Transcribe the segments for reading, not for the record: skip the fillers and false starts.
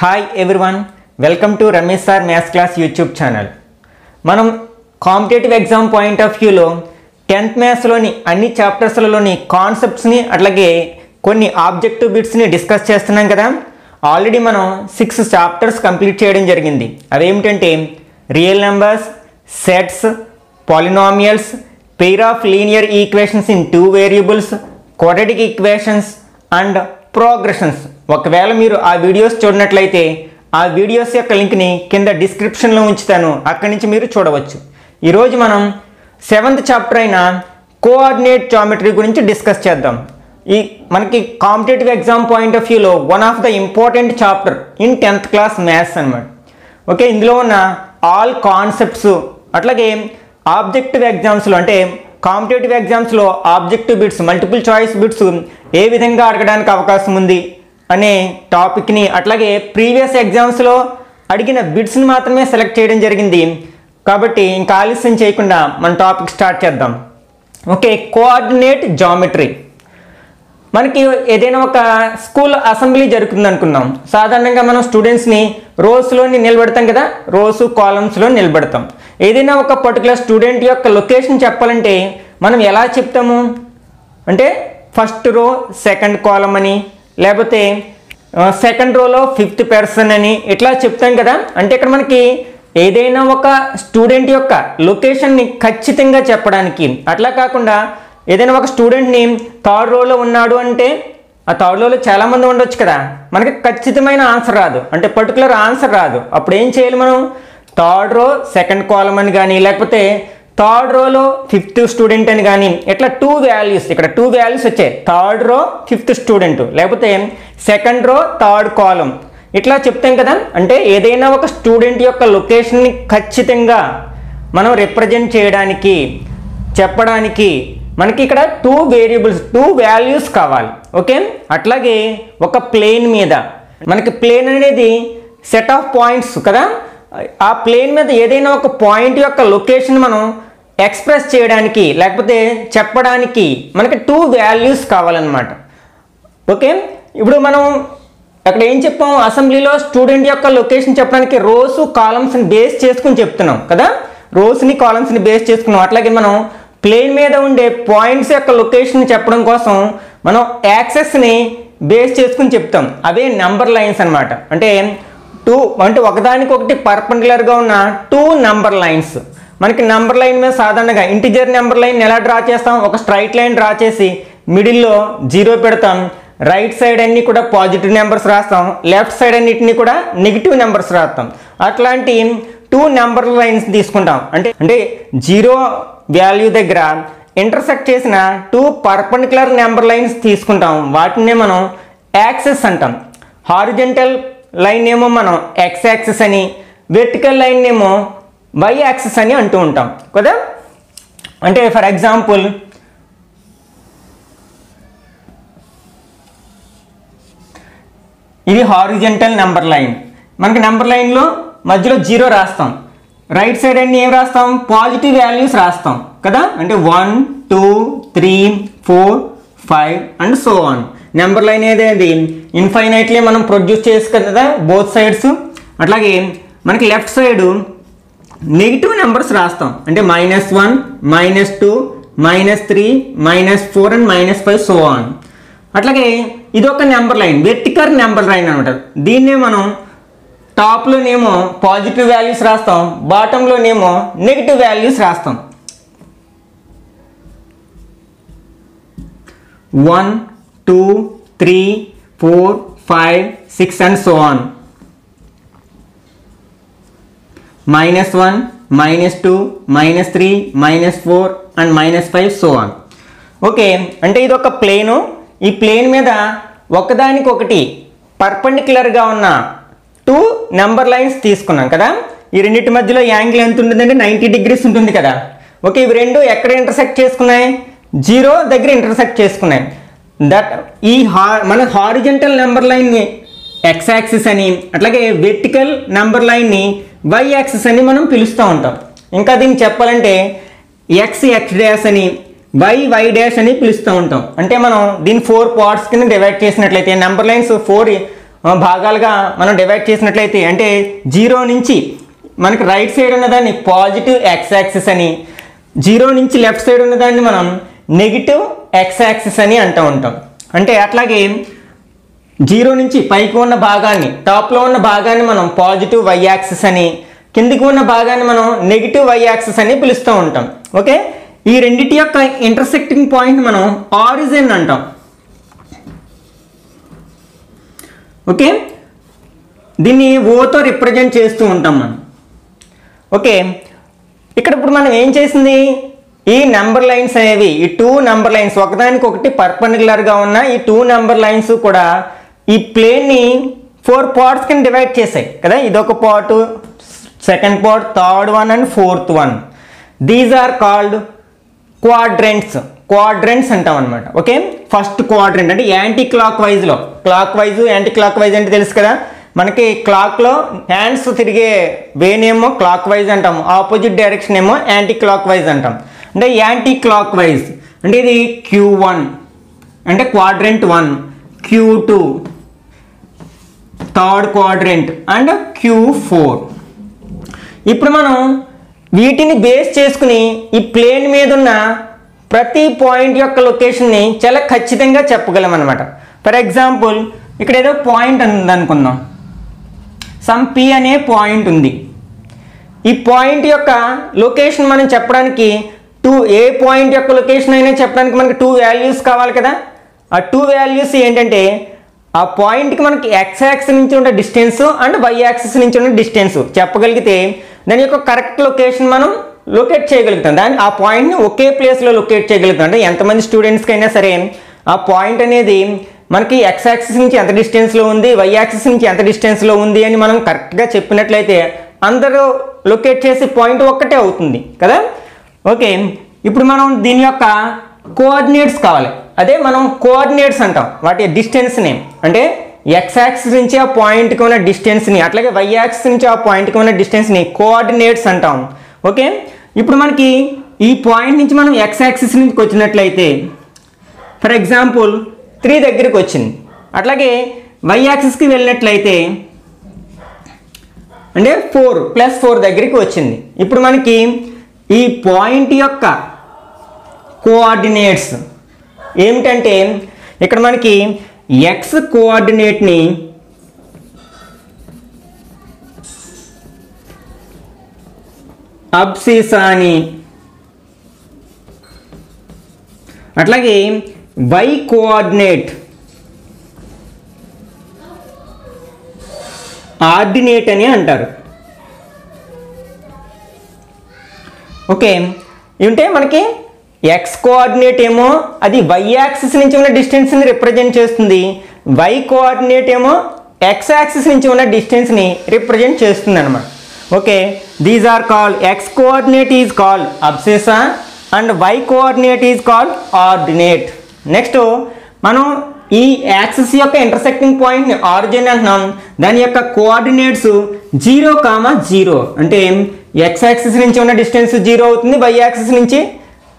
Hi everyone, welcome to Ramesh sir maths class YouTube channel. మనం competitive exam point of వ్యూలో 10th మ్యాథ్స్లోని అన్ని చాప్టర్స్లలోని కాన్సెప్ట్స్ని అట్లాగే కొన్ని ఆబ్జెక్టివ్ బిట్స్ని డిస్కస్ చేస్తున్నాం కదా. ఆల్రెడీ మనం 6 చాప్టర్స్ కంప్లీట్ చేయడం జరిగింది. అవేమిటంటే real numbers, sets, polynomials, pair of linear equations in 2 variables, quadratic equations and progressions. ఒకవేళ మీరు ఆ వీడియోస్ చూడనట్లయితే ఆ వీడియోస్ యొక్క లింక్ని కింద డిస్క్రిప్షన్లో ఉంచుతాను, అక్కడి నుంచి మీరు చూడవచ్చు. ఈరోజు మనం 7th చాప్టర్ అయిన కోఆర్డినేట్ జామెట్రీ గురించి డిస్కస్ చేద్దాం. మనకి కాంపిటేటివ్ ఎగ్జామ్ పాయింట్ ఆఫ్ వ్యూలో one of the important chapter in 10th class maths అనమాట. ఓకే, ఇందులో ఉన్న ఆల్ కాన్సెప్ట్స్ అట్లాగే ఆబ్జెక్టివ్ ఎగ్జామ్స్లో అంటే కాంపిటేటివ్ ఎగ్జామ్స్లో objective bits, multiple choice bits ఏ విధంగా అడగడానికి అవకాశం ఉంది అనే టాపిక్ని, అట్లాగే ప్రీవియస్ ఎగ్జామ్స్లో అడిగిన బిట్స్ని మాత్రమే సెలెక్ట్ చేయడం జరిగింది. కాబట్టి ఇంకా ఆలస్యం చేయకుండా మన టాపిక్ స్టార్ట్ చేద్దాం. Okay, coordinate geometry. మనకి ఏదైనా ఒక స్కూల్ అసెంబ్లీ జరుగుతుంది అనుకుందాం. సాధారణంగా మనం స్టూడెంట్స్ని రోస్లోని నిలబెడతాం కదా, రోస్ కాలమ్స్లో నిలబెడతాం. ఏదైనా ఒక పర్టికులర్ స్టూడెంట్ యొక్క లొకేషన్ చెప్పాలంటే మనం ఎలా చెప్తాము అంటే ఫస్ట్ రో సెకండ్ కాలమ్ అని, లేకపోతే సెకండ్ రోలో 5th పర్సన్ అని ఇట్లా చెప్తాం కదా. అంటే ఇక్కడ మనకి ఏదైనా ఒక స్టూడెంట్ యొక్క లొకేషన్ని ఖచ్చితంగా చెప్పడానికి, అట్లా కాకుండా ఏదైనా ఒక స్టూడెంట్ని 3rd రోలో ఉన్నాడు అంటే ఆ 3rd రోలో చాలామంది ఉండొచ్చు కదా, మనకి ఖచ్చితమైన ఆన్సర్ రాదు, అంటే పర్టికులర్ ఆన్సర్ రాదు. అప్పుడు ఏం చేయాలి మనం? 3rd రో సెకండ్ కాలమ్ అని కానీ, లేకపోతే 3rd రోలో 5th స్టూడెంట్ అని కానీ, ఇట్లా 2 వాల్యూస్, ఇక్కడ 2 వాల్యూస్ వచ్చాయి. 3rd రో 5th స్టూడెంట్, లేకపోతే సెకండ్ రో 3rd కాలమ్, ఇట్లా చెప్తాం కదా. అంటే ఏదైనా ఒక స్టూడెంట్ యొక్క లొకేషన్ని ఖచ్చితంగా మనం రిప్రజెంట్ చేయడానికి, చెప్పడానికి మనకి ఇక్కడ 2 వేరియబుల్స్, 2 వాల్యూస్ కావాలి. ఓకే, అట్లాగే ఒక ప్లేన్ మీద మనకి ప్లేన్ అనేది సెట్ ఆఫ్ పాయింట్స్ కదా, ఆ ప్లేన్ మీద ఏదైనా ఒక పాయింట్ యొక్క లొకేషన్ మనం ఎక్స్ప్రెస్ చేయడానికి లేకపోతే చెప్పడానికి మనకి 2 వాల్యూస్ కావాలన్నమాట. ఓకే, ఇప్పుడు మనం అక్కడ ఏం చెప్పాం, అసెంబ్లీలో స్టూడెంట్ యొక్క లొకేషన్ చెప్పడానికి రోస్ కాలమ్స్ని బేస్ చేసుకుని చెప్తున్నాం కదా, రోస్ని కాలమ్స్ని బేస్ చేసుకున్నాం. అట్లాగే మనం ప్లేన్ మీద ఉండే పాయింట్స్ యొక్క లొకేషన్ చెప్పడం కోసం మనం యాక్సెస్ని బేస్ చేసుకుని చెప్తాం. అవే నెంబర్ లైన్స్ అనమాట. అంటే 2 అంటే ఒకదానికొకటి పర్పెండిక్యులర్గా ఉన్న 2 నెంబర్ లైన్స్. మనకి నెంబర్ లైన్ మీద సాధారణంగా ఇంటిజర్ నెంబర్ లైన్ ఎలా డ్రా చేస్తాం? ఒక స్ట్రైట్ లైన్ డ్రా చేసి మిడిల్లో 0 పెడతాం, రైట్ సైడ్ అన్ని కూడా పాజిటివ్ నెంబర్స్ రాస్తాం, లెఫ్ట్ సైడ్ అన్నిటిని కూడా నెగిటివ్ నెంబర్స్ రాస్తాం. అట్లాంటి 2 నెంబర్ లైన్స్ తీసుకుంటాం. అంటే 0 వాల్యూ దగ్గర ఇంటర్సెక్ట్ చేసిన 2 పర్పెండిక్యులర్ నెంబర్ లైన్స్ తీసుకుంటాం. వాటినే మనం యాక్సెస్ అంటాం. హారిజెంటల్ లైన్ ఏమో మనం ఎక్స్ యాక్సిస్ అని, వెర్టికల్ లైన్ ఏమో వై యాక్సిస్ అని అంటూ ఉంటాం కదా. అంటే ఫర్ ఎగ్జాంపుల్ ఇది హారిజెంటల్ నెంబర్ లైన్. మనకి నెంబర్ లైన్లో మధ్యలో 0 రాస్తాం, రైట్ సైడ్ అన్ని ఏం రాస్తాం? పాజిటివ్ వాల్యూస్ రాస్తాం కదా. అంటే 1 2 3 4 5 and so on. Number line ఏదేది ఇన్ఫైనైట్లీ మనం ప్రొడ్యూస్ చేసి కదా బోత్ సైడ్స్. అట్లాగే మనకి లెఫ్ట్ సైడ్ నెగిటివ్ నెంబర్స్ రాస్తాం. అంటే -1 -2 -3 -4 అండ్ -5 సో ఆన్. అట్లాగే ఇదొక number line, vertical number line అనమాట. దీన్నే మనం టాప్లోనేమో పాజిటివ్ వాల్యూస్ రాస్తాం, బాటంలోనేమో నెగిటివ్ వాల్యూస్ రాస్తాం. 1 2 3 4 5 6 and so on. -1 -2 -3 -4 and -5 so on. Okay, అంటే ఇది ఒక ప్లేను. ఈ ప్లేన్ మీద ఒకదానికొకటి పర్పెండిక్యులర్గా ఉన్న 2 నెంబర్ లైన్స్ తీసుకున్నాం కదా. ఈ రెండింటి మధ్యలో యాంగిల్ ఎంత ఉంటుందంటే 90 degrees ఉంటుంది కదా. ఓకే, ఇవి రెండు ఎక్కడ ఇంటర్సెక్ట్ చేసుకున్నాయి? 0 దగ్గర ఇంటర్సెక్ట్ చేసుకున్నాయి. మన హారిజెంటల్ నెంబర్ లైన్ని ఎక్స్ యాక్సిస్ అని, అట్లాగే వెర్టికల్ నెంబర్ లైన్ని వై యాక్సిస్ అని మనం పిలుస్తూ ఉంటాం. ఇంకా దీన్ని చెప్పాలంటే ఎక్స్ డాష్ అని, వై డాష్ అని పిలుస్తూ ఉంటాం. అంటే మనం దీన్ని 4 పార్ట్స్ కింద డివైడ్ చేసినట్లయితే నెంబర్ లైన్స్ 4 భాగాలుగా మనం డివైడ్ చేసినట్లయితే, అంటే 0 నుంచి మనకి రైట్ సైడ్ ఉన్నదాన్ని పాజిటివ్ ఎక్స్ యాక్సిస్ అని, 0 నుంచి లెఫ్ట్ సైడ్ ఉన్నదాన్ని మనం నెగిటివ్ ఎక్స్ యాక్సిస్ అని అంటూ ఉంటాం. అంటే అట్లాగే 0 నుంచి పైకి ఉన్న భాగాన్ని, టాప్లో ఉన్న భాగాన్ని మనం పాజిటివ్ వై యాక్సిస్ అని, కిందికి ఉన్న భాగాన్ని మనం నెగిటివ్ వై యాక్సిస్ అని పిలుస్తూ ఉంటాం. ఓకే, ఈ రెండింటి యొక్క ఇంటర్సెక్టింగ్ పాయింట్ మనం ఆరిజిన్ అంటాం. ఓకే, దీన్ని ఓతో రిప్రజెంట్ చేస్తూ ఉంటాం మనం. ఓకే, ఇక్కడ ఇప్పుడు మనం ఏం చేసింది, ఈ నెంబర్ లైన్స్ అనేవి, ఈ 2 నెంబర్ లైన్స్ ఒకదానికొకటి పర్పెండిక్యులర్గా ఉన్న ఈ 2 నెంబర్ లైన్స్ కూడా ఈ ప్లేన్ని 4 పార్ట్స్ కింద డివైడ్ చేసాయి కదా. ఇదొక part, second part, third one and fourth one. These are called quadrants అంటాం అనమాట. ఓకే, ఫస్ట్ క్వాడ్రెంట్ అంటే యాంటీ క్లాక్ వైజ్లో, clockwise anticlockwise అంటే తెలుసు కదా మనకి, క్లాక్లో హ్యాండ్స్ తిరిగే వేనేమో క్లాక్ వైజ్ అంటాం, ఆపోజిట్ డైరెక్షన్ ఏమో యాంటీ క్లాక్ వైజ్ అంటాం. అంటే యాంటీ క్లాక్ వైజ్ అంటే ఇది Q1 అంటే quadrant 1, Q2 third quadrant and Q4. ఇప్పుడు మనం వీటిని బేస్ చేసుకుని ఈ ప్లేన్ మీద ఉన్న ప్రతి పాయింట్ యొక్క లొకేషన్ని చాలా ఖచ్చితంగా చెప్పగలం అనమాట. ఫర్ ఎగ్జాంపుల్ ఇక్కడ ఏదో పాయింట్ ఉందనుకుందాం, సమ్ P అనే పాయింట్ ఉంది. ఈ పాయింట్ యొక్క లొకేషన్ మనం చెప్పడానికి ఏ పాయింట్ యొక్క లొకేషన్ అయినా చెప్పడానికి మనకి 2 వాల్యూస్ కావాలి కదా. ఆ 2 వాల్యూస్ ఏంటంటే ఆ పాయింట్కి మనకి ఎక్స్ యాక్సిస్ నుంచి ఉన్న డిస్టెన్స్ అండ్ వై యాక్సిస్ నుంచి ఉన్న డిస్టెన్స్ చెప్పగలిగితే దాని యొక్క కరెక్ట్ లొకేషన్ మనం లొకేట్ చేయగలుగుతాం. ఆ పాయింట్ని ఒకే ప్లేస్లో లొకేట్ చేయగలుగుతాం. అంటే ఎంతమంది స్టూడెంట్స్కి అయినా సరే ఆ పాయింట్ అనేది మనకి ఎక్స్ యాక్సిస్ నుంచి ఎంత డిస్టెన్స్లో ఉంది, వై యాక్సిస్ నుంచి ఎంత డిస్టెన్స్లో ఉంది అని మనం కరెక్ట్గా చెప్పినట్లయితే అందరూ లొకేట్ చేసే పాయింట్ ఒక్కటే అవుతుంది కదా. ఓకే, ఇప్పుడు మనం దీని యొక్క కోఆర్డినేట్స్ కావాలి. అదే మనం కోఆర్డినేట్స్ అంటాం, వాటి డిస్టెన్స్ని. అంటే ఎక్స్ యాక్సిస్ నుంచి ఆ పాయింట్కి ఉన్న డిస్టెన్స్ని, అట్లాగే వై యాక్సిస్ నుంచి ఆ పాయింట్కి ఉన్న డిస్టెన్స్ని కోఆర్డినేట్స్ అంటాం. ఓకే, ఇప్పుడు మనకి ఈ పాయింట్ నుంచి మనం ఎక్స్ యాక్సిస్ నుంచి వచ్చినట్లయితే ఫర్ ఎగ్జాంపుల్ 3 దగ్గరికి వచ్చింది. అట్లాగే వై యాక్సిస్కి వెళ్ళినట్లయితే అంటే 4 + 4 దగ్గరికి వచ్చింది. ఇప్పుడు మనకి ఈ పాయింట్ యొక్క కోఆర్డినేట్స్ ఏమిటంటే ఇక్కడ మనకి ఎక్స్ కోఆర్డినేట్ని అబ్సిసా అని, అట్లాగే వై కోఆర్డినేట్ ఆర్డినేట్ అని అంటారు. ఓకే, ఏమంటే మనకి ఎక్స్ కోఆర్డినేట్ ఏమో అది వై యాక్సిస్ నుంచి ఉన్న డిస్టెన్స్ని రిప్రజెంట్ చేస్తుంది, వై కోఆర్డినేట్ ఏమో ఎక్స్ యాక్సిస్ నుంచి ఉన్న డిస్టెన్స్ని రిప్రజెంట్ చేస్తుంది అనమాట. Okay, these are called, X coordinate is called abscissa and why coordinate is called ordinate. Next మనం ఈ యాక్సిస్ యొక్క ఇంటర్సెక్టింగ్ పాయింట్ని ఆరిజిన్ అంటున్నాం. దాని యొక్క కోఆర్డినేట్స్ 0,0 అంటే ఎక్స్ యాక్సిస్ నుంచి ఉన్న డిస్టెన్స్ 0 అవుతుంది, వై యాక్సిస్ నుంచి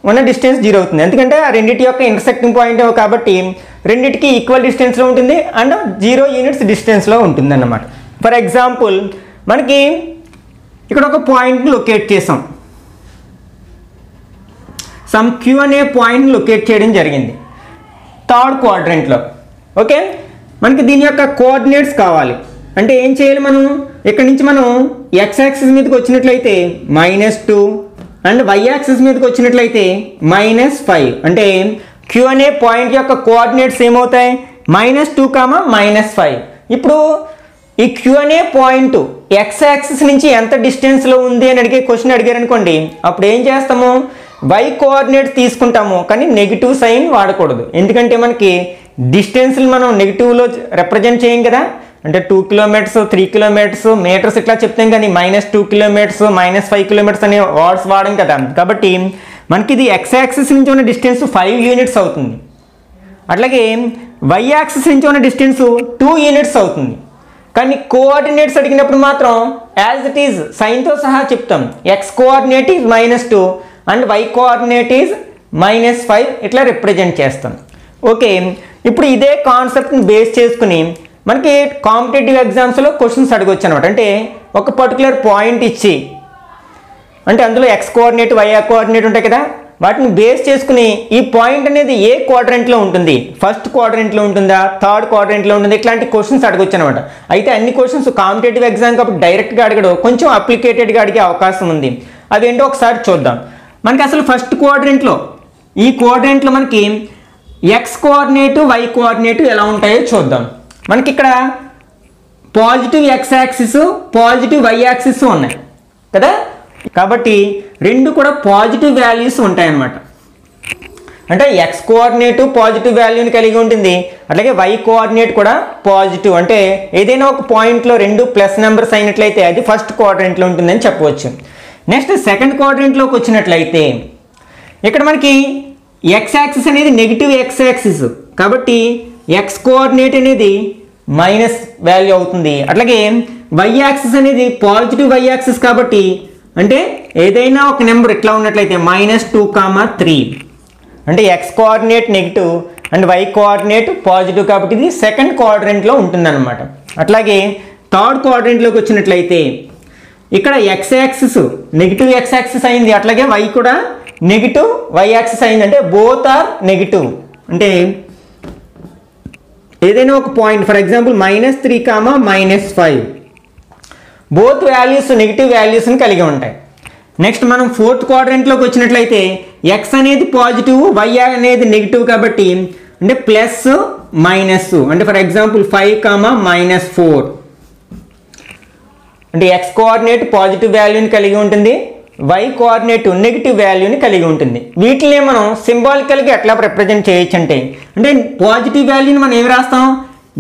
ఉన్న డిస్టెన్స్ 0 అవుతుంది. ఎందుకంటే ఆ రెండింటి యొక్క ఇంటర్సెక్టింగ్ పాయింట్ కాబట్టి రెండింటికి ఈక్వల్ డిస్టెన్స్లో ఉంటుంది అండ్ 0 యూనిట్స్ డిస్టెన్స్లో ఉంటుంది అన్నమాట. ఫర్ ఎగ్జాంపుల్ మనకి ఇక్కడ ఒక పాయింట్ని లొకేట్ చేసాం, సమ్ Q అనే పాయింట్ని లొకేట్ చేయడం జరిగింది థర్డ్ క్వాడ్రెంట్లో. ఓకే, మనకి దీని యొక్క కోఆర్డినేట్స్ కావాలి అంటే ఏం చేయాలి, మనం ఇక్కడ నుంచి మనం ఎక్స్ యాక్సిస్ మీదకి వచ్చినట్లయితే -2 అండ్ వై యాక్సిస్ మీదకి వచ్చినట్లయితే -5. అంటే Q అనే పాయింట్ యొక్క కోఆర్డినేట్స్ ఏమవుతాయి, -2, -5. ఇప్పుడు ఈ Q అనే పాయింట్ ఎక్స్ యాక్సిస్ నుంచి ఎంత డిస్టెన్స్లో ఉంది అని అడిగే క్వశ్చన్ అడిగారు అనుకోండి, అప్పుడు ఏం చేస్తాము, వై కోఆర్డినేట్స్ తీసుకుంటాము కానీ నెగిటివ్ సైన్ వాడకూడదు. ఎందుకంటే మనకి డిస్టెన్స్ని మనం నెగిటివ్లో రిప్రజెంట్ చేయం కదా. అంటే 2 కిలోమీటర్స్, 3 కిలోమీటర్స్, మీటర్స్ ఇట్లా చెప్తాం కానీ -2 కిలోమీటర్స్, -5 కిలోమీటర్స్ అనే వర్డ్స్ వాడం కదా. కాబట్టి మనకి ఇది ఎక్స్ యాక్సిస్ నుంచి ఉన్న డిస్టెన్స్ 5 యూనిట్స్ అవుతుంది. అట్లాగే వై యాక్సిస్ నుంచి ఉన్న డిస్టెన్స్ 2 యూనిట్స్ అవుతుంది. కానీ కోఆర్డినేట్స్ అడిగినప్పుడు మాత్రం యాజ్ ఇట్ ఈజ్ సైన్తో సహా చెప్తాం. X coordinate is -2 and why coordinate is -5 ఇట్లా రిప్రజెంట్ చేస్తాం. ఓకే, ఇప్పుడు ఇదే కాన్సెప్ట్ని బేస్ చేసుకుని మనకి కాంపిటేటివ్ ఎగ్జామ్స్లో క్వశ్చన్స్ అడగొచ్చు అనమాట. అంటే ఒక పర్టికులర్ పాయింట్ ఇచ్చి, అంటే అందులో ఎక్స్ కోఆర్డినేట్ వై కోఆర్డినేట్ ఉంటాయి కదా, వాటిని బేస్ చేసుకుని ఈ పాయింట్ అనేది ఏ క్వాడ్రంట్లో ఉంటుంది, ఫస్ట్ క్వాడ్రంట్లో ఉంటుందా, థర్డ్ క్వాడ్రంట్లో ఉంటుంది, ఇట్లాంటి క్వశ్చన్స్ అడగొచ్చు అనమాట. అయితే అన్ని క్వశ్చన్స్ కాంపిటేటివ్ ఎగ్జామ్ కాబట్టి డైరెక్ట్గా అడగడం, కొంచెం అప్లికేటెడ్గా అడిగే అవకాశం ఉంది. అవేంటో ఒకసారి చూద్దాం. మనకి అసలు ఫస్ట్ క్వాడ్రంట్లో, ఈ క్వాడ్రంట్లో మనకి ఎక్స్ కోఆర్డినేటు వై కోఆర్డినేటు ఎలా ఉంటాయో చూద్దాం. మనకి ఇక్కడ positive x axis, positive y axis ఉన్నాయి కదా, కాబట్టి రెండు కూడా పాజిటివ్ వాల్యూస్ ఉంటాయన్నమాట. అంటే ఎక్స్ కోఆర్డినేటు పాజిటివ్ వాల్యూని కలిగి ఉంటుంది, అట్లాగే వై కోఆర్డినేట్ కూడా పాజిటివ్. అంటే ఏదైనా ఒక పాయింట్లో రెండు ప్లస్ నెంబర్స్ అయినట్లయితే అది ఫస్ట్ క్వాడ్రంట్లో ఉంటుందని చెప్పవచ్చు. నెక్స్ట్ సెకండ్ క్వాడ్రంట్లోకి వచ్చినట్లయితే ఇక్కడ మనకి ఎక్స్ యాక్సిస్ అనేది నెగిటివ్ ఎక్స్ యాక్సిస్, కాబట్టి ఎక్స్ కోఆర్డినేట్ అనేది మైనస్ వాల్యూ అవుతుంది. అట్లాగే వై యాక్సిస్ అనేది పాజిటివ్ వై యాక్సిస్ కాబట్టి, అంటే ఏదైనా ఒక నెంబర్ ఇట్లా ఉన్నట్లయితే -2, 3, అంటే x coordinate negative and why coordinate positive కాబట్టి ఇది సెకండ్ క్వాడ్రంట్లో ఉంటుందన్నమాట. అట్లాగే థర్డ్ క్వాడ్రంట్లోకి వచ్చినట్లయితే ఇక్కడ X axis negative X axis అయింది, అట్లాగే వై కూడా నెగిటివ్ వై యాక్సిస్ అయింది. అంటే బోత్ ఆర్ నెగిటివ్. అంటే ఏదైనా ఒక point, for example -3, -5, both values negative వాల్యూస్ని కలిగి ఉంటాయి. నెక్స్ట్ మనం ఫోర్త్ క్వాడ్రంట్లోకి వచ్చినట్లయితే ఎక్స్ అనేది పాజిటివ్ వై అనేది నెగిటివ్ కాబట్టి, అంటే ప్లస్ మైనస్, అంటే ఫర్ ఎగ్జాంపుల్ 5, -4, అంటే ఎక్స్ కోఆర్డినేట్ పాజిటివ్ వాల్యూని కలిగి ఉంటుంది, వై కోఆర్డినేట్ నెగిటివ్ వాల్యూని కలిగి ఉంటుంది. వీటిని మనం సింబాలికల్గా ఎట్లా రిప్రజెంట్ చేయొచ్చు అంటే పాజిటివ్ వాల్యూని మనం ఏమి రాస్తాం,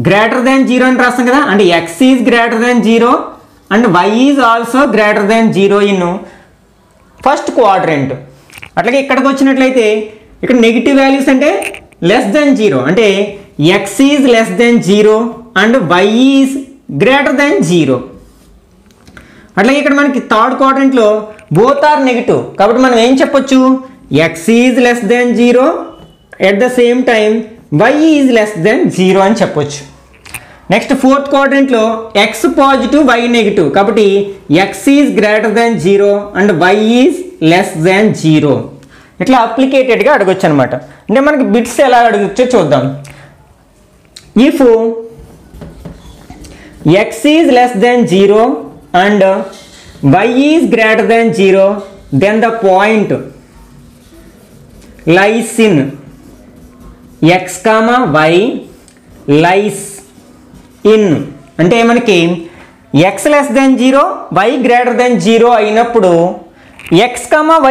>0 అని రాస్తాం కదా. అంటే X is >0 and why is also >0 in first quadrant. అట్లాగే ఇక్కడికి వచ్చినట్లయితే ఇక్కడ నెగిటివ్ వాల్యూస్ అంటే <0, అంటే X is <0 and why is >0. అట్లాగే ఇక్కడ మనకి థర్డ్ క్వాడ్రంట్లో బోత్ ఆర్ నెగిటివ్ కాబట్టి మనం ఏం చెప్పొచ్చు, X is <0 at the same time Y is <0 అని చెప్పొచ్చు. నెక్స్ట్ ఫోర్త్ క్వాడ్రంట్లో ఎక్స్ పాజిటివ్ వై నెగిటివ్ కాబట్టి X is >0 and why is <0. ఇట్లా అప్లికేటెడ్గా అడగొచ్చు అనమాట. అంటే మనకి బిట్స్ ఎలా అడగచ్చో చూద్దాం. If x is <0 and y is >0 then the point lies in x, y lies in, అంటే మనకి x <0 y >0 అయినప్పుడు x,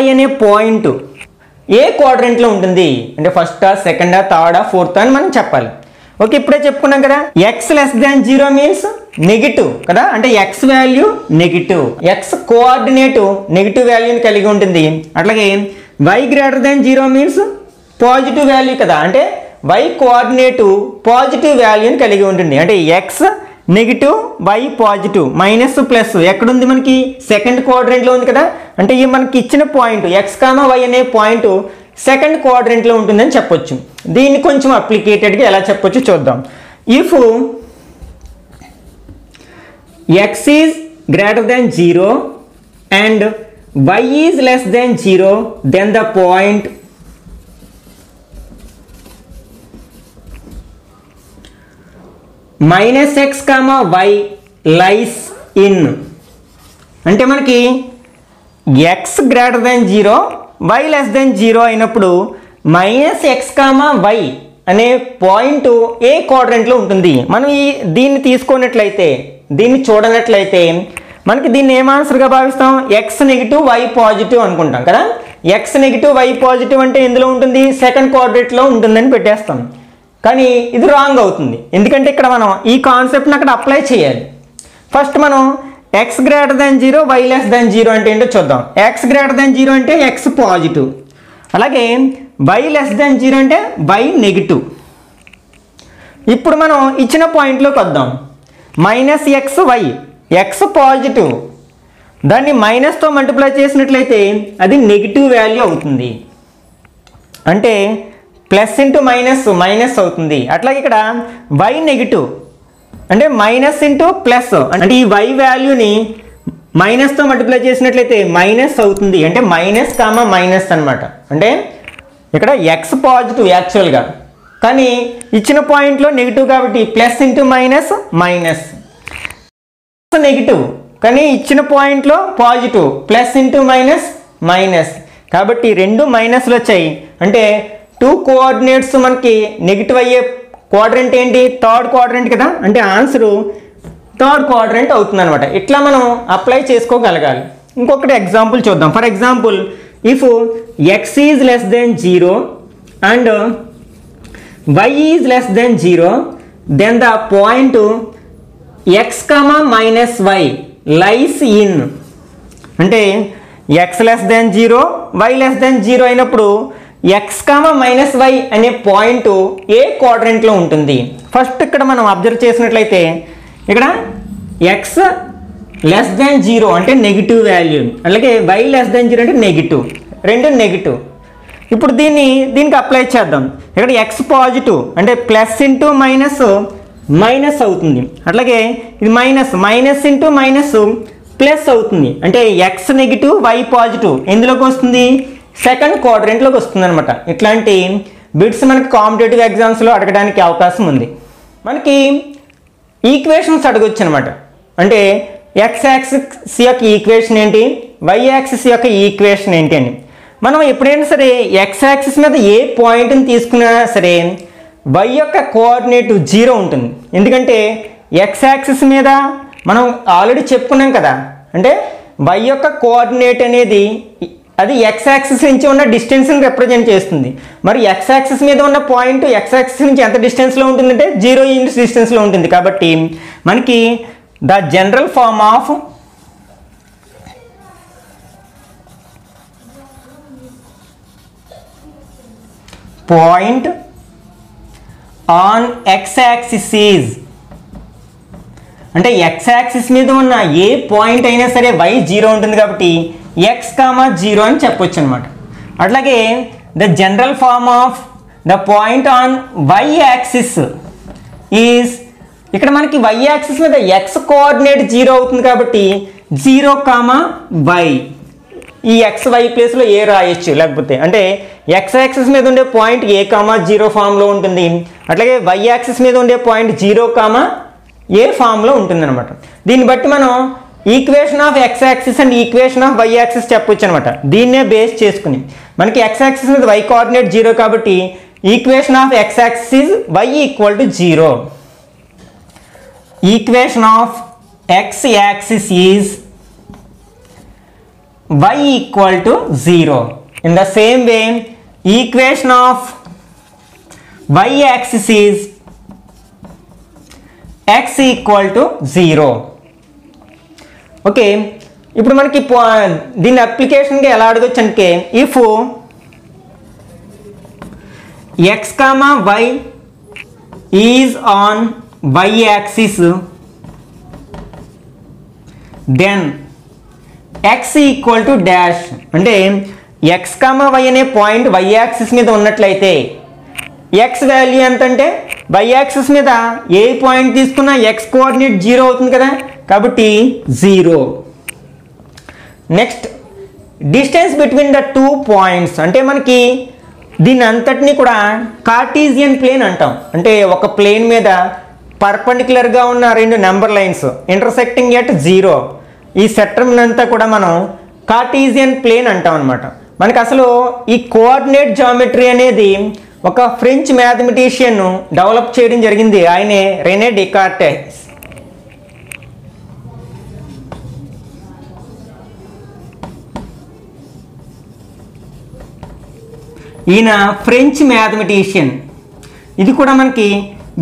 y అనే పాయింట్ ఏ క్వాడ్రంట్లో ఉంటుంది, అంటే ఫస్టా, సెకండా, థర్డా, ఫోర్త్ అని మనం చెప్పాలి. ఓకే, ఇప్పుడే చెప్పుకున్నాం కదా, ఎక్స్ <0 మీన్స్ నెగిటివ్ కదా, అంటే X value negative, X coordinate negative వాల్యూని కలిగి ఉంటుంది. అట్లాగే వై >0 మీన్స్ పాజిటివ్ వాల్యూ కదా, అంటే వై కోఆర్డినేట్ పాజిటివ్ వాల్యూని కలిగి ఉంటుంది. అంటే x negative y positive, minus plus ఎక్కడుంది మనకి సెకండ్ క్వాడ్రంట్లో ఉంది కదా, అంటే ఈ మనకి ఇచ్చిన పాయింట్ ఎక్స్, వై అనే పాయింట్ సెకండ్ క్వాడ్రంట్లో ఉంటుందని చెప్పొచ్చు. దీన్ని కొంచెం అప్లికేటెడ్గా ఎలా చెప్పొచ్చు చూద్దాం. If x is >0 and why is <0 then the point -x, y lies in, అంటే మనకి ఎక్స్ >0 వై <0 అయినప్పుడు -x, y అనే పాయింట్ ఏ క్వాడ్రంట్లో ఉంటుంది. మనం దీన్ని తీసుకున్నట్లయితే, దీన్ని చూడనట్లయితే మనకి దీన్ని ఏం ఆన్సర్గా భావిస్తాం, ఎక్స్ నెగిటివ్ వై పాజిటివ్ అనుకుంటాం కదా. ఎక్స్ నెగిటివ్ వై పాజిటివ్ అంటే ఎందులో ఉంటుంది, సెకండ్ క్వాడ్రంట్లో ఉంటుందని పెట్టేస్తాం. కానీ ఇది రాంగ్ అవుతుంది, ఎందుకంటే ఇక్కడ మనం ఈ కాన్సెప్ట్ని అక్కడ అప్లై చేయాలి. ఫస్ట్ మనం ఎక్స్ >0 వై <0 అంటే ఏంటో చూద్దాం. ఎక్స్ >0 అంటే ఎక్స్ పాజిటివ్, అలాగే వై <0 అంటే వై నెగిటివ్. ఇప్పుడు మనం ఇచ్చిన పాయింట్లోకి వద్దాం. -x, y ఎక్స్ పాజిటివ్, దాన్ని మైనస్తో మల్టిప్లై చేసినట్లయితే అది నెగిటివ్ వాల్యూ అవుతుంది, అంటే ప్లస్ ఇంటూ మైనస్ మైనస్ అవుతుంది. అట్లాగే ఇక్కడ వై నెగిటివ్, అంటే మైనస్ ఇంటూ ప్లస్, అంటే ఈ y వాల్యూని మైనస్తో మల్టిప్లై చేసినట్లయితే మైనస్ అవుతుంది, అంటే మైనస్ కామా మైనస్ అనమాట. అంటే ఇక్కడ x పాజిటివ్ యాక్చువల్గా, కానీ ఇచ్చిన పాయింట్లో నెగిటివ్ కాబట్టి plus into minus minus, negative కానీ ఇచ్చిన పాయింట్లో positive plus into minus minus, కాబట్టి రెండు మైనస్లు వచ్చాయి. అంటే 2 కోఆర్డినేట్స్ మనకి నెగిటివ్ అయ్యే క్వాడ్రంట్ ఏంటి? థర్డ్ క్వాడ్రంట్ కదా, అంటే ఆన్సరు థర్డ్ క్వాడ్రంట్ అవుతుంది అనమాట. ఇట్లా మనం అప్లై చేసుకోగలగాలి. ఇంకొకటి ఎగ్జాంపుల్ చూద్దాం. For example, if x is less than 0 and y is less than 0, then the point x, -y lies in, అంటే x less than 0 y less than 0 అయినప్పుడు x, -y అనే పాయింట్ ఏ క్వాడ్రంట్లో ఉంటుంది? ఫస్ట్ ఇక్కడ మనం అబ్జర్వ్ చేసినట్లయితే ఇక్కడ x లెస్ దెన్ 0 అంటే నెగిటివ్ వాల్యూ, అలాగే y లెస్ దెన్ 0 అంటే నెగిటివ్, రెండు నెగిటివ్. ఇప్పుడు దీనికి అప్లై చేద్దాం. ఇక్కడ x పాజిటివ్ అంటే ప్లస్ ఇంటూ మైనస్ మైనస్ అవుతుంది, అట్లాగే ఇది మైనస్ ఇంటూ మైనస్ ప్లస్ అవుతుంది, అంటే x నెగిటివ్ y పాజిటివ్ ఎందులోకి వస్తుంది? సెకండ్ క్వాడ్రంట్లోకి వస్తుంది అనమాట. ఇట్లాంటి బిట్స్ మనకి కాంపిటేటివ్ ఎగ్జామ్స్లో అడగడానికి అవకాశం ఉంది. మనకి ఈక్వేషన్స్ అడగొచ్చు అనమాట. అంటే x యాక్సిస్ యొక్క ఈక్వేషన్ ఏంటి, y యాక్సిస్ యొక్క ఈక్వేషన్ ఏంటి అని. మనం ఎప్పుడైనా సరే x యాక్సిస్ మీద ఏ పాయింట్ని తీసుకున్నా సరే y యొక్క కోఆర్డినేట్ 0 ఉంటుంది. ఎందుకంటే x యాక్సిస్ మీద మనం ఆల్రెడీ చెప్పుకున్నాం కదా, అంటే y యొక్క కోఆర్డినేట్ అనేది అది x యాక్సిస్ నుంచి ఉన్న డిస్టెన్స్ని రిప్రజెంట్ చేస్తుంది. మరి x యాక్సిస్ మీద ఉన్న పాయింట్ x యాక్సిస్ నుంచి ఎంత డిస్టెన్స్లో ఉంటుందంటే 0 యూనిట్స్ డిస్టెన్స్లో ఉంటుంది. కాబట్టి మనకి the general form of point on x axis is, అంటే x యాక్సిస్ మీద ఉన్న ఏ పాయింట్ అయినా సరే y 0 ఉంటుంది కాబట్టి x, 0 అని చెప్పొచ్చు అనమాట. అట్లాగే the general form of the point on y axis is, ఇక్కడ మనకి y యాక్సిస్ మీద x కోఆర్డినేట్ 0 అవుతుంది కాబట్టి 0, y, ఈ xy ప్లేస్లో ఏ రాయొచ్చు, లేకపోతే అంటే x యాక్సిస్ మీద ఉండే పాయింట్ a, 0 ఫామ్లో ఉంటుంది, అట్లాగే y యాక్సిస్ మీద ఉండే పాయింట్ 0, ఏ ఫామ్లో ఉంటుంది అనమాట. దీన్ని బట్టి మనం equation of x axis and equation of y axis చెప్పొచ్చు అనమాట. దీన్నే బేస్ చేసుకుని మనకి x యాక్సిస్ మీద y కోఆర్డినేట్ 0 కాబట్టి equation of x axis is y = 0. Equation of x axis is y = 0. In the same way, equation of y axis is x = 0. Okay, ఇప్పుడు మనకి దీని అప్లికేషన్గా ఎలా అడగొచ్చు అంటే, if x, y is on y axis, then x = dash, అంటే x, y అనే పాయింట్ y యాక్సిస్ మీద ఉన్నట్లయితే x వాల్యూ ఎంత అంటే y యాక్సిస్ మీద ఏ పాయింట్ తీసుకున్నా x కోఆర్డినేట్ 0 అవుతుంది కదా, కాబట్టి 0. Next distance between the 2 points, అంటే మనకి దీని అంతటిని కూడా కార్టీజియన్ ప్లేన్ అంటాం. అంటే ఒక ప్లేన్ మీద పర్పెండిక్యులర్గా ఉన్న రెండు నెంబర్ లైన్స్ ఇంటర్సెక్టింగ్ ఎట్ 0, ఈ సెక్టర్ని అంతా కూడా మనం కార్టీజియన్ ప్లేన్ అంటాం అనమాట. మనకి అసలు ఈ కోఆర్డినేట్ జామెట్రీ అనేది ఒక ఫ్రెంచ్ మ్యాథమెటిషియన్ డెవలప్ చేయడం జరిగింది. ఆయనే రెనే డెకార్టెస్. ఈయన ఫ్రెంచ్ మ్యాథమెటిషియన్. ఇది కూడా మనకి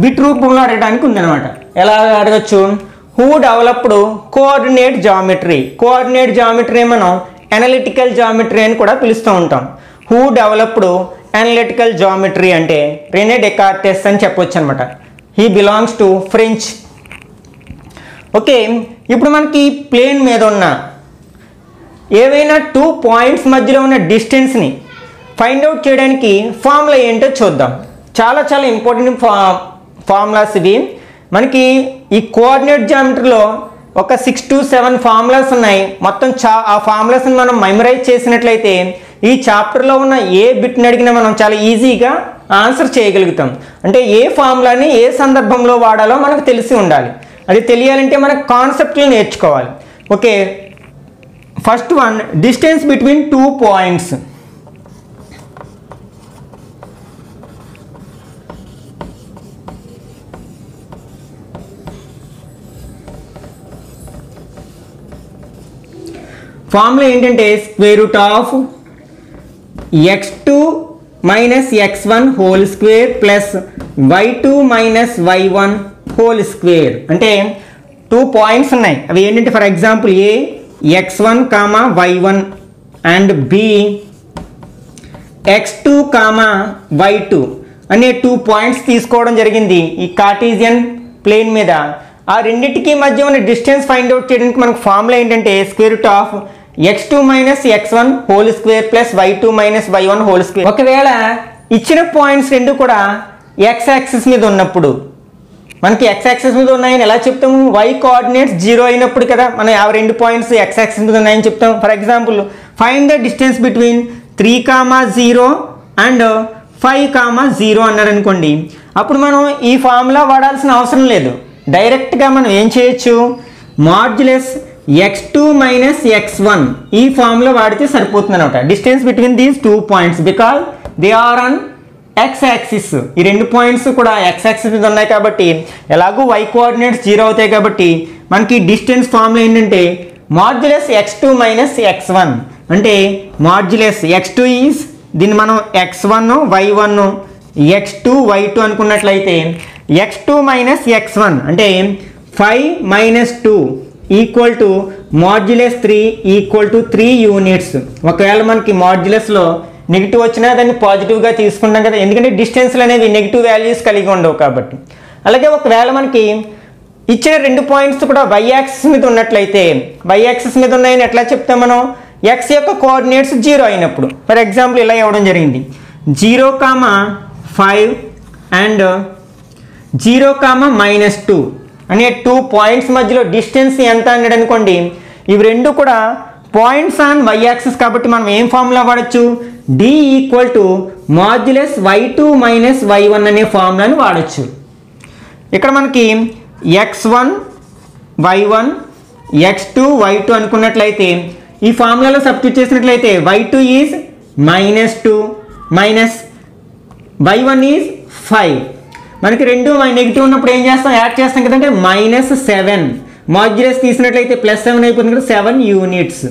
బిట్ రూపంలో అడగడానికి ఉందన్నమాట. ఎలా అడగచ్చు? Who developed coordinate geometry. Coordinate geometry మనం అనలిటికల్ జామెట్రీ అని కూడా పిలుస్తూ ఉంటాం. హూ డెవలప్డ్ అనలిటికల్ జామెట్రీ అంటే రెనే డెకార్టెస్ అని చెప్పొచ్చు అనమాట. He belongs to French. Okay, ఇప్పుడు మనకి ప్లేన్ మీద ఉన్న ఏవైనా 2 పాయింట్స్ మధ్యలో ఉన్న డిస్టెన్స్ని ఫైండ్ అవుట్ చేయడానికి ఫార్ములా ఏంటో చూద్దాం. చాలా చాలా ఇంపార్టెంట్ ఫార్ములాస్ ఇవి. మనకి ఈ కోఆర్డినేట్ జామెట్రీలో ఒక 6 to 7 ఫార్ములాస్ ఉన్నాయి. మొత్తం ఆ ఫార్ములాస్ని మనం మెమరైజ్ చేసినట్లయితే ఈ చాప్టర్లో ఉన్న ఏ బిట్ని అడిగినా మనం చాలా ఈజీగా ఆన్సర్ చేయగలుగుతాం. అంటే ఏ ఫార్ములాని ఏ సందర్భంలో వాడాలో మనకు తెలిసి ఉండాలి. అది తెలియాలంటే మనకు కాన్సెప్ట్లు నేర్చుకోవాలి. Okay, first one, distance between 2 points. Formula ఏంటంటే square root of x2 minus x1 whole square plus y2 minus y1 whole square. అంటే 2 పాయింట్స్ ఉన్నాయి. అవి ఏంటంటే for example A x1 comma y1 and b x2 comma y2 అనే 2 points తీసుకోవడం జరిగింది ఈ Cartesian plane మీద. ఆ రెండింటికి మధ్య ఉన్న డిస్టెన్స్ ఫైండ్ అవుట్ చేయడానికి మనకు ఫార్ములా ఏంటంటే square root of x2 minus x1 whole square plus y2 minus y1 whole square. ఒకవేళ ఇచ్చిన పాయింట్స్ రెండు కూడా x యాక్సిస్ మీద ఉన్నప్పుడు, మనకి x యాక్సిస్ మీద ఉన్నాయని ఎలా చెప్తాము? y కోఆర్డినేట్స్ 0 అయినప్పుడు కదా మనం ఆ రెండు పాయింట్స్ x యాక్సిస్ మీద ఉన్నాయని చెప్తాం. For example find the distance between 3,0 and 5,0 అన్నారు అనుకోండి. అప్పుడు మనం ఈ ఫార్ములా వాడాల్సిన అవసరం లేదు. డైరెక్ట్గా మనం ఏం చేయొచ్చు? మాడ్యులస్ x2 మైనస్ x1 ఈ ఫార్ములా వాడితే సరిపోతుంది అనమాట. Distance between these 2 points because they are on x axis. ఈ రెండు పాయింట్స్ కూడా x యాక్సిస్ మీద ఉన్నాయి కాబట్టి ఎలాగూ y కోఆర్డినేట్స్ 0 అవుతాయి కాబట్టి మనకి డిస్టెన్స్ ఫార్ములా ఏంటంటే మాడ్యులస్ x2 మైనస్ x1. అంటే మాడ్యులస్ x2 ఈజ్ దీన్ని మనం x1 y1 x2 y2 అనుకున్నట్లయితే x2 మైనస్ x1 అంటే 5 minus 2 equal to modulus 3 equal to 3 units. ఒకవేళ మనకి మాడ్యులస్లో నెగిటివ్ వచ్చినా దాన్ని పాజిటివ్గా తీసుకుంటాం కదా, ఎందుకంటే డిస్టెన్స్లు అనేవి నెగిటివ్ వాల్యూస్ కలిగి ఉండవు కాబట్టి. అలాగే ఒకవేళ మనకి ఇచ్చిన రెండు పాయింట్స్ కూడా y యాక్సిస్ మీద ఉన్నట్లయితే, y యాక్సిస్ మీద ఉన్నాయని ఎట్లా చెప్తాం మనం? x యొక్క కోఆర్డినేట్స్ 0 అయినప్పుడు. ఫర్ ఎగ్జాంపుల్ ఇలా ఇవ్వడం జరిగింది 0,5 అండ్ 0,-2 అనే 2 పాయింట్స్ మధ్యలో డిస్టెన్స్ ఎంత అన్నాడు అనుకోండి. ఇవి రెండు కూడా పాయింట్స్ ఆన్ y యాక్సిస్ కాబట్టి మనం ఏం ఫార్ములా వాడచ్చు? d equal to modulus y2 minus y1 అనే ఫార్ములాని వాడచ్చు. ఇక్కడ మనకి x1 y1 x2 y2 అనుకున్నట్లయితే ఈ ఫార్ములాలో సబ్స్టిట్యూట్ చేసినట్లయితే y2 is -2 minus y1 is 5. మనకి రెండు నెగిటివ్ ఉన్నప్పుడు ఏం చేస్తాం? యాడ్ చేస్తాం కదంటే -7. మాడ్యులస్ తీసినట్లయితే +7 అయిపోతుంది కదా, 7 యూనిట్స్.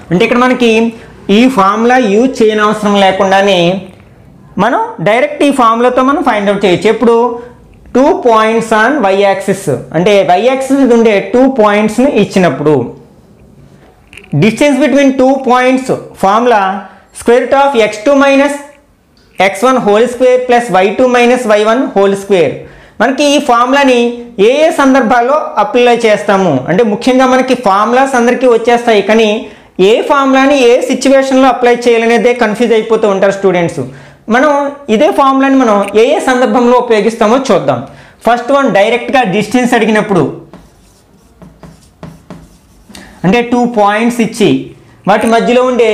అంటే ఇక్కడ మనకి ఈ ఫార్ములా యూజ్ చేయని అవసరం లేకుండానే మనం డైరెక్ట్ ఈ ఫార్ములాతో మనం ఫైండ్ అవుట్ చేయొచ్చు. ఎప్పుడు 2 పాయింట్స్ ఆన్ y యాక్సిస్ అంటే y యాక్సిస్ మీద ఉండే 2 పాయింట్స్ని ఇచ్చినప్పుడు. Distance between 2 points formula square root of x2 minus x1 whole square plus y2 minus y1 whole square. మనకి ఈ ఫార్ములాని ఏ సందర్భాల్లో అప్లై చేస్తాము అంటే ముఖ్యంగా మనకి ఫార్ములాస్ అందరికీ వచ్చేస్తాయి, కానీ ఏ ఫార్ములాని ఏ సిచ్యువేషన్లో అప్లై చేయాలనేదే కన్ఫ్యూజ్ అయిపోతూ ఉంటారు స్టూడెంట్స్. మనం ఇదే ఫార్ములాని మనం ఏ సందర్భంలో ఉపయోగిస్తామో చూద్దాం. ఫస్ట్ వన్, డైరెక్ట్గా డిస్టెన్స్ అడిగినప్పుడు, అంటే 2 పాయింట్స్ ఇచ్చి వాటి మధ్యలో ఉండే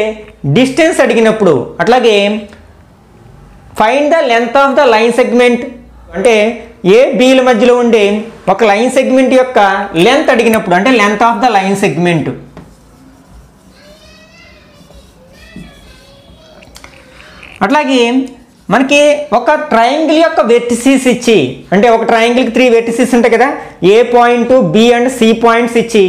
డిస్టెన్స్ అడిగినప్పుడు. అట్లాగే find the length of the line segment అంటే ఏ బీల మధ్యలో ఉండే ఒక లైన్ సెగ్మెంట్ యొక్క లెంత్ అడిగినప్పుడు, అంటే length of the line segment. అట్లాగే మనకి ఒక ట్రయాంగిల్ యొక్క వెర్టిసెస్ ఇచ్చి, అంటే ఒక ట్రయాంగిల్కి 3 వెర్టిసెస్ ఉంటాయి కదా, A point B and C points ఇచ్చి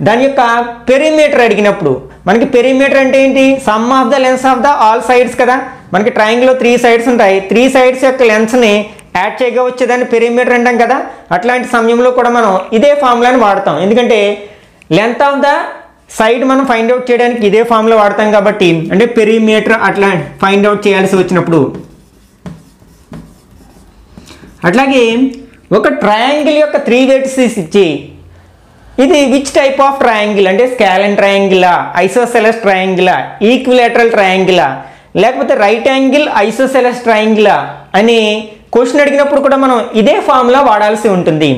దాని యొక్క పెరిమీటర్ అడిగినప్పుడు. మనకి పెరిమీటర్ అంటే ఏంటి? Sum of the lengths of the all sides కదా. మనకి ట్రయాంగిల్లో 3 సైడ్స్ ఉంటాయి, 3 సైడ్స్ యొక్క లెన్స్ని యాడ్ చేయగా వచ్చేదాన్ని పెరిమీటర్ అంటాం కదా. అట్లాంటి సమయంలో కూడా మనం ఇదే ఫార్ములాని వాడతాం, ఎందుకంటే లెంత్ ఆఫ్ ద సైడ్ మనం ఫైండ్ అవుట్ చేయడానికి ఇదే ఫార్ములా వాడతాం కాబట్టి. అంటే పెరిమీటర్ అట్లా ఫైండ్ అవుట్ చేయాల్సి వచ్చినప్పుడు. అట్లాగే ఒక ట్రయాంగిల్ యొక్క 3 వెర్టిసెస్ ఇచ్చి ఇది విచ్ టైప్ ఆఫ్ ట్రయాంగిల్ అంటే స్కాలన్ ట్రయాంగిలా, ఐసోసెలస్ ట్రయాంగిలా, ఈక్విలేటరల్ ట్రయాంగిలా, లేకపోతే రైట్ యాంగిల్ ఐసోసెలస్ ట్రయాంగిలా అని క్వశ్చన్ అడిగినప్పుడు కూడా మనం ఇదే ఫార్ములా వాడాల్సి ఉంటుంది.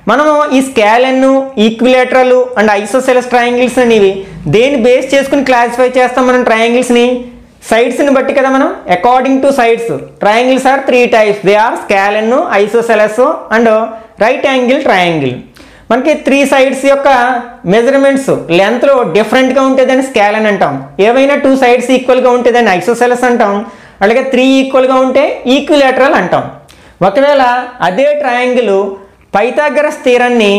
మనము ఈ స్కాలెన్, ఈక్విలేటరల్ అండ్ ఐసోసెలస్ ట్రయాంగిల్స్ అనేవి దేని బేస్ చేసుకుని క్లాసిఫై చేస్తాం మనం ట్రయాంగిల్స్ని? సైడ్స్ని బట్టి కదా మనం. According to sides triangles are 3 types. They are scalene, isosceles and right angle triangle. మనకి 3 sides యొక్క మెజర్మెంట్స్ లెంత్లో డిఫరెంట్గా ఉంటుందని స్కాలెన్ అంటాం. ఏవైనా 2 sides ఈక్వల్గా ఉంటుందని ఐసోసెలస్ అంటాం. అలాగే 3 ఈక్వల్గా ఉంటే ఈక్విలేటరల్ అంటాం. ఒకవేళ అదే ట్రయాంగిల్ పైథాగరస్ థియరాన్ని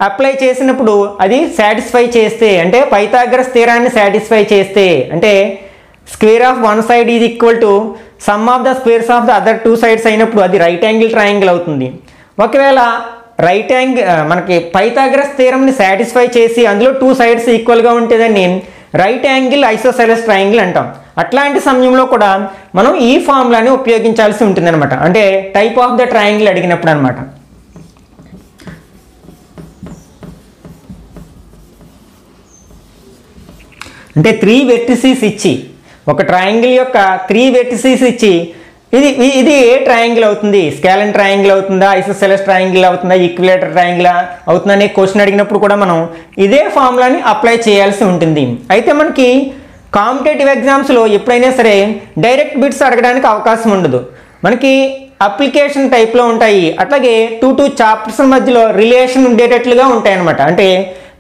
అప్లై చేసినప్పుడు అది సాటిస్ఫై చేస్తే, అంటే పైథాగరస్ థియరాన్ని సాటిస్ఫై చేస్తే, అంటే square of one side is equal to some of the squares of the other 2 sides అయినప్పుడు అది రైట్ యాంగిల్ ట్రయాంగిల్ అవుతుంది. ఒకవేళ రైట్ యాంగిల్ మనకి పైథాగరస్ థియరంని సాటిస్ఫై చేసి అందులో 2 sides ఈక్వల్గా ఉంటుందని రైట్ యాంగిల్ ఐసోసెలస్ ట్రయాంగిల్ అంటాం. అట్లాంటి సమయంలో కూడా మనం ఈ ఫార్ములాని ఉపయోగించాల్సి ఉంటుంది అనమాట. అంటే టైప్ ఆఫ్ ద ట్రయాంగిల్ అడిగినప్పుడు అనమాట. అంటే 3 vertices ఇచ్చి ఒక ట్రయాంగిల్ యొక్క 3 vertices ఇచ్చి ఇది ఏ ట్రయాంగిల్ అవుతుంది? స్కాలెన్ ట్రయాంగిల్ అవుతుందా, ఐసోసెలస్ ట్రయాంగిల్ అవుతుందా, ఈక్విలేటర్ ట్రయాంగిల్ అవుతుందా అనే క్వశ్చన్ అడిగినప్పుడు కూడా మనం ఇదే ఫార్ములాని అప్లై చేయాల్సి ఉంటుంది. అయితే మనకి కాంపిటేటివ్ ఎగ్జామ్స్లో ఎప్పుడైనా సరే డైరెక్ట్ బిట్స్ అడగడానికి అవకాశం ఉండదు. మనకి అప్లికేషన్ టైప్లో ఉంటాయి. అట్లాగే 2 చాప్టర్స్ మధ్యలో రిలేషన్ ఉండేటట్లుగా ఉంటాయి అన్నమాట. అంటే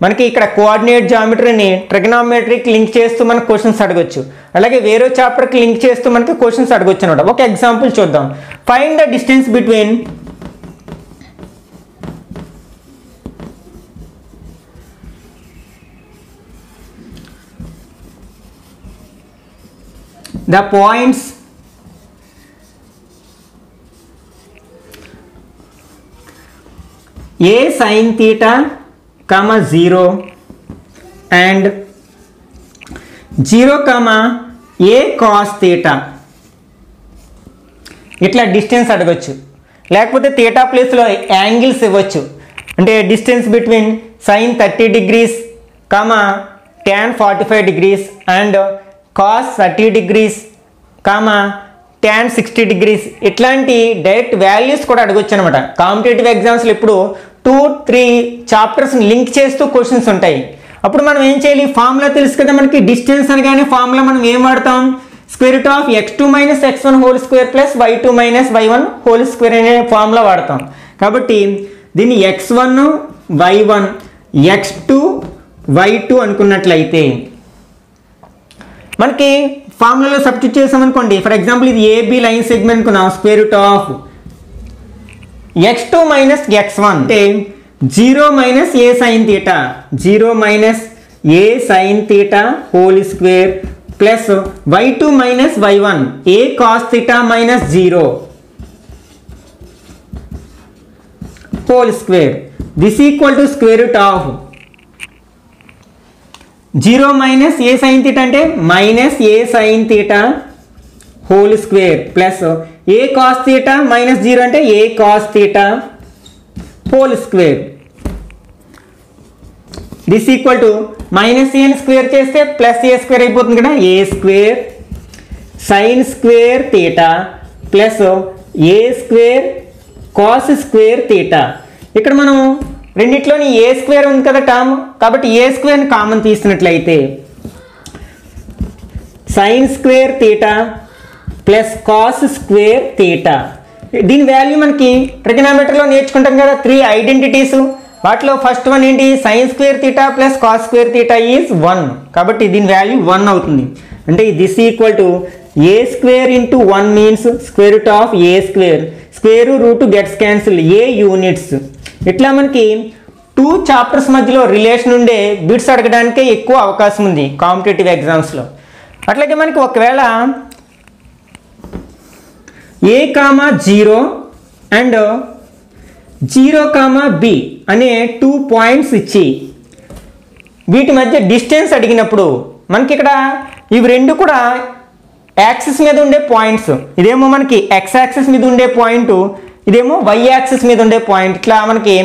మనకి ఇక్కడ కోఆర్డినేట్ జామెట్రీని ట్రిగనామెట్రీకి లింక్ చేస్తూ మనకు క్వశ్చన్స్ అడగొచ్చు. అలాగే వేరే చాప్టర్కి లింక్ చేస్తూ మనకి క్వశ్చన్స్ అడగొచ్చు అనమాట. ఒక ఎగ్జాంపుల్ చూద్దాం. Find the distance between the points a sin theta, 0 and 0, a cos theta. ఇట్లా డిస్టెన్స్ అడగొచ్చు. లేకపోతే థీటా ప్లేస్లో యాంగిల్స్ ఇవ్వచ్చు. అంటే distance between sin 30 degrees, tan 45 degrees and cos 30 degrees, tan 60 degrees. ఇట్లాంటి డైరెక్ట్ వాల్యూస్ కూడా అడగొచ్చు అనమాట. కాంపిటేటివ్ ఎగ్జామ్స్లో ఇప్పుడు 2-3 చాప్టర్స్ని లింక్ చేస్తూ క్వశ్చన్స్ ఉంటాయి. అప్పుడు మనం ఏం చేయాలి? ఫార్ములా తెలుసు కదా మనకి. డిస్టెన్స్ అనగానే ఫార్ములా మనం ఏం వాడతాం? Square root of x2 minus x1 whole square plus y2 minus y1 whole square అనే ఫార్ములా వాడతాం. కాబట్టి దీన్ని x1 y1 x2 y2 అనుకున్నట్లయితే మనకి ఫార్ములాలో సబ్స్టిట్యూట్ చేసామనుకోండి. ఫర్ ఎగ్జాంపుల్ ఇది ఏబి లైన్ సెగ్మెంట్ అనుకున్నాం. Square root of x2 minus x1 అంటే 0 minus a sine theta, 0 minus a sine theta whole square plus y2 minus y1 A cos theta minus 0 whole square. This equal to square root of 0 minus a sine theta అంటే minus a sine theta whole square plus a cos theta minus 0 అంటే a cos theta whole square. This equal to minus ఏని square చేస్తే plus a square అయిపోతుంది కదా. A square sine square theta plus a square cos square theta. ఇక్కడ మనం రెండిట్లోని a square ఉంది కదా టర్మ్, కాబట్టి ఏ స్క్వేర్ని కామన్ తీసినట్లయితే sine square theta plus cos square theta. దీని వాల్యూ మనకి ట్రిగనామెట్రీలో నేర్చుకుంటాం కదా 3 ఐడెంటిటీస్. వాటిలో ఫస్ట్ వన్ ఏంటి? Sign square theta plus cos square theta is 1. కాబట్టి దీని వాల్యూ 1 అవుతుంది. అంటే this equal to A square into 1 means square root of A square. Square root gets cancel, A units. ఇట్లా మనకి 2 చాప్టర్స్ మధ్యలో relation ఉండే bits అడగడానికే ఎక్కువ అవకాశం ఉంది కాంపిటేటివ్ ఎగ్జామ్స్లో. అట్లాగే మనకి ఒకవేళ a, 0 అండ్ 0, b అనే 2 పాయింట్స్ ఇచ్చి వీటి మధ్య డిస్టెన్స్ అడిగినప్పుడు మనకి ఇక్కడ ఇవి రెండు కూడా యాక్సిస్ మీద ఉండే పాయింట్స్. ఇదేమో మనకి ఎక్స్ యాక్సిస్ మీద ఉండే పాయింట్, ఇదేమో వై యాక్సిస్ మీద ఉండే పాయింట్. ఇట్లా మనకి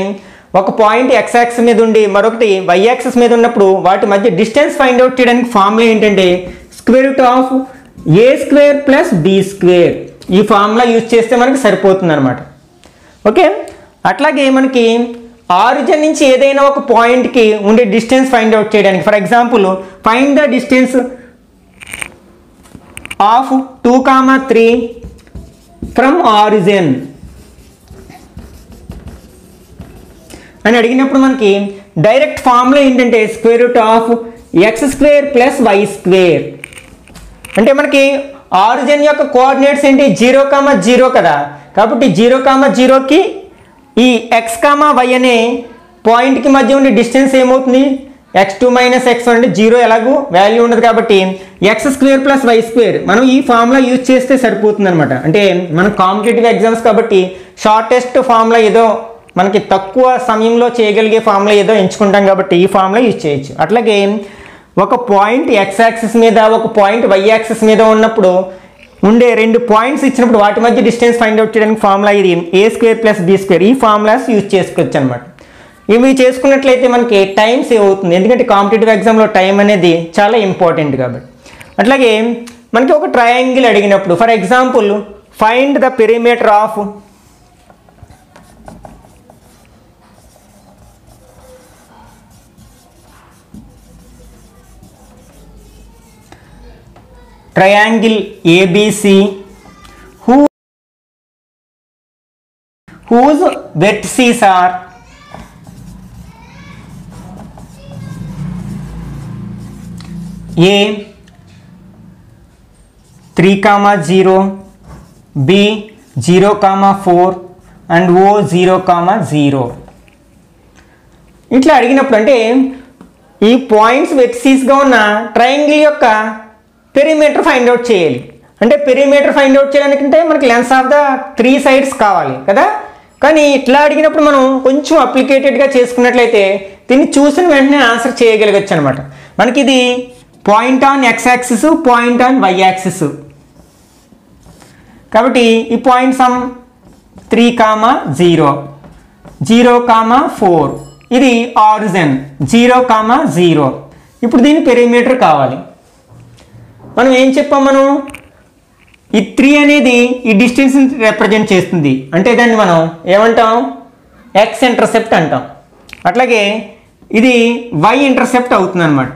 ఒక పాయింట్ ఎక్స్ యాక్సిస్ మీద ఉండి మరొకటి వై యాక్సిస్ మీద ఉన్నప్పుడు వాటి మధ్య డిస్టెన్స్ ఫైండ్ అవుట్ చేయడానికి ఫార్ములా ఏంటంటే square root of A square plus B square. ఈ ఫార్ములా యూజ్ చేస్తే మనకి సరిపోతుంది అనమాట. ఓకే, అట్లాగే మనకి ఆరిజిన్ నుంచి ఏదైనా ఒక పాయింట్కి ఉండే డిస్టెన్స్ ఫైండ్ అవుట్ చేయడానికి. For example find the distance of 2, 3 from origin అని అడిగినప్పుడు మనకి డైరెక్ట్ ఫార్ములా ఏంటంటే square root of x² plus y². అంటే మనకి ఆరిజిన్ యొక్క కోఆర్డినేట్స్ ఏంటి 0, 0 కదా. కాబట్టి 0, 0కి ఈ x, y అనే పాయింట్కి మధ్య ఉండే డిస్టెన్స్ ఏమవుతుంది x2 మైనస్ x1 అంటే 0 ఎలాగూ వాల్యూ ఉండదు కాబట్టి x² ప్లస్ y² మనం ఈ ఫార్ములా యూజ్ చేస్తే సరిపోతుంది అనమాట. అంటే మనం కాంపిటేటివ్ ఎగ్జామ్స్ కాబట్టి షార్టెస్ట్ ఫార్ములా ఏదో మనకి తక్కువ సమయంలో చేయగలిగే ఫార్ములా ఏదో ఎంచుకుంటాం కాబట్టి ఈ ఫార్ములా యూజ్ చేయొచ్చు. అట్లాగే ఒక పాయింట్ x యాక్సిస్ మీద ఒక పాయింట్ y యాక్సిస్ మీద ఉన్నప్పుడు ఉండే 2 పాయింట్స్ ఇచ్చినప్పుడు వాటి మధ్య డిస్టెన్స్ ఫైండ్ అవుట్ చేయడానికి ఫార్ములా ఇది a² ప్లస్ b². ఈ ఫార్ములాస్ యూజ్ చేసుకోవచ్చు అనమాట. ఇవి చేసుకున్నట్లయితే మనకి టైం సేవ్ అవుతుంది, ఎందుకంటే కాంపిటేటివ్ ఎగ్జామ్లో టైం అనేది చాలా ఇంపార్టెంట్ కాబట్టి. అట్లాగే మనకి ఒక ట్రయాంగిల్ అడిగినప్పుడు for example find the perimeter of triangle ABC whose vertices are A 3, 0, B 0, 4 and O 0, 0. ఇట్లా అడిగినప్పుడు అంటే ఈ పాయింట్స్ వెర్టిసిస్గా ఉన్న ట్రయాంగిల్ యొక్క పెరిమీటర్ ఫైండ్ అవుట్ చేయాలి. అంటే పెరిమీటర్ ఫైండ్ అవుట్ చేయడానికంటే మనకి లెన్స్ ఆఫ్ ద 3 సైడ్స్ కావాలి కదా. కానీ ఇట్లా అడిగినప్పుడు మనం కొంచెం అప్లికేటెడ్గా చేసుకున్నట్లయితే దీన్ని చూసిన వెంటనే ఆన్సర్ చేయగలగచ్చు అనమాట. మనకి ఇది point on x axis, point on y axis కాబట్టి ఈ పాయింట్ సమ్ 3, 0, 0, 4 ఇది ఆరిజిన్ 0, 0. ఇప్పుడు దీని పెరిమీటర్ కావాలి. మనం ఏం చెప్పాం, మనం ఈ 3 అనేది ఈ డిస్టెన్స్ రిప్రజెంట్ చేస్తుంది, అంటే దాన్ని మనం ఏమంటాం x ఇంటర్సెప్ట్ అంటాం. అట్లాగే ఇది y ఇంటర్సెప్ట్ అవుతుంది అనమాట.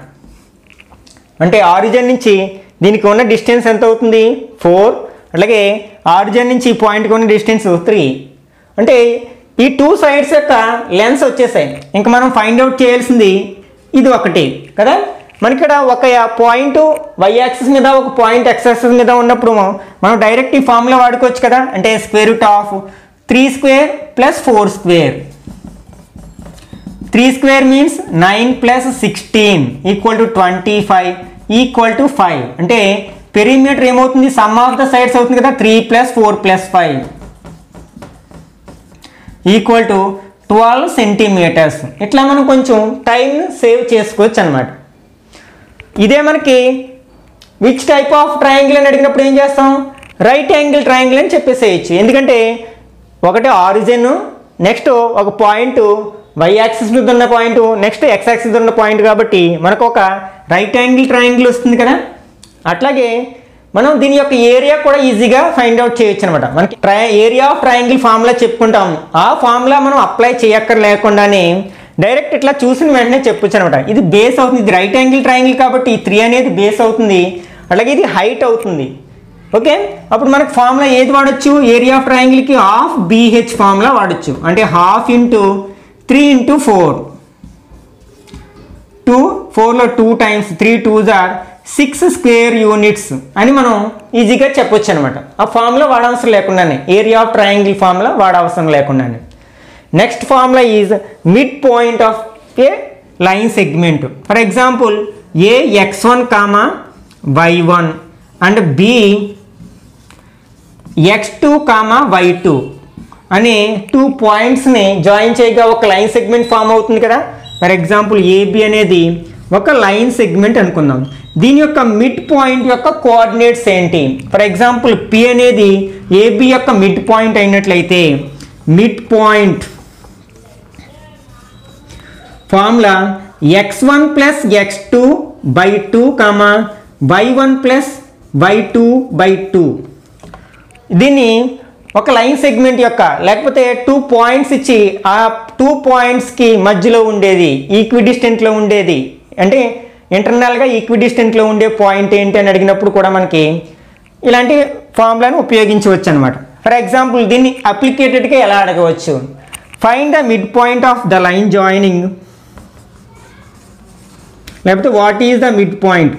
అంటే ఆరిజిన్ నుంచి దీనికి ఉన్న డిస్టెన్స్ ఎంత అవుతుంది 4, అట్లాగే ఆరిజిన్ నుంచి ఈ పాయింట్కి ఉన్న డిస్టెన్స్ 3. అంటే ఈ 2 సైడ్స్ యొక్క లెన్స్ వచ్చేసాయి. ఇంకా మనం ఫైండ్ అవుట్ చేయాల్సింది ఇది ఒకటి కదా. మనకి ఇక్కడ ఒక పాయింట్ y యాక్సిస్ మీద ఒక పాయింట్ x యాక్సిస్ మీద ఉన్నప్పుడు మనం డైరెక్ట్ ఈ ఫార్ములా వాడుకోవచ్చు కదా. అంటే square root of 3² plus 4². 3² means 9 plus 16 equal to 25 equal to 5. అంటే పెరిమీటర్ ఏమవుతుంది సమ్ ఆఫ్ ద సైడ్స్ అవుతుంది కదా 3 + 4 + 5 ఈక్వల్ టు 12 సెంటీమీటర్స్. ఇట్లా మనం కొంచెం టైం సేవ్ చేసుకోవచ్చు అనమాట. ఇదే మనకి విచ్ టైప్ ఆఫ్ ట్రయాంగిల్ అని అడిగినప్పుడు ఏం చేస్తాం రైట్ యాంగిల్ ట్రయాంగిల్ అని చెప్పేసేయచ్చు. ఎందుకంటే ఒకటి ఆరిజిన్, నెక్స్ట్ ఒక పాయింట్ y యాక్సిస్ మీద ఉన్న పాయింట్, నెక్స్ట్ x యాక్సిస్ ఉన్న పాయింట్ కాబట్టి మనకు ఒక రైట్ యాంగిల్ ట్రయాంగిల్ వస్తుంది కదా. అట్లాగే మనం దీని యొక్క ఏరియా కూడా ఈజీగా ఫైండ్ అవుట్ చేయొచ్చు అనమాట. మనకి ఏరియా ఆఫ్ ట్రయాంగిల్ ఫార్ములా చెప్పుకుంటాం, ఆ ఫార్ములా మనం అప్లై చేయక్కర్లేకుండానే డైరెక్ట్ ఇట్లా చూసిన వెంటనే చెప్పొచ్చు అనమాట. ఇది బేస్ అవుతుంది, ఇది రైట్ యాంగిల్ ట్రయాంగిల్ కాబట్టి ఈ 3 అనేది బేస్ అవుతుంది, అలాగే ఇది హైట్ అవుతుంది. ఓకే, అప్పుడు మనకు ఫార్ములా ఏది వాడచ్చు, ఏరియా ఆఫ్ ట్రయాంగిల్కి హాఫ్ BH ఫార్ములా వాడచ్చు. అంటే హాఫ్ ఇంటూ 3 × 4, 2 4లో 2 times 3 2s are 6 square units అని మనం ఈజీగా చెప్పొచ్చు అనమాట. ఆ ఫార్ములా వాడవసరం లేకుండానే, ఏరియా ఆఫ్ ట్రయాంగిల్ ఫార్ములా వాడవసరం లేకుండానే. Next formula is mid point of a line segment. For example A x1, y1 and b x2, y2 అనే 2 పాయింట్స్ని జాయిన్ చేయగా ఒక లైన్ సెగ్మెంట్ ఫామ్ అవుతుంది కదా. ఫర్ ఎగ్జాంపుల్ ఏబి అనేది ఒక లైన్ సెగ్మెంట్ అనుకుందాం. దీని యొక్క మిడ్ పాయింట్ యొక్క కోఆర్డినేట్స్ ఏంటి? ఫర్ ఎగ్జాంపుల్ పి అనేది ఏబి యొక్క మిడ్ పాయింట్ అయినట్లయితే mid point formula x1 + x2/2, y1 + y2/2. దీన్ని ఒక లైన్ సెగ్మెంట్ యొక్క లేకపోతే 2 పాయింట్స్ ఇచ్చి ఆ 2 పాయింట్స్కి మధ్యలో ఉండేది, ఈక్విడిస్టెంట్లో ఉండేది, అంటే ఇంటర్నల్గా ఈక్విడిస్టెంట్లో ఉండే పాయింట్ ఏంటి అని అడిగినప్పుడు కూడా మనకి ఇలాంటి ఫార్ములాను ఉపయోగించవచ్చు అనమాట. ఫర్ ఎగ్జాంపుల్ దీన్ని అప్లికేటెడ్గా ఎలా అడగవచ్చు, find the mid point of the line joining, లేకపోతే what is the mid point.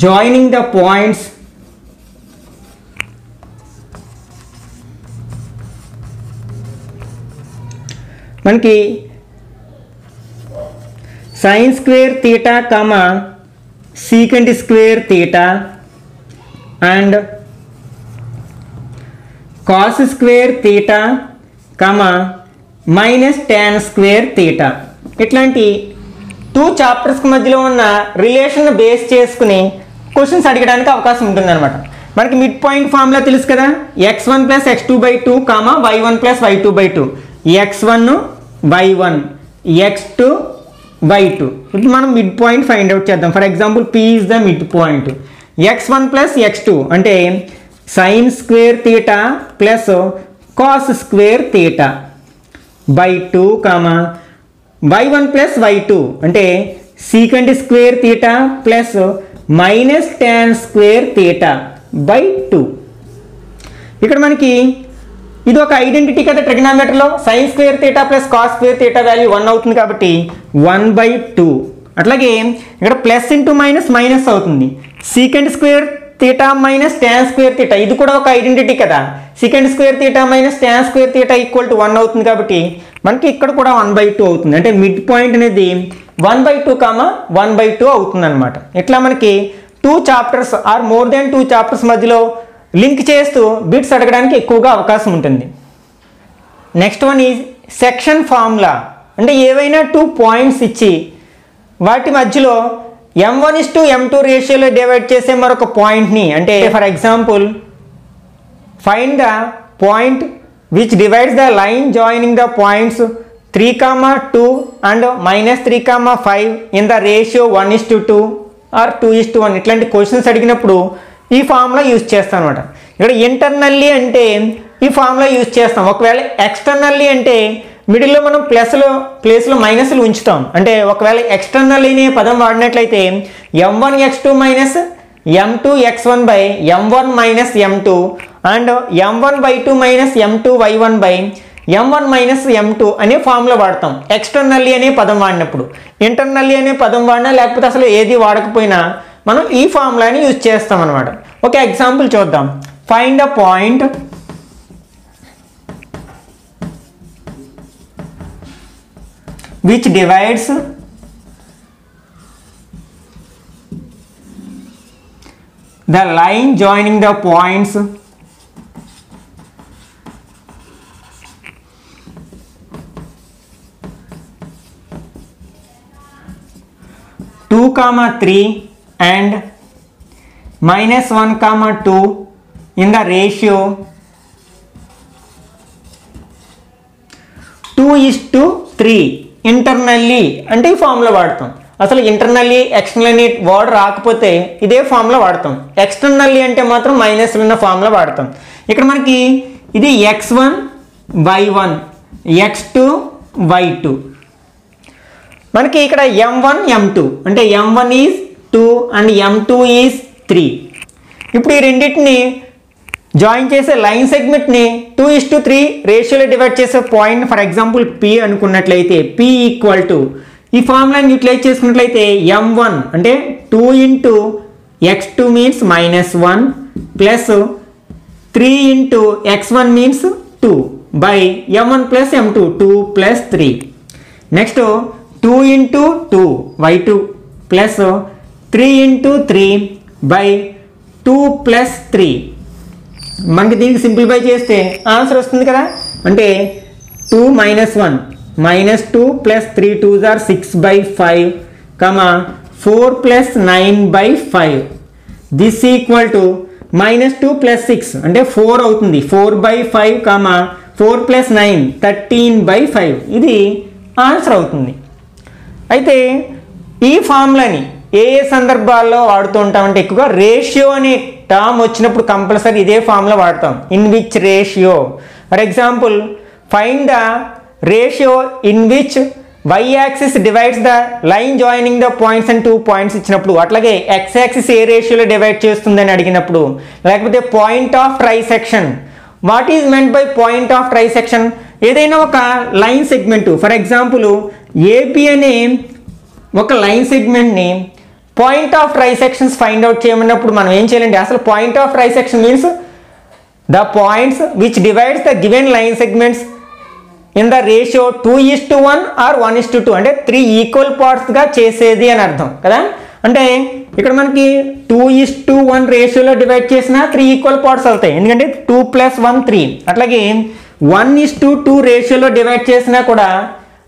Joining the points మనకి sin square theta comma secant square theta and cos square theta comma minus tan square theta ఇట్లాంటి 2 చాప్టర్స్కి మధ్యలో ఉన్న relation base చేసుకుని questions అడగడానికి అవకాశం ఉంటుందన్నమాట. మనకి మిడ్ పాయింట్ ఫార్ములా తెలుసు కదా, x1 + x2/2 y1 + y2/2, x1 y1 x2 y2. ఇప్పుడు మనం మిడ్ పాయింట్ ఫైండ్ అవుట్ చేద్దాం. For example p is the mid point. x1 + x2 అంటే sin square theta plus cos square theta /2 y1 + y2 అంటే secant square theta plus minus tan square theta /2. ఇక్కడ మనకి ఇది ఒక identity కదా ట్రిగ్నామెట్రీలో, sin square theta plus cos square theta value 1 అవుతుంది కాబట్టి 1/2. అట్లాగే ఇక్కడ ప్లస్ ఇంటూ మైనస్ మైనస్ అవుతుంది, secant square theta minus tan square theta ఇది కూడా ఒక ఐడెంటిటీ కదా, secant square theta minus tan square theta = 1 అవుతుంది కాబట్టి మనకి ఇక్కడ కూడా 1/2 అవుతుంది. అంటే మిడ్ పాయింట్ అనేది 1/2 1/2 అవుతుంది అనమాట. ఇట్లా మనకి 2 chapters or more than 2 chapters మధ్యలో లింక్ చేస్తూ బిట్స్ అడగడానికి ఎక్కువగా అవకాశం ఉంటుంది. Next one is section formula. అంటే ఏవైనా 2 పాయింట్స్ ఇచ్చి వాటి మధ్యలో m1:m2 రేషియోలో డివైడ్ చేసే మరొక పాయింట్ని, అంటే for example find the point which divides the line joining the points 3, 2 and -3, 5 in the ratio 1:2 or 2:1. ఇట్లాంటి క్వశ్చన్స్ అడిగినప్పుడు ఈ ఫార్ములా యూజ్ చేస్తాం అనమాట. ఇక్కడ ఇంటర్నల్లీ అంటే ఈ ఫార్ములా యూజ్ చేస్తాం. ఒకవేళ ఎక్స్టర్నల్లీ అంటే మిడిల్లో మనం ప్లేస్లో మైనస్లు ఉంచుతాం. అంటే ఒకవేళ ఎక్స్టర్నల్లీ అనే పదం వాడినట్లయితే m1x2 minus m2x1 by m1 minus m2 and m1/2 minus m2y1 by m1 minus m2 అనే ఫార్ములా వాడతాం ఎక్స్టర్నల్లీ అనే పదం వాడినప్పుడు. ఇంటర్నల్లీ అనే పదం వాడినా లేకపోతే అసలు ఏది వాడకపోయినా మనం ఈ ఫార్ములాని యూజ్ చేస్తాం అనమాట. ఒక ఎగ్జాంపుల్ చూద్దాం. Find a point which divides the line joining the points 2, 3 and -1, 2 in the ratio 2:3 internally అంటే ఈ ఫార్ములా వాడతాం. అసలు ఇంటర్నల్లీ ఎక్స్టర్నల్లీ వర్డ్ రాకపోతే ఇదే ఫార్ములా వాడతాం. ఎక్స్టర్నల్లీ అంటే మాత్రం మైనస్లు ఉన్న ఫార్ములా వాడతాం. ఇక్కడ మనకి ఇది x1 y1 x2 y2. మనకి ఇక్కడ m1 m2 అంటే m1 is 2 and m2 is 3. ఇప్పుడు ఈ రెండింటిని జాయిన్ చేసే లైన్ సెగ్మెంట్ని 2:3 రేషియోలో డివైడ్ చేసే పాయింట్ ఫర్ ఎగ్జాంపుల్ p అనుకున్నట్లయితే p ఈక్వల్ టు ఈ ఫార్ములాని యూటిలైజ్ చేసుకున్నట్లయితే m1 అంటే 2 into x2 means -1 plus 3 into x1 means 2 by m1 plus m2 2 plus 3. Next 2 into 2 y2 plus 3 into 3 by 2 plus 3. మనకి దీనికి simplify చేస్తే answer వస్తుంది కదా. అంటే 2 - 1 -2 plus 3 2s are 6/5 4 plus 9/5. This equal to -2 plus 6 అంటే 4 అవుతుంది. 4/5 4 ప్లస్ 9 13/5 ఇది ఆన్సర్ అవుతుంది. అయితే ఈ ఫార్ములాని ఏ సందర్భాల్లో వాడుతూ ఉంటామంటే ఎక్కువగా రేషియో అనే టర్మ్ వచ్చినప్పుడు కంపల్సరీ ఇదే ఫార్ములా వాడతాం. In which ratio, for example find the ratio in which y axis divides the line joining the points and 2 points ఇచ్చినప్పుడు, అట్లాగే x యాక్సిస్ ఏ రేషియోలో డివైడ్ చేస్తుందని అడిగినప్పుడు, లేకపోతే point of trisection. What is meant by point of trisection? ఏదైనా ఒక line segment, for example A B అనే ఒక లైన్ సెగ్మెంట్ని point of trisections find out చేయమన్నప్పుడు మనం ఏం చేయాలండి, అసలు point of trisection means the points which divides the given line segments in the ratio 2:1 or 1:2, అంటే 3 ఈక్వల్ పార్ట్స్గా చేసేది అని అర్థం కదా. అంటే ఇక్కడ మనకి 2:1 రేషియోలో డివైడ్ చేసిన 3 ఈక్వల్ పార్ట్స్ అవుతాయి, ఎందుకంటే 2 + 1 3. అట్లాగే 1:2 రేషియోలో డివైడ్ చేసినా కూడా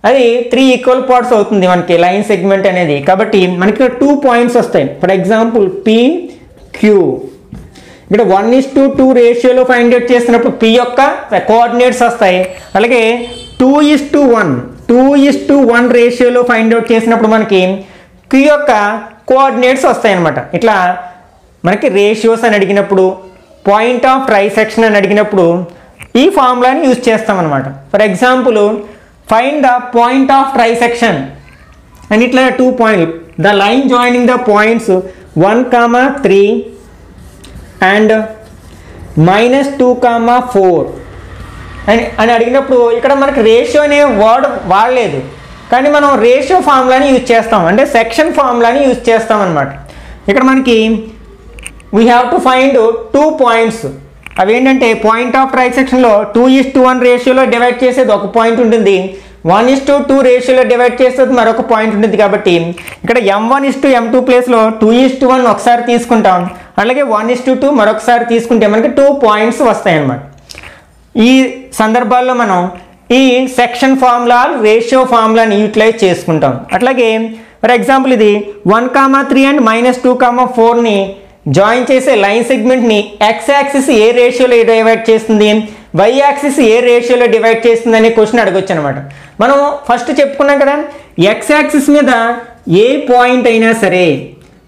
అది 3 ఈక్వల్ పార్ట్స్ అవుతుంది మనకి లైన్ సెగ్మెంట్ అనేది. కాబట్టి మనకి 2 పాయింట్స్ వస్తాయి. For example PQ. ఇక్కడ 1:2 రేషియోలో ఫైండ్ అవుట్ చేసినప్పుడు P యొక్క కోఆర్డినేట్స్ వస్తాయి. అలాగే 2:1 రేషియోలో ఫైండ్ అవుట్ చేసినప్పుడు మనకి Q యొక్క కోఆర్డినేట్స్ వస్తాయి అన్నమాట. ఇట్లా మనకి రేషియోస్ అని అడిగినప్పుడు, పాయింట్ ఆఫ్ ట్రైసెక్షన్ అని అడిగినప్పుడు ఈ ఫార్ములాని యూజ్ చేస్తాం అనమాట. For example find the point of trisection and ఇట్లా 2 point the line joining the points 1, 3 and -2, 4 అని అడిగినప్పుడు ఇక్కడ మనకి రేషియో అనే వర్డ్ వాడలేదు, కానీ మనం రేషియో ఫార్ములాని యూజ్ చేస్తాం, అంటే సెక్షన్ ఫార్ములాని యూజ్ చేస్తాం అనమాట. ఇక్కడ మనకి we have to find 2 points. అవి ఏంటంటే పాయింట్ ఆఫ్ ట్రైసెక్షన్లో 2:1 రేషియోలో డివైడ్ చేసేది ఒక పాయింట్ ఉంటుంది, 1:2 రేషియోలో డివైడ్ చేసేది మరొక పాయింట్ ఉంటుంది. కాబట్టి ఇక్కడ M1:M2 ప్లేస్లో 2:1 ఒకసారి తీసుకుంటాం, అలాగే 1:2 మరొకసారి తీసుకుంటే మనకి 2 పాయింట్స్ వస్తాయి అన్నమాట. ఈ సందర్భాల్లో మనం ఈ సెక్షన్ ఫార్ములా, రేషియో ఫార్ములాని యూటిలైజ్ చేసుకుంటాం. అట్లాగే ఫర్ ఎగ్జాంపుల్ ఇది 1, 3 అండ్ -2, 4ని జాయిన్ చేసే లైన్ సెగ్మెంట్ని x యాక్సిస్ ఏ రేషియోలో డివైడ్ చేస్తుంది, y యాక్సిస్ ఏ రేషియోలో డివైడ్ చేస్తుంది అనే క్వశ్చన్ అడగొచ్చు అనమాట. మనం ఫస్ట్ చెప్పుకున్నాం కదా, x యాక్సిస్ మీద ఏ పాయింట్ అయినా సరే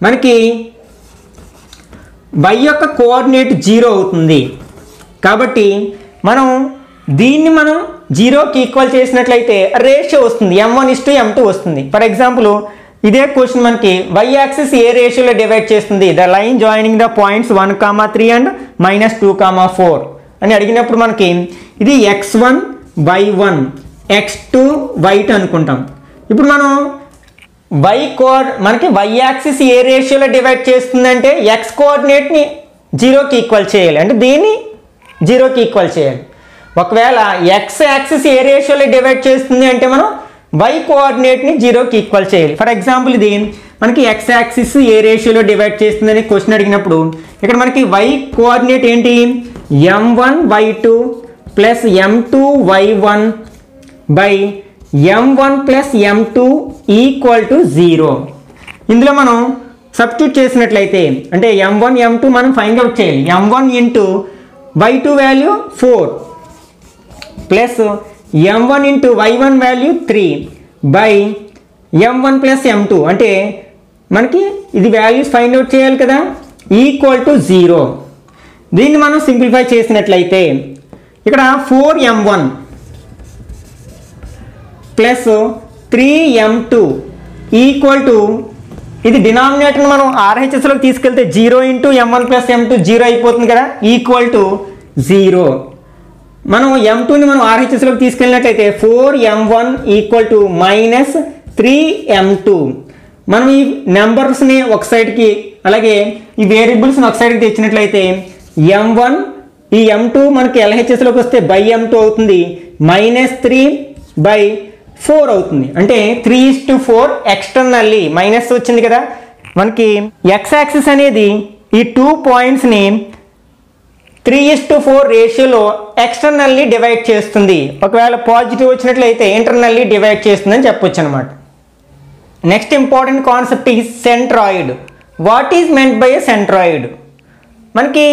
మనకి y యొక్క కోఆర్డినేట్ 0 అవుతుంది. కాబట్టి మనం దీన్ని 0కి ఈక్వల్ చేసినట్లయితే రేషియో వస్తుంది, M1:M2 వస్తుంది. ఫర్ ఎగ్జాంపుల్ ఇదే క్వశ్చన్ మనకి y యాక్సిస్ ఏ రేషియోలో డివైడ్ చేస్తుంది, the line joining the points 1, 3 and -2, 4 అని అడిగినప్పుడు మనకి ఇది x1, y1, x2, y2 అనుకుంటాం. ఇప్పుడు మనం మనకి y యాక్సిస్ ఏ రేషియోలో డివైడ్ చేస్తుందంటే x కోఆర్డినేట్ని 0కి ఈక్వల్ చేయాలి, అంటే దీన్ని 0కి ఈక్వల్ చేయాలి. ఒకవేళ x యాక్సిస్ ఏ రేషియోలో డివైడ్ చేస్తుంది అంటే మనం y కోఆర్డినేట్ని 0కి ఈక్వల్ చేయాలి. ఫర్ ఎగ్జాంపుల్ ఇది మనకి x యాక్సిస్ ఏ రేషియోలో డివైడ్ చేస్తుందని క్వశ్చన్ అడిగినప్పుడు ఇక్కడ మనకి y కోఆర్డినేట్ ఏంటి, m1y2 plus m2y1 by m1 plus m2 equal to 0. ఇందులో మనం సబ్స్టిట్యూట్ చేసినట్లయితే అంటే m1 m2 మనం ఫైండ్ అవుట్ చేయాలి. m1 into y2 value 4 plus m1 into y1 value 3 by m1 plus m2, అంటే మనకి ఇది వాల్యూస్ ఫైండ్ అవుట్ చేయాలి కదా, ఈక్వల్ టు 0. దీన్ని మనం సింప్లిఫై చేసినట్లయితే ఇక్కడ 4m1 plus 3m2 equal to, ఇది డినామినేటర్ని మనం RHSలోకి తీసుకెళ్తే 0 ఇంటూ m1 ప్లస్ m2 0 అయిపోతుంది కదా, ఈక్వల్ టు 0. మనం m2ని మనం RHSలోకి తీసుకెళ్ళినట్లయితే 4m1 ఈక్వల్ టు -3m2. మనం ఈ నెంబర్స్ని ఒక సైడ్కి అలాగే ఈ వేరియబుల్స్ని ఒక సైడ్కి తెచ్చినట్లయితే m1 ఈ m2 మనకి LHSలోకి వస్తే బై m2 అవుతుంది, -3/4 అవుతుంది, అంటే 3:4 ఎక్స్టర్నల్లీ మైనస్ వచ్చింది కదా. మనకి x యాక్సిస్ అనేది ఈ 2 పాయింట్స్ని 3:4 రేషియోలో ఎక్స్టర్నల్లీ డివైడ్ చేస్తుంది. ఒకవేళ పాజిటివ్ వచ్చినట్లయితే ఇంటర్నల్లీ డివైడ్ చేస్తుందని చెప్పొచ్చు అనమాట. నెక్స్ట్ ఇంపార్టెంట్ కాన్సెప్ట్ ఈ centroid. What is meant by a centroid? మనకి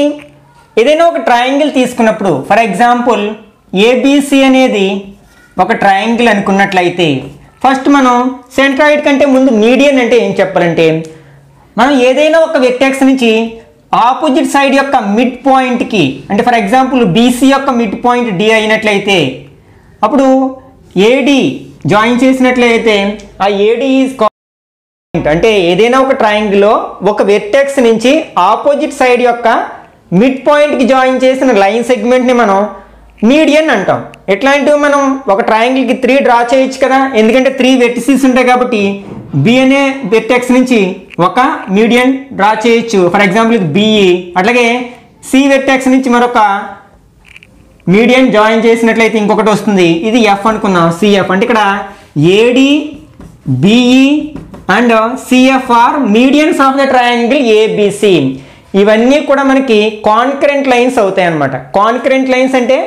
ఏదైనా ఒక ట్రయాంగిల్ తీసుకున్నప్పుడు, ఫర్ ఎగ్జాంపుల్ ఏబిసి అనేది ఒక ట్రయాంగిల్ అనుకున్నట్లయితే ఫస్ట్ మనం సెంట్రాయిడ్ కంటే ముందు మీడియన్ అంటే ఏం చెప్పాలంటే మనం ఏదైనా ఒక వెక్టెక్స్ నుంచి ఆపోజిట్ సైడ్ యొక్క మిడ్ పాయింట్కి, అంటే ఫర్ ఎగ్జాంపుల్ బీసీ యొక్క మిడ్ పాయింట్ డి అయినట్లయితే అప్పుడు ఏడి జాయిన్ చేసినట్లయితే ఆ ఏడి ఈజ్ అంటే ఏదైనా ఒక ట్రయాంగిల్లో ఒక వెర్టెక్స్ నుంచి ఆపోజిట్ సైడ్ యొక్క మిడ్ పాయింట్కి జాయిన్ చేసిన లైన్ సెగ్మెంట్ని మనం మీడియన్ అంటాం. ఎట్లాంటివి మనం ఒక ట్రయాంగిల్కి 3 డ్రా చేయొచ్చు కదా, ఎందుకంటే 3 వెర్టిసెస్ ఉంటాయి కాబట్టి బి అనే వెర్టెక్స్ నుంచి ఒక మీడియన్ డ్రా చేయొచ్చు. ఫర్ ఎగ్జాంపుల్ ఇది బిఈ. అట్లాగే సి వెర్టెక్స్ నుంచి మరొక మీడియన్ జాయిన్ చేసినట్లయితే ఇంకొకటి వస్తుంది, ఇది ఎఫ్ అనుకున్నాం, సిఎఫ్. అంటే ఇక్కడ A D B E and C F are medians of the triangle A B C. ఇవన్నీ కూడా మనకి కాన్కరెంట్ లైన్స్ అవుతాయి అన్నమాట. కాన్కరెంట్ లైన్స్ అంటే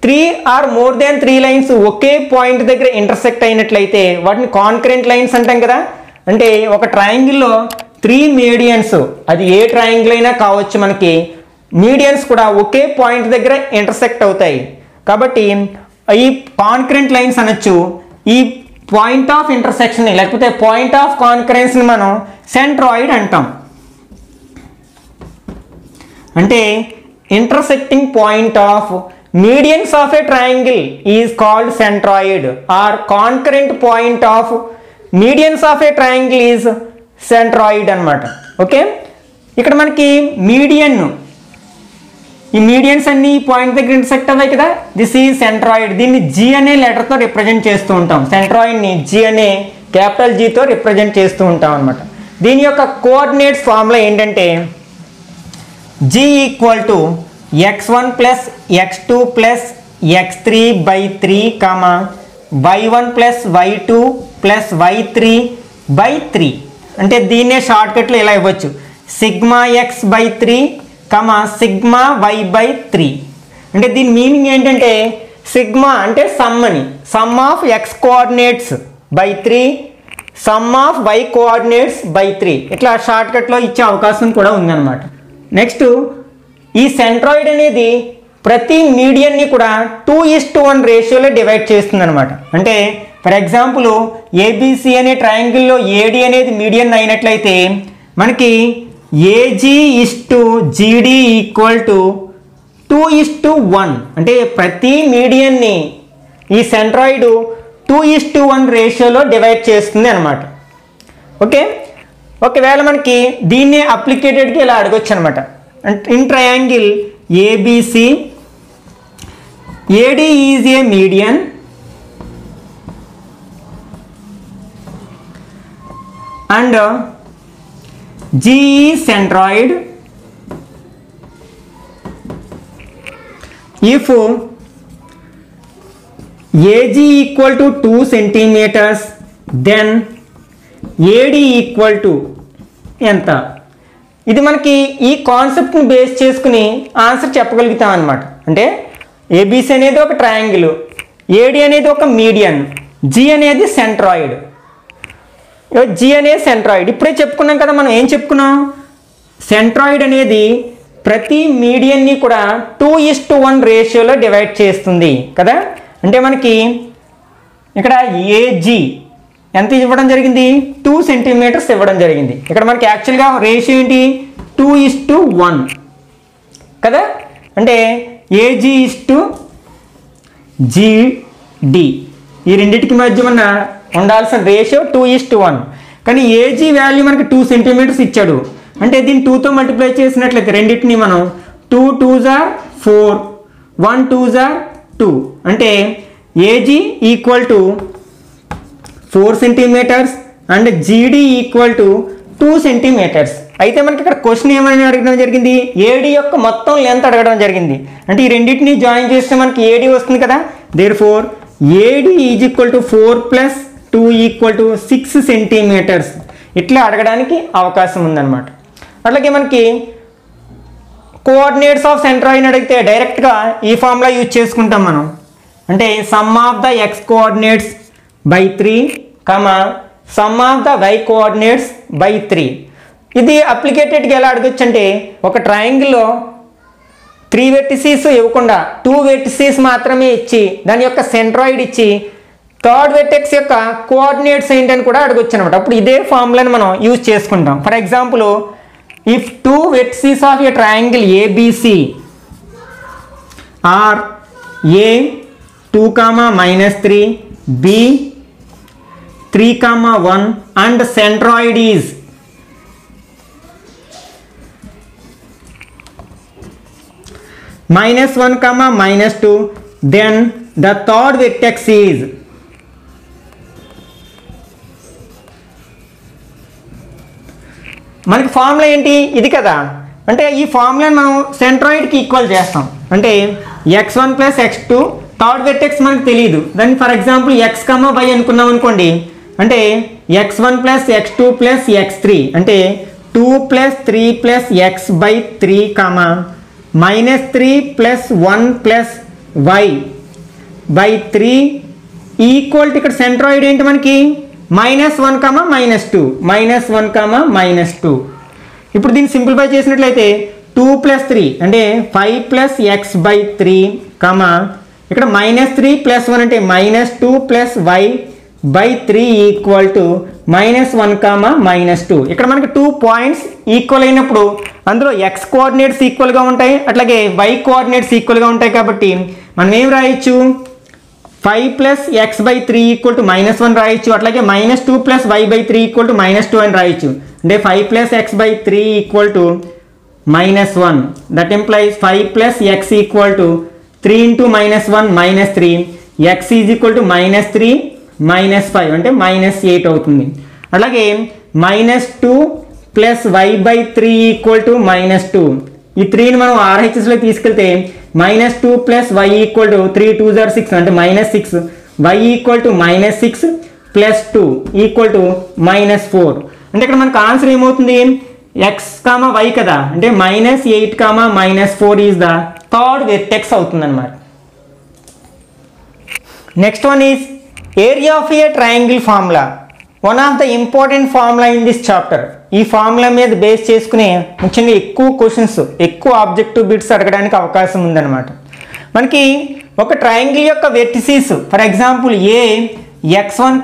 3 ఆర్ మోర్ దాన్ 3 లైన్స్ ఒకే పాయింట్ దగ్గర ఇంటర్సెక్ట్ అయినట్లయితే వాటిని కాన్కరెంట్ లైన్స్ అంటాం కదా. అంటే ఒక ట్రయాంగిల్లో 3 మీడియన్స్, అది ఏ ట్రయాంగిల్ అయినా కావచ్చు, మనకి మీడియన్స్ కూడా ఒకే పాయింట్ దగ్గర ఇంటర్సెక్ట్ అవుతాయి కాబట్టి ఈ కాన్కరెంట్ లైన్స్ అనొచ్చు. ఈ పాయింట్ ఆఫ్ ఇంటర్సెక్షన్ లేకపోతే పాయింట్ ఆఫ్ కాన్కరెన్స్ని మనం సెంట్రాయిడ్ అంటాం. అంటే intersecting point of medians of a triangle is called centroid, or concurrent point of medians of a triangle is centroid అన్నమాట. ఓకే, ఇక్కడ మనకి మీడియన్, ఈ మీడియన్స్ అన్ని పాయింట్ దగ్గర ఇంటర్సెక్ట్ అవ్వాయి కదా, దిస్ ఈజ్ సెంట్రాయిడ్. దీన్ని జి అనే లెటర్తో రిప్రజెంట్ చేస్తూ ఉంటాం. సెంట్రాయిడ్ని జి అనే క్యాపిటల్ జీతో రిప్రజెంట్ చేస్తూ ఉంటాం అనమాట. దీని యొక్క కోఆర్డినేట్స్ ఫార్ములా ఏంటంటే G equal to x1 plus x2 plus x3 by 3 comma y1 plus y2 plus y3 by 3. అంటే దీన్నే షార్ట్కట్లో ఇలా ఇవ్వచ్చు, sigma x by 3 comma sigma y by 3. అంటే దీని మీనింగ్ ఏంటంటే సిగ్మా అంటే సమ్ అని, sum of x coordinates by 3 sum of y coordinates by 3, ఇట్లా షార్ట్కట్లో ఇచ్చే అవకాశం కూడా ఉందన్నమాట. నెక్స్ట్ ఈ సెంట్రాయిడ్ అనేది ప్రతి మీడియన్ని కూడా 2:1 రేషియోలో డివైడ్ చేస్తుంది అనమాట. అంటే ఫర్ ఎగ్జాంపుల్ ఏబిసి అనే ట్రయాంగిల్లో ఏడి అనేది మీడియన్ అయినట్లయితే మనకి ఏజీ ఇస్ టు జీడి ఈక్వల్ టు 2:1. అంటే ప్రతి మీడియన్ని ఈ సెంట్రాయిడ్ 2:1 రేషియోలో డివైడ్ చేస్తుంది అనమాట. ఓకే, ఒకవేళ మనకి దీన్ని అప్లికేటెడ్కి ఇలా అడగొచ్చు అనమాట. In triangle ABC, AD is a median and G is centroid if AG equal to 2 centimeters, then AD equal to ఎంత. ఇది మనకి ఈ కాన్సెప్ట్ని బేస్ చేసుకుని ఆన్సర్ చెప్పగలుగుతాం అనమాట. అంటే ఏబిసి అనేది ఒక ట్రయాంగిల్, ఏడి అనేది ఒక మీడియన్, జి అనేది సెంట్రాయిడ్. జి అనేది సెంట్రాయిడ్ ఇప్పుడే చెప్పుకున్నాం కదా. మనం ఏం చెప్పుకున్నాం, సెంట్రాయిడ్ అనేది ప్రతి మీడియన్ని కూడా 2:1 రేషియోలో డివైడ్ చేస్తుంది కదా. అంటే మనకి ఇక్కడ ఏజీ ఎంత ఇవ్వడం జరిగింది, 2 సెంటీమీటర్స్ ఇవ్వడం జరిగింది. ఇక్కడ మనకి యాక్చువల్గా రేషియో ఏంటి, 2:1 కదా. అంటే ఏజీ ఇస్ టు జీడి, ఈ రెండింటికి మధ్య మన ఉండాల్సిన రేషియో 2:1. కానీ ఏజీ వాల్యూ మనకి 2 సెంటీమీటర్స్ ఇచ్చాడు. అంటే దీన్ని 2తో మల్టిప్లై చేసినట్లయితే రెండింటిని మనం 2 2s are 4, 1 2s are 2. అంటే A G equal to 4 centimetres and G D equal to 2 centimetres. అయితే మనకి ఇక్కడ క్వశ్చన్ ఏమని అడగడం జరిగింది, ఏడి యొక్క మొత్తం లెంత్ అడగడం జరిగింది. అంటే ఈ రెండింటిని జాయిన్ చేస్తే మనకి ఏడి వస్తుంది కదా. Therefore A D is equal to 4 + 2 equal to 6 centimetres. ఇట్లా అడగడానికి అవకాశం ఉందన్నమాట. అట్లాగే మనకి కోఆర్డినేట్స్ ఆఫ్ సెంట్రాయిడ్ అడిగితే డైరెక్ట్గా ఈ ఫార్ములా యూజ్ చేసుకుంటాం మనం. అంటే sum of the x coordinates by 3 comma sum of the y coordinates by 3. ఇది అప్లికేటెడ్గా ఎలా అడగచ్చు అంటే ఒక ట్రయాంగిల్లో 3 వెర్టిసెస్ ఇవ్వకుండా 2 వెర్టిసెస్ మాత్రమే ఇచ్చి దాని యొక్క సెంట్రాయిడ్ ఇచ్చి థర్డ్ వెర్టెక్స్ యొక్క కోఆర్డినేట్స్ ఏంటని కూడా అడగొచ్చు అనమాట. అప్పుడు ఇదే ఫార్ములాని మనం యూజ్ చేసుకుంటాం. For example, if two vertices of a triangle A B C are A 2, -3, B 3, 1 and centroid is -1, -2, then the third vertex is మనకి ఫార్ములా ఏంటి ఇది కదా. అంటే ఈ ఫార్ములాని మనం సెంట్రాయిడ్కి ఈక్వల్ చేస్తాం. అంటే x1 + x2 థర్డ్ వెర్టెక్స్ మనకు తెలియదు. దాన్ని ఫర్ ఎగ్జాంపుల్ x, y అనుకున్నాం అనుకోండి. అంటే x1 + x2 + x3 అంటే 2 + 3 + x/3, -3 + 1 + y/3 ఈక్వల్ టు ఇక్కడ సెంట్రాయిడ్ ఏంటి మనకి -1, -2 -1, -2. ఇప్పుడు దీన్ని సింప్లిఫై చేసినట్లయితే 2 + 3 అంటే 5 + x/3, ఇక్కడ -3 + 1 అంటే -2 + y/3 ఈక్వల్ టు -1, -2. ఇక్కడ మనకి 2 పాయింట్స్ ఈక్వల్ అయినప్పుడు అందులో x కోఆర్డినేట్స్ ఈక్వల్గా ఉంటాయి, అట్లాగే y కోఆర్డినేట్స్ ఈక్వల్గా ఉంటాయి. కాబట్టి మనం ఏం రాయొచ్చు, 5 + x/3 ఈక్వల్ టు -1 రాయొచ్చు, అట్లాగే -2 + y/3 ఈక్వల్ టు -2 అని రాయొచ్చు. అంటే 5 + x/3 equal to -1. That implies 5 + x equal to 3 × -1 -3, x is equal to -3 -5 అంటే -8 అవుతుంది. అలాగే -2 + y/3 ఈక్వల్ టు -2. ఈ 3ని మనం RHSలో తీసుకెళ్తే -2 + y ఈక్వల్ టు 3 × 2 = 6 అంటే -6, y equal to -6 + 2 equal to -4. అంటే ఇక్కడ మనకు ఆన్సర్ ఏమవుతుంది, x, y కదా. అంటే -8, -4 ఈజ్ ద థర్డ్ వెర్టెక్స్ అవుతుంది అన్నమాట. Next one is area of a triangle formula. One of the important formula in this chapter. ఈ ఫార్ములా మీద బేస్ చేసుకుని ముఖ్యంగా ఎక్కువ క్వశ్చన్స్, ఎక్కువ ఆబ్జెక్టివ్ బిట్స్ అడగడానికి అవకాశం ఉందన్నమాట. మనకి ఒక ట్రయాంగిల్ యొక్క vertices for example A x1,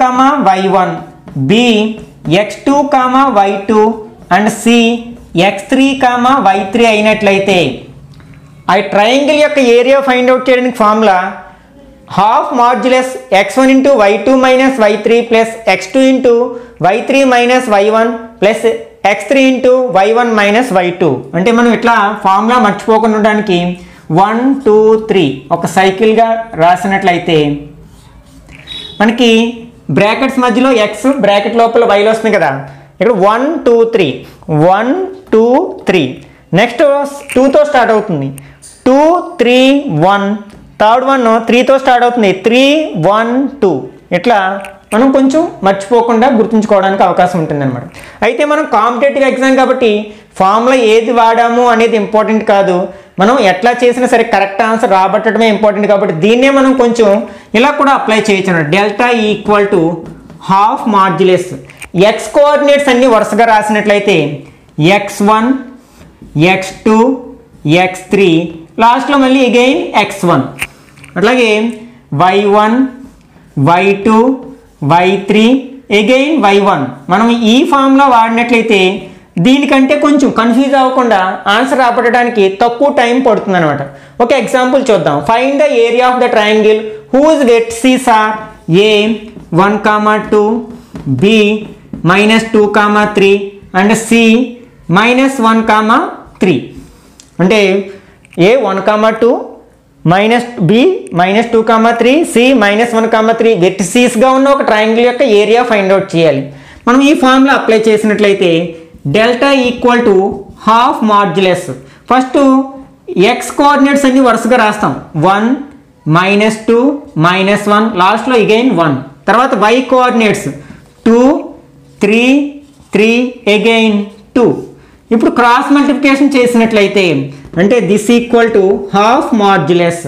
y1, b x2, y2 and c x3, y3 అయినట్లయితే ఆ ట్రయాంగిల్ యొక్క ఏరియా ఫైండ్ అవుట్ చేయడానికి formula ½ modulus x1 × y2 - y3 plus x2 × y3 - y1 plus x3 × y1 - y2. అంటే మనం ఇట్లా formula మర్చిపోకుండా ఉండడానికి 1, 2, 3 ఒక సైకిల్గా రాసినట్లయితే మనకి బ్రాకెట్స్ మధ్యలో x, బ్రాకెట్ లోపల y వస్తుంది కదా. ఇక్కడ 1, 2, 3 1, 2, 3 నెక్స్ట్ 2తో స్టార్ట్ అవుతుంది, 2, 3, 1 థర్డ్ వన్ 3తో స్టార్ట్ అవుతుంది, 3, 1, 2 ఇట్లా మనం కొంచెం మర్చిపోకుండా గుర్తుంచుకోవడానికి అవకాశం ఉంటుంది అనమాట. అయితే మనం కాంపిటేటివ్ ఎగ్జామ్ కాబట్టి ఫార్ములా ఏది వాడాము అనేది ఇంపార్టెంట్ కాదు, మనం ఎట్లా చేసినా సరే కరెక్ట్ ఆన్సర్ రాబట్టడమే ఇంపార్టెంట్. కాబట్టి దీన్నే మనం కొంచెం ఇలా కూడా అప్లై చేయొచ్చు అన్నమాట. Delta equal to ½ modulus X coordinates అన్ని వరుసగా రాసినట్లయితే x1, x2, x3 లాస్ట్లో మళ్ళీ అగైన్ x1, అట్లాగే y1, y2, y3 again y1. మనం ఈ ఫార్ములా వాడినట్లయితే దీనికంటే కొంచెం కన్ఫ్యూజ్ అవ్వకుండా ఆన్సర్ రాబట్టడానికి తక్కువ టైం పడుతుంది అనమాట. ఒక ఎగ్జాంపుల్ చూద్దాం. Find the area of the triangle whose vertices are a 1, 2, b -2, 3 and c -1, 3. అంటే a 1, 2 b -2, 3 c -1, 3 వెర్టిసెస్గా ఉన్న ఒక ట్రయాంగిల్ యొక్క ఏరియా ఫైండ్ అవుట్ చేయాలి. మనం ఈ ఫార్ములా అప్లై చేసినట్లయితే delta equal to ½ modulus first X coordinates అన్ని వరుసగా రాస్తాం, 1, -2, -1 లాస్ట్లో అగైన్ 1. తర్వాత y కోఆర్డినేట్స్ 2, 3, 3 అగైన్ 2. ఇప్పుడు క్రాస్ మల్టిప్లికేషన్ చేసినట్లయితే అంటే దిస్ ఈక్వల్ టు ½ మాడ్యులస్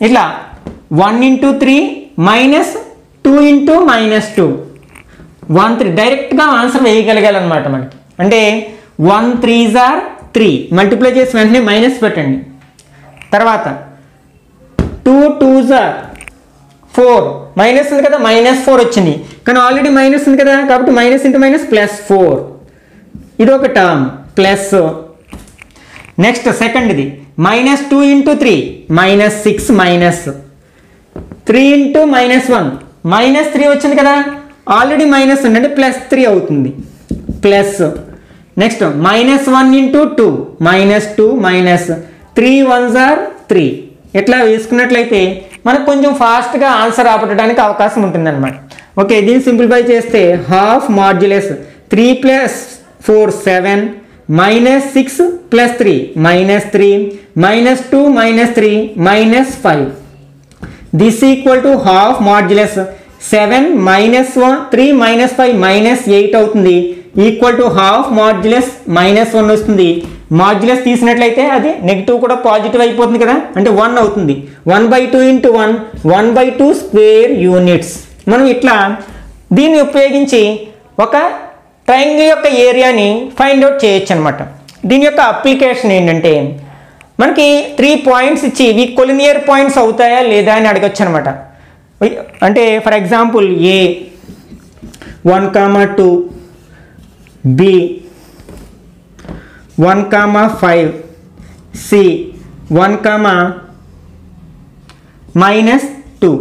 ఇట్లా 1 × 3 -2 × -2 1, 3 డైరెక్ట్గా ఆన్సర్ వేయగలగాలన్నమాట మనకి. అంటే 1, 3s are 3 మల్టిప్లై చేసి వెంటనే మైనస్ పెట్టండి. తర్వాత 2, 2s are 4 మైనస్ ఉంది కదా, -4 వచ్చింది. కానీ ఆల్రెడీ మైనస్ ఉంది కదా, కాబట్టి మైనస్ ఇంటూ మైనస్ +4. ఇది ఒక టర్మ్ ప్లస్. నెక్స్ట్ సెకండ్ది -2 × 3 -6 మైనస్ 3 × -1 -3 వచ్చింది కదా, ఆల్రెడీ మైనస్ ఉంది అంటే +3 అవుతుంది ప్లస్. Next -1 × 2 -2 -3 1s are 3. ఇట్లా వేసుకున్నట్లయితే మనకు కొంచెం ఫాస్ట్గా ఆన్సర్ రాబట్టడానికి అవకాశం ఉంటుందన్నమాట. ఓకే, దీన్ని సింప్లిఫై చేస్తే ½ modulus 3 + 4 7 -6 + 3 -3 -2 -3 -5. This equal to ½ modulus 7 - 1 3 - 5 -8 అవుతుంది. ఈక్వల్ టు ½ మాడ్యులస్ -1 వస్తుంది. మాడ్యులస్ తీసినట్లయితే అది నెగిటివ్ కూడా పాజిటివ్ అయిపోతుంది కదా, అంటే 1 అవుతుంది. 1/2 × 1 1/2 స్క్వేర్ యూనిట్స్. మనం ఇట్లా దీన్ని ఉపయోగించి ఒక ట్రయాంగిల్ యొక్క ఏరియాని ఫైండ్ అవుట్ చేయొచ్చు అనమాట. దీని యొక్క అప్లికేషన్ ఏంటంటే మనకి 3 పాయింట్స్ ఇచ్చి ఇవి కొలినియర్ పాయింట్స్ అవుతాయా లేదా అని అడగచ్చు అనమాట. అంటే for example A 1, 2 B 1, 5 C 1, -2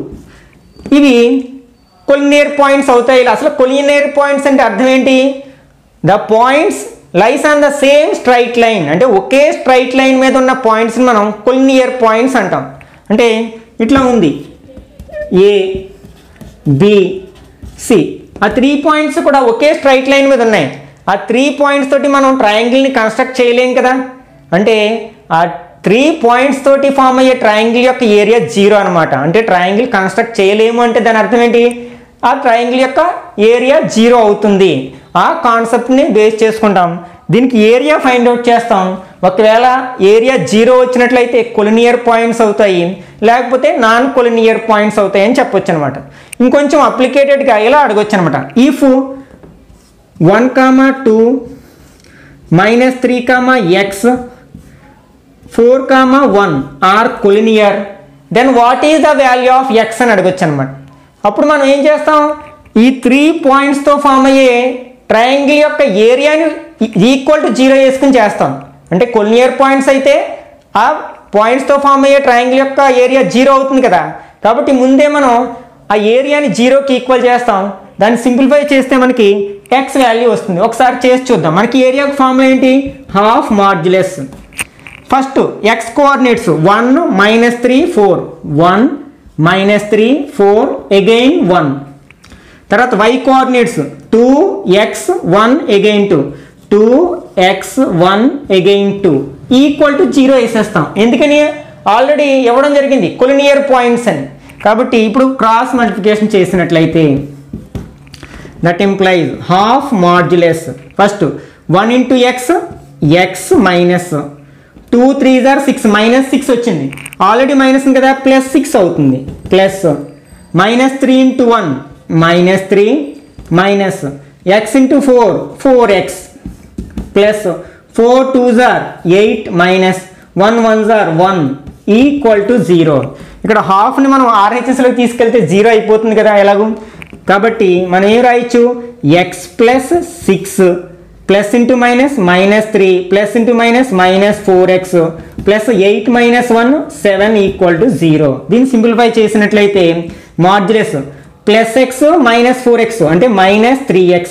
ఇవి కొలినియర్ పాయింట్స్ అవుతాయి. అసలు కొలినియర్ పాయింట్స్ అంటే అర్థం ఏంటి? The points lies on the same straight line, అంటే ఒకే స్ట్రైట్ లైన్ మీద ఉన్న పాయింట్స్ని మనం కొలినియర్ పాయింట్స్ అంటాం. అంటే ఇట్లా ఉంది A B C, ఆ 3 పాయింట్స్ కూడా ఒకే స్ట్రైట్ లైన్ మీద ఉన్నాయి. ఆ 3 పాయింట్స్ తోటి మనం ట్రయాంగిల్ని కన్స్ట్రక్ట్ చేయలేం కదా, అంటే ఆ 3 పాయింట్స్ తోటి ఫామ్ అయ్యే ట్రయాంగిల్ యొక్క ఏరియా 0 అనమాట. అంటే ట్రయాంగిల్ కన్స్ట్రక్ట్ చేయలేము అంటే దాని అర్థం ఏంటి? ఆ ట్రయాంగిల్ యొక్క ఏరియా 0 అవుతుంది. ఆ కాన్సెప్ట్ని బేస్ చేసుకుంటాం. దీనికి ఏరియా ఫైండ్ అవుట్ చేస్తాం. ఒకవేళ ఏరియా 0 వచ్చినట్లయితే కొలినియర్ పాయింట్స్ అవుతాయి, లేకపోతే నాన్ కొలినియర్ పాయింట్స్ అవుతాయి అని చెప్పొచ్చు అనమాట. ఇంకొంచెం అప్లికేటెడ్గా ఇలా అడగొచ్చు అనమాట. If 1, 2 -3, x 4, 1 are collinear, then what is the value of x అని అడగొచ్చు అనమాట. అప్పుడు మనం ఏం చేస్తాం? ఈ 3 పాయింట్స్తో ఫామ్ అయ్యే ట్రయాంగిల్ యొక్క ఏరియాని ఈక్వల్ టు 0 వేసుకుని చేస్తాం. అంటే కొలినియర్ పాయింట్స్ అయితే ఆ పాయింట్స్తో ఫామ్ అయ్యే ట్రయాంగిల్ యొక్క ఏరియా 0 అవుతుంది కదా, కాబట్టి ముందే మనం ఆ ఏరియాని 0కి ఈక్వల్ చేస్తాం. దాన్ని సింప్లిఫై చేస్తే మనకి x వాల్యూ వస్తుంది. ఒకసారి చేసి చూద్దాం. మనకి ఏరియా ఫార్ములా ఏంటి? ½ modulus. First x coordinates 1 -3 4 1 -3 4 again 1. తర్వాత y coordinates 2x 1 again 2 2x 1 again 2 equal to 0 వేసేస్తాం. ఎందుకని? ఆల్రెడీ ఇవ్వడం జరిగింది కొలినియర్ పాయింట్స్ అని. కాబట్టి ఇప్పుడు క్రాస్ మల్టిప్లికేషన్ చేసినట్లయితే that implies ½ modulus first 1 × x x minus 2 3s are 6 -6 వచ్చింది. ఆల్రెడీ మైనస్ ఉంది కదా, +6 అవుతుంది. Plus -3 × 1 -3 minus x × 4 4x plus 4 2s are 8 minus 1 1s are 1 equal to 0. ఇక్కడ హాఫ్ని మనం RHSలోకి తీసుకెళ్తే 0 అయిపోతుంది కదా ఎలాగూ. కాబట్టి మనం ఏం రాయొచ్చు? x + 6 plus into minus -3 plus into minus -4x plus 8 - 1 7 equal to 0. దీన్ని సింప్లిఫై చేసినట్లయితే మాడ్యులస్ +x -4x అంటే -3x.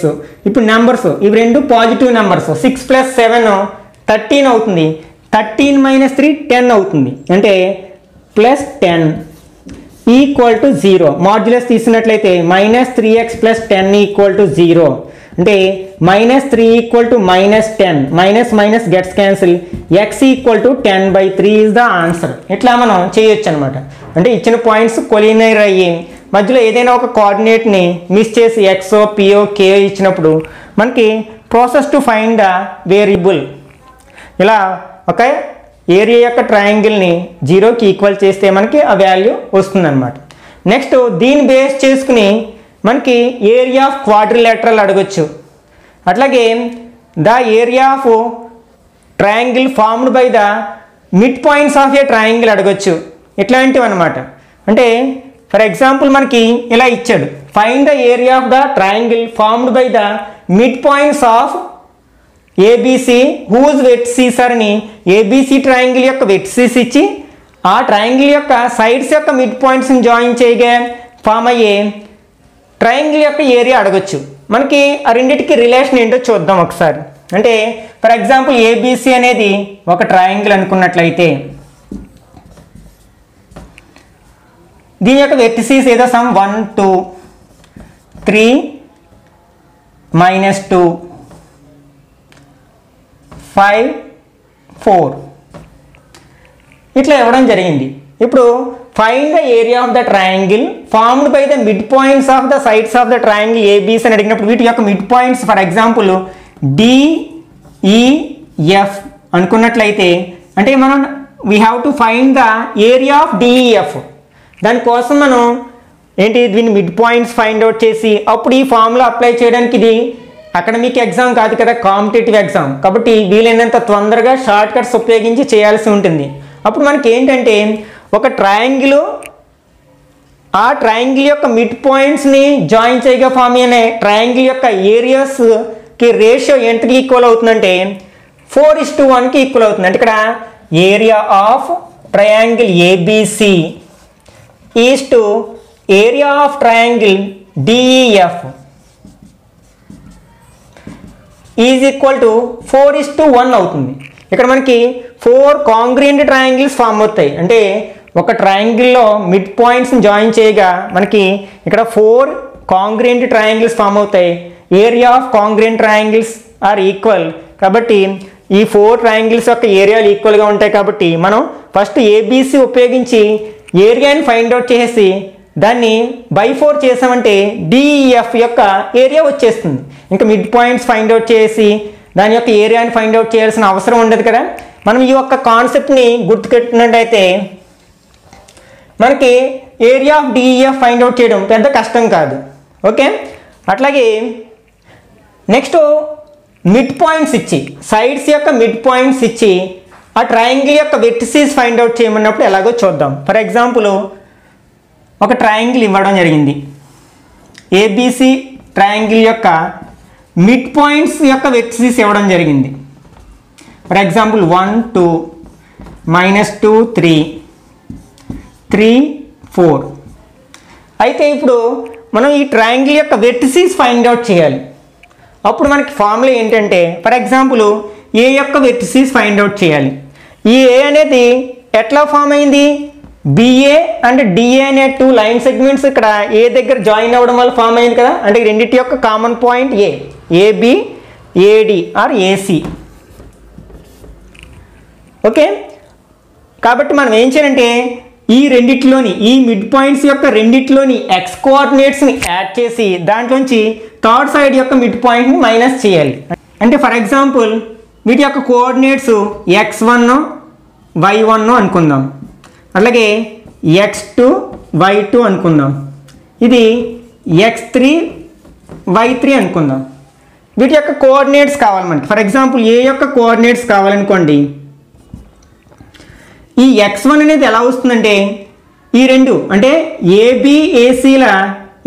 ఇప్పుడు నెంబర్స్ ఇవి రెండు పాజిటివ్ నెంబర్స్. 6 + 7 13 అవుతుంది. 13 - 3 10 అవుతుంది. అంటే +10 ఈక్వల్ టు 0. మాడ్యులస్ తీసినట్లయితే -3x + 10 ఈక్వల్ టు 0. అంటే -3 equal to -10 minus minus gets cancel x equal to 10/3 is the answer. ఇట్లా మనం చేయొచ్చు అనమాట. అంటే ఇచ్చిన పాయింట్స్ కొలినియర్ అయ్యి మధ్యలో ఏదైనా ఒక కోఆర్డినేట్ని మిస్ చేసి ఎక్సో పిఓ కే ఇచ్చినప్పుడు మనకి process to find the variable ఇలా ఒక ఏరియా యొక్క ట్రయాంగిల్ని 0కి ఈక్వల్ చేస్తే మనకి ఆ వాల్యూ వస్తుందన్నమాట. నెక్స్ట్ దీన్ని బేస్ చేసుకుని మనకి ఏరియా ఆఫ్ క్వాడ్రిలేటరల్ అడగొచ్చు. అట్లాగే the area of triangle formed by the mid points of a triangle అడగొచ్చు. ఇట్లాంటివి అనమాట. అంటే ఫర్ ఎగ్జాంపుల్ మనకి ఇలా ఇచ్చాడు, find the area of the triangle formed by the mid points of A B C whose vertices అని ఏబిసి ట్రయాంగిల్ యొక్క vertices ఇచ్చి ఆ ట్రయాంగిల్ యొక్క సైడ్స్ యొక్క మిడ్ పాయింట్స్ని జాయిన్ చేయగా ఫామ్ అయ్యే ట్రయాంగిల్ యొక్క ఏరియా అడగొచ్చు. మనకి ఆ రెండింటికి రిలేషన్ ఏంటో చూద్దాం ఒకసారి. అంటే ఫర్ ఎగ్జాంపుల్ ఏబిసి అనేది ఒక ట్రయాంగిల్ అనుకున్నట్లయితే దీని యొక్క వెర్టిసెస్ ఏదో సమ్ 1 2 3 -2 5 4 ఇట్లా ఇవ్వడం జరిగింది. ఇప్పుడు find the area of the triangle formed by the mid points of the sides of the triangle ABC అని అడిగినప్పుడు వీటి యొక్క mid points for example DEF అనుకున్నట్లయితే అంటే మనం we have to find the area of DEF. దానికోసం మనం ఏంటి దీన్ని మిడ్ పాయింట్స్ ఫైండ్ అవుట్ చేసి అప్పుడు ఈ ఫార్ములా అప్లై చేయడానికి ఇది అకాడమిక్ ఎగ్జామ్ కాదు కదా, కాంపిటేటివ్ ఎగ్జామ్ కాబట్టి వీలైనంత తొందరగా షార్ట్ కట్స్ ఉపయోగించి చేయాల్సి ఉంటుంది. అప్పుడు మనకి ఏంటంటే ఒక ట్రయాంగిల్ ఆ ట్రయాంగిల్ యొక్క మిడ్ పాయింట్స్ని జాయిన్ చేయగా ఫామ్ అనే ట్రయాంగిల్ యొక్క ఏరియాస్కి రేషియో ఎంతకి ఈక్వల్ అవుతుందంటే 4:1కి ఈక్వల్ అవుతుంది. అంటే ఇక్కడ area of triangle ABC is to area of triangle DEF is equal to 4:1 అవుతుంది. ఇక్కడ మనకి 4 కాంగ్రుయెంట్ ట్రయాంగిల్స్ ఫామ్ అవుతాయి. అంటే ఒక ట్రయాంగిల్లో మిడ్ పాయింట్స్ని జాయిన్ చేయగా మనకి ఇక్కడ 4 కాంగ్రుయెంట్ ట్రయాంగిల్స్ ఫామ్ అవుతాయి. Area of congruent triangles are equal కాబట్టి ఈ 4 ట్రయాంగిల్స్ యొక్క ఏరియాలు ఈక్వల్గా ఉంటాయి. కాబట్టి మనం ఫస్ట్ ఏబిసి ఉపయోగించి ఏరియాని ఫైండ్ అవుట్ చేసి దాన్ని బై 4 చేసామంటే డిఈఎఫ్ యొక్క ఏరియా వచ్చేస్తుంది. ఇంకా మిడ్ పాయింట్స్ ఫైండ్ అవుట్ చేసి దాని యొక్క ఏరియాని ఫైండ్ అవుట్ చేయాల్సిన అవసరం ఉండదు కదా. మనం ఈ యొక్క కాన్సెప్ట్ని గుర్తుపెట్టినట్టయితే మనకి area of DEF find out చేయడం పెద్ద కష్టం కాదు. ఓకే, అట్లాగే నెక్స్ట్ మిడ్ పాయింట్స్ ఇచ్చి సైడ్స్ యొక్క మిడ్ పాయింట్స్ ఇచ్చి ఆ ట్రయాంగిల్ యొక్క వెర్టిసెస్ ఫైండ్ అవుట్ చేయమన్నప్పుడు ఎలాగో చూద్దాం. ఫర్ ఎగ్జాంపుల్ ఒక ట్రయాంగిల్ ఇవ్వడం జరిగింది. ఏబిసి ట్రయాంగిల్ యొక్క మిడ్ పాయింట్స్ యొక్క వెర్టిసెస్ ఇవ్వడం జరిగింది. For example 1 2 -2 3 3 4. అయితే ఇప్పుడు మనం ఈ ట్రయాంగిల్ యొక్క వెర్టిసెస్ ఫైండ్ అవుట్ చేయాలి. అప్పుడు మనకి ఫార్ములా ఏంటంటే ఫర్ ఎగ్జాంపుల్ ఏ యొక్క వెర్టిసెస్ ఫైండ్ అవుట్ చేయాలి. ఈ ఏ అనేది ఎట్లా ఫామ్ అయింది, బిఏ అండ్ డిఏ అనే 2 లైన్ సెగ్మెంట్స్ ఇక్కడ ఏ దగ్గర జాయిన్ అవ్వడం వల్ల ఫామ్ అయింది కదా. అంటే ఈ రెండింటి యొక్క common point AB AD or AC. Okay, కాబట్టి మనం ఏం చేయాలంటే ఈ రెండిట్లోని ఈ మిడ్ పాయింట్స్ యొక్క రెండిట్లోని ఎక్స్ కోఆర్డినేట్స్ని యాడ్ చేసి దాంట్లోంచి థర్డ్ సైడ్ యొక్క మిడ్ పాయింట్ని మైనస్ చేయాలి. అంటే ఫర్ ఎగ్జాంపుల్ వీటి యొక్క కోఆర్డినేట్స్ x1 y1 అనుకుందాం, అలాగే x2 y2 అనుకుందాం, ఇది x3 y3 అనుకుందాం. వీటి యొక్క కోఆర్డినేట్స్ కావాలి మనకి. ఫర్ ఎగ్జాంపుల్ ఏ యొక్క కోఆర్డినేట్స్ కావాలనుకోండి, ఈ x1 అనేది ఎలా వస్తుందంటే ఈ రెండు అంటే ఏబిఏసీల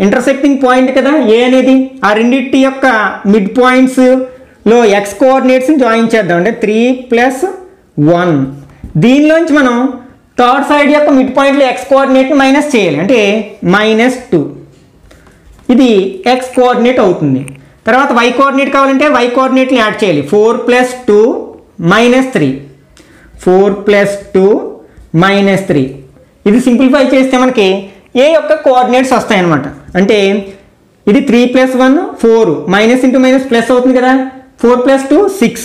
ఇంటర్సెక్టింగ్ పాయింట్ కదా ఏ అనేది, ఆ రెండింటి యొక్క మిడ్ పాయింట్స్లో ఎక్స్ కోఆర్డినేట్స్ని జాయిన్ చేద్దాం. అంటే 3 + 1 దీనిలోంచి మనం థర్డ్ సైడ్ యొక్క మిడ్ పాయింట్లో ఎక్స్ కోఆర్డినేట్ని మైనస్ చేయాలి. అంటే -2 ఇది ఎక్స్ కోఆర్డినేట్ అవుతుంది. తర్వాత వై కోఆర్డినేట్ కావాలంటే వై కోఆర్డినేట్ని యాడ్ చేయాలి. 4 + 2 -3 4 + 2 -3 ఇది సింప్లిఫై చేస్తే మనకి ఏ యొక్క కోఆర్డినేట్స్ వస్తాయన్నమాట. అంటే ఇది 3 + 1 4 మైనస్ ఇంటూ మైనస్ ప్లస్ అవుతుంది కదా. 4 + 2 6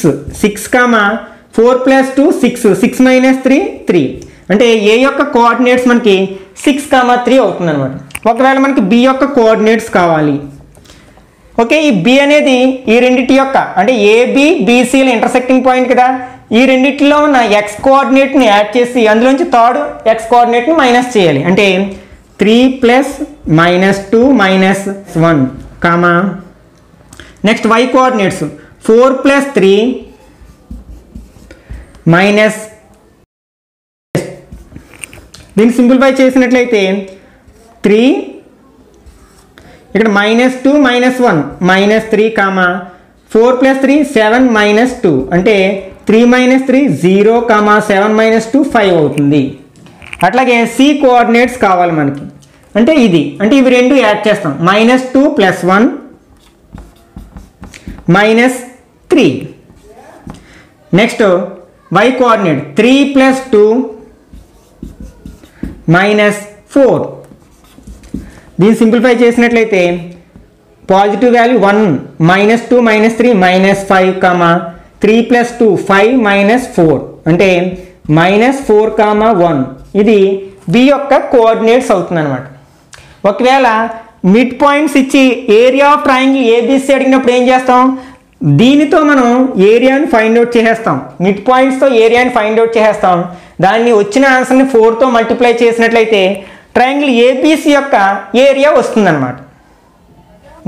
4 + 2 6 6 - 3 3 అంటే ఏ యొక్క కోఆర్డినేట్స్ మనకి 6, 3 అవుతుంది అనమాట. ఒకవేళ మనకి బి యొక్క కోఆర్డినేట్స్ కావాలి. ఓకే, ఈ బి అనేది ఈ రెండింటి యొక్క అంటే ఏబి బీసీల ఇంటర్సెక్టింగ్ పాయింట్ కదా. ఈ రెండింటిలో ఉన్న ఎక్స్ కోఆర్డినేట్ని యాడ్ చేసి అందులోంచి థర్డ్ ఎక్స్ కోఆర్డినేట్ని మైనస్ చేయాలి. అంటే 3 + -2 -1 కామా నెక్స్ట్ వై కోఆర్డినేట్స్ 4 + 3 దీన్ని సింప్లిఫై చేసినట్లయితే 3 ఇక్కడ -2 -1 -3 కామా 4 + 3 7 -2 అంటే 3 - 3 0 కామా 7 - 2 5 అవుతుంది. అట్లాగే సి కోఆర్డినేట్స్ కావాలి మనకి అంటే ఇది అంటే ఇవి రెండు యాడ్ చేస్తాం -2 + 1 -3. Next y coordinate 3 + 2 -4. దీన్ని సింప్లిఫై చేసినట్లయితే పాజిటివ్ వాల్యూ 1 -2 -3 -5 కామా 3 + 2 5 -4 అంటే -4 1 ఇది b యొక్క కోఆర్డినేట్స్ అవుతుంది అనమాట. ఒకవేళ మిడ్ పాయింట్స్ ఇచ్చి ఏరియా ఆఫ్ ట్రయాంగిల్ ఏబిసి అడిగినప్పుడు ఏం చేస్తాం దీనితో మనం ఏరియాని ఫైండ్ అవుట్ చేసేస్తాం. మిడ్ పాయింట్స్తో ఏరియాని ఫైండ్ అవుట్ చేసేస్తాం. దాన్ని వచ్చిన ఆన్సర్ని 4తో మల్టిప్లై చేసినట్లయితే ట్రయాంగిల్ ఏబిసి యొక్క ఏరియా వస్తుందన్నమాట.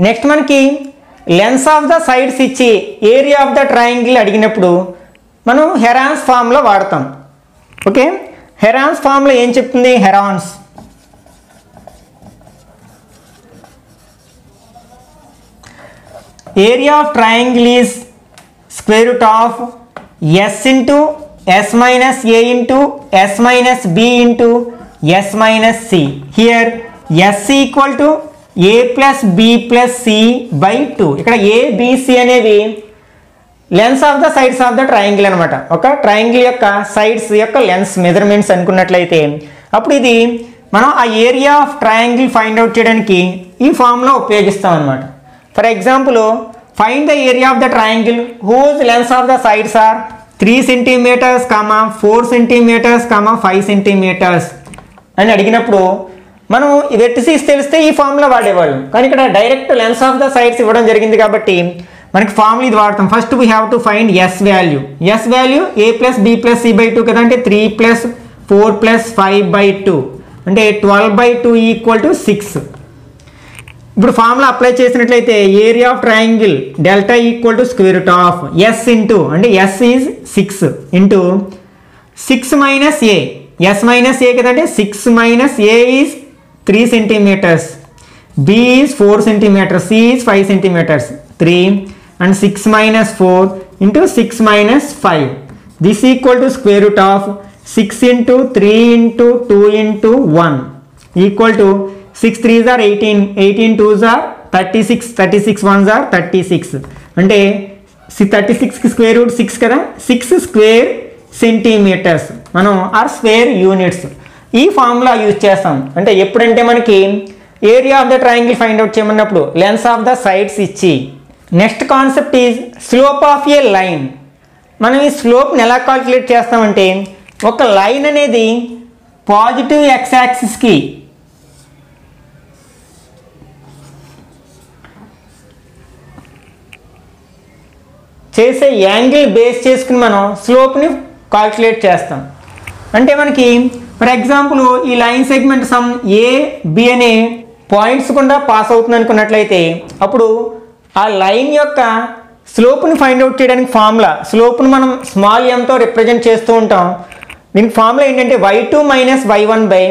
నెక్స్ట్ మనకి లెన్స్ ఆఫ్ ద సైడ్స్ ఇచ్చి ఏరియా ఆఫ్ ద ట్రయాంగిల్ అడిగినప్పుడు మనం హెరాన్స్ ఫార్ములా వాడతాం. ఓకే, హెరాన్స్ ఫార్ములా ఏం చెప్తుంది? Heron's area of triangle is square root of s into s minus a into s minus b into s minus c. Here s equal to a plus b plus c by 2. ఇక్కడ a b c అనేవి lens of the sides of the triangle అనమాట. ఒక triangle యొక్క sides యొక్క lens measurements అనుకున్నట్లయితే అప్పుడు ఇది మనం ఆ area of triangle find out చేయడానికి ఈ ఫార్ములా ఉపయోగిస్తాం అనమాట. For example find the area of the triangle whose lengths of the sides are 3 cm, 4 cm, 5 cm అని అడిగినప్పుడు మనం వెర్టిసిస్ తెలిస్తే ఈ ఫార్ములా వాడేవాళ్ళం. కానీ ఇక్కడ direct lens of the sides ఇవ్వడం జరిగింది కాబట్టి మనకి ఫార్ములా ఇది వాడతాం. First we have to find S value. S value a + b + c by 2 కదా, అంటే 3 + 4 + 5 by 2 అంటే 12 by 2 = 6. ఇప్పుడు ఫార్ములా అప్లై చేసినట్లయితే area of triangle delta equal to square root of s into అంటే s is 6 into 6 minus a, s minus a కదంటే 6 minus a is 3 cm, b is 4 cm, c is 5 cm, 3 and 6 minus 4 into 6 minus 5. This equal to square root of 6 into 3 into 2 into 1 equal to 6 3s are 18, 18 2s are 36, 36 1s are 36 అంటే 36కి square root 6 కదా, 6 square centimetres మనం or square units. ఈ formula use చేస్తాం అంటే ఎప్పుడంటే మనకి area of the triangle find out చేయమన్నప్పుడు lengths of the sides ఇచ్చి. Next concept is slope of a line. మనం ఈ స్లోప్ని ఎలా కాల్కులేట్ చేస్తామంటే ఒక లైన్ అనేది పాజిటివ్ ఎక్స్ యాక్సిస్కి చేసే యాంగిల్ బేస్ చేసుకుని మనం స్లోప్ని కాల్కులేట్ చేస్తాం. అంటే మనకి ఫర్ ఎగ్జాంపుల్ ఈ line segment some A B అనే పాయింట్స్ గుండా పాస్ అవుతుంది అనుకున్నట్లయితే అప్పుడు ఆ లైన్ యొక్క స్లోప్ని ఫైండ్ అవుట్ చేయడానికి ఫార్ములా, స్లోప్ని మనం స్మాల్ ఎంతో రిప్రజెంట్ చేస్తూ ఉంటాం. దీనికి ఫార్ములా ఏంటంటే y2 minus y1 by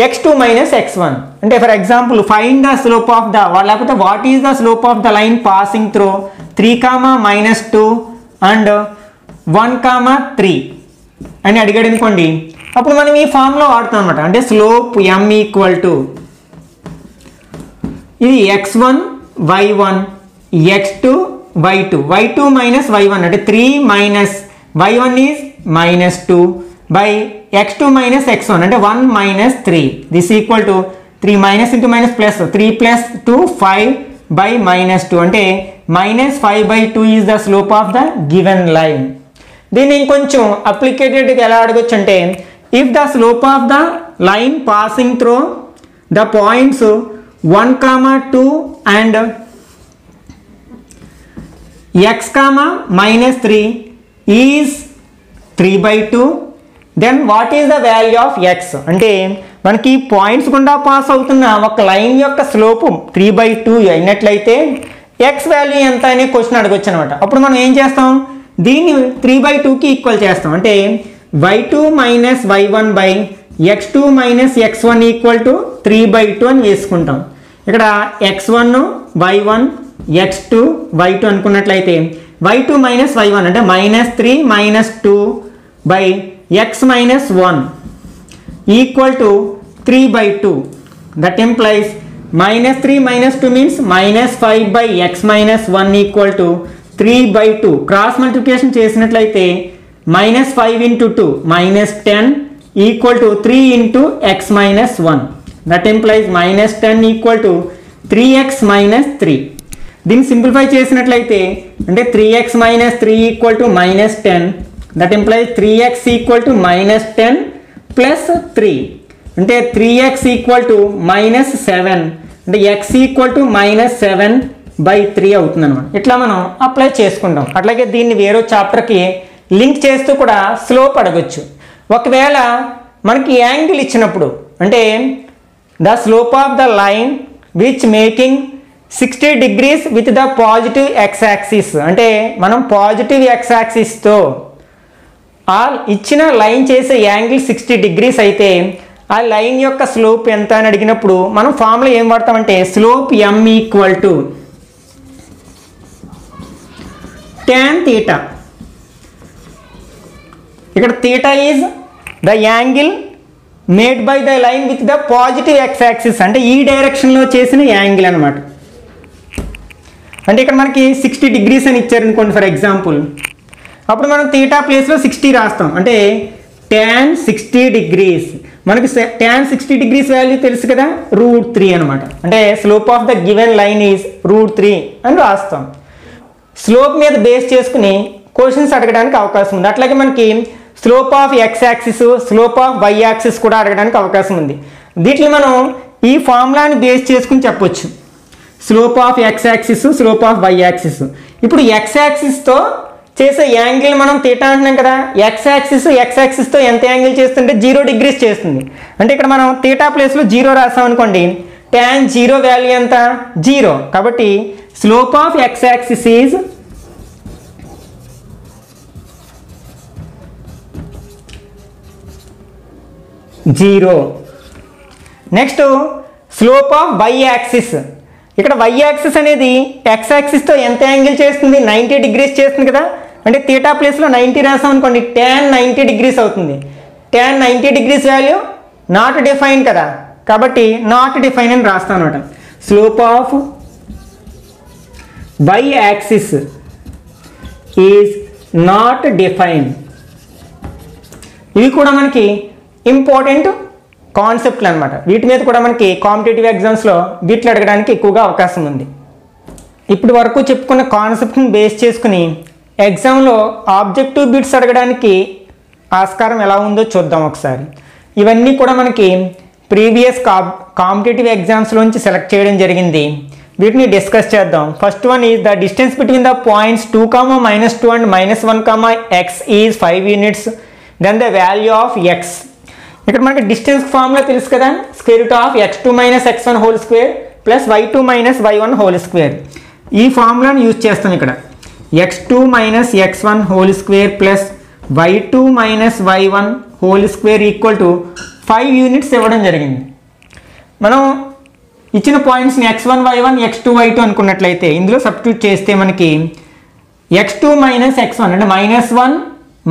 x2 minus x1. అంటే for example find the slope of the లేకపోతే what is the slope of the line passing through 3, -2 and 1, 3 అని అడిగాడు అనుకోండి, అప్పుడు మనం ఈ ఫార్ములా వాడుతాం అనమాట. అంటే స్లోప్ m ఈక్వల్ టు ఇది x1 y1 x2 y2, y2 minus y1 అంటే 3 minus y1 is -2 by x2 minus x1 అంటే 1 minus 3. This equal to 3 minus into minus plus 3 + 2 5 by -2 అంటే -5 by 2 is the slope of the given line. దీన్ని ఇంకొంచెం అప్లికేటెడ్గా ఎలా అడగొచ్చు అంటే if the slope of the line passing through the points 1, 2 and x, -3 is 3/2 then what is the value of x. అంటే మనకి points గుండా పాస్ అవుతున్న ఒక లైన్ యొక్క స్లోపు 3/2 అయినట్లయితే x వాల్యూ ఎంత అనే క్వశ్చన్ అడగొచ్చు అనమాట. అప్పుడు మనం ఏం చేస్తాం, దీన్ని 3/2కి ఈక్వల్ చేస్తాం. అంటే y2 minus y1 by x2 minus x1 equal to 3/2 అని వేసుకుంటాం. ఇక్కడ x1 y1 x2 y2 అనుకున్నట్లయితే y2 మైనస్ y1 అంటే -3 - 2 by x minus 1 equal to 3/2. That implies -3 - 2 means -5 by x minus 1 equal to 3/2. Cross multiplication చేసినట్లయితే -5 × 2 -10 equal to 3 × x minus 1. That implies -10 equal to 3x - 3. దీన్ని simplify చేసినట్లయితే అంటే 3x - 3 equal to -10. That implies 3x equal to -10 plus 3 అంటే 3x equal to -7 అంటే x equal to -7/3 అవుతుంది అనమాట. ఇట్లా మనం అప్లై చేసుకుంటాం. అట్లాగే దీన్ని వేరే చాప్టర్కి లింక్ చేస్తూ కూడా స్లోప్ అడగచ్చు. ఒకవేళ మనకి యాంగిల్ ఇచ్చినప్పుడు అంటే the slope of the line which making 60 degrees with the positive x axis అంటే మనం పాజిటివ్ ఎక్స్ యాక్సిస్తో ఆ ఇచ్చిన లైన్ చేసే యాంగిల్ 60 degrees అయితే ఆ లైన్ యొక్క స్లోప్ ఎంత అని అడిగినప్పుడు మనం ఫార్ములా ఏం వాడతామంటే slope m equal to tan theta. ఇక్కడ theta is the angle made by the line with the positive x axis అంటే ఈ డైరెక్షన్లో చేసిన యాంగిల్ అనమాట. అంటే ఇక్కడ మనకి 60 degrees అని ఇచ్చారు అనుకోండి ఫర్ ఎగ్జాంపుల్. అప్పుడు మనం థీటా ప్లేస్లో 60 రాస్తాం అంటే tan 60 degrees. మనకి tan 60 degrees వాల్యూ తెలుసు కదా √3 అనమాట. అంటే slope of the given line is √3 అని రాస్తాం. స్లోప్ మీద బేస్ చేసుకుని క్వశ్చన్స్ అడగడానికి అవకాశం ఉంది. అట్లాగే మనకి slope of x axis slope of y axis కూడా అడగడానికి అవకాశం ఉంది. దీంట్లో మనం ఈ ఫార్ములాని బేస్ చేసుకుని చెప్పొచ్చు slope of x axis slope of y axis. ఇప్పుడు ఎక్స్ యాక్సిస్తో చేసే యాంగిల్ మనం థీటా అంటున్నాం కదా. ఎక్స్ యాక్సిస్తో ఎంత యాంగిల్ చేస్తుంటే 0 degrees చేస్తుంది. అంటే ఇక్కడ మనం థీటా ప్లేస్లో 0 రాసాం అనుకోండి tan 0 వాల్యూ ఎంత 0. కాబట్టి slope of x axis is zero. Next slope of y axis. ఇక్కడ వై యాక్సిస్ అనేది ఎక్స్ యాక్సిస్తో ఎంత యాంగిల్ చేస్తుంది 90 degrees చేస్తుంది కదా. అంటే థీటా ప్లేస్లో 90 రాసాం అనుకోండి tan 90 degrees అవుతుంది. tan 90 degrees value not define కదా కాబట్టి నాట్ డిఫైన్ అని రాస్తాను అనమాట. Slope of y axis is not define. ఇవి కూడా మనకి ఇంపార్టెంట్ కాన్సెప్ట్లు అనమాట. వీటి మీద కూడా మనకి కాంపిటేటివ్ ఎగ్జామ్స్లో వీటిని అడగడానికి ఎక్కువగా అవకాశం ఉంది. ఇప్పుడు వరకు చెప్పుకున్న కాన్సెప్ట్ని బేస్ చేసుకుని ఎగ్జామ్లో ఆబ్జెక్టివ్ బిట్స్ అడగడానికి ఆస్కారం ఎలా ఉందో చూద్దాం ఒకసారి. ఇవన్నీ కూడా మనకి ప్రీవియస్ కాంపిటేటివ్ ఎగ్జామ్స్లోంచి సెలెక్ట్ చేయడం జరిగింది. వీటిని డిస్కస్ చేద్దాం. First one is the distance between the points 2, -2 and -1, x is 5 units. Then the value of x. ఇక్కడ మనకి డిస్టెన్స్ ఫార్ములా తెలుసు కదా √ of x2 - x1 whole square plus y2 - y1 whole square. ఈ ఫార్ములాని యూజ్ చేస్తాం. ఇక్కడ x2 - x1 whole square plus y2 - y1 whole square equal to 5 units ఇవ్వడం జరిగింది. మనం ఇచ్చిన పాయింట్స్ని x1 y1 x2 y2 అనుకున్నట్లయితే ఇందులో సబ్స్టిట్యూట్ చేస్తే మనకి x2 - x1 అంటే -1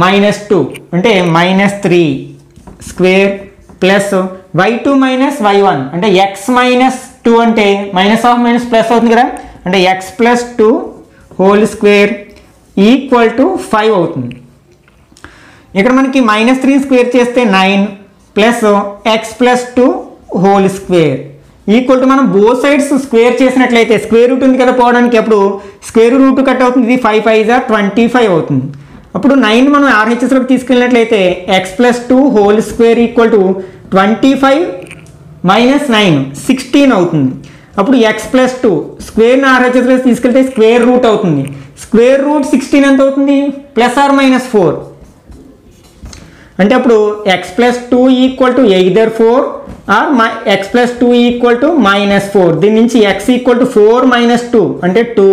-2 అంటే -3 స్క్వేర్ ప్లస్ y2 - y1 అంటే x - 2 అంటే -(-) ప్లస్ అవుతుంది కదా అంటే x + 2 whole square equal to 5 అవుతుంది. ఇక్కడ మనకి -3 స్క్వేర్ చేస్తే 9 plus x + 2 whole square equal to మనం బోత్ సైడ్స్ స్క్వేర్ చేసినట్లయితే స్క్వేర్ రూట్ ఉంది కదా పోవడానికి అప్పుడు స్క్వేర్ రూట్ కట్ అవుతుంది. ఇది 5 × 5 = 25 అవుతుంది. అప్పుడు 9 మనం RHSలోకి తీసుకెళ్ళినట్లయితే x + 2 whole square equal to 25 - 9 16 అవుతుంది. అప్పుడు x + 2 స్క్వేర్ని RHSలోకి తీసుకెళ్తే స్క్వేర్ రూట్ అవుతుంది. స్క్వేర్ రూట్ 16 ఎంత అవుతుంది +or -4 అంటే అప్పుడు x + 2 equal to either 4 or x + 2 equal to -4. దీని నుంచి x ఈక్వల్ టు 4 - 2 అంటే 2,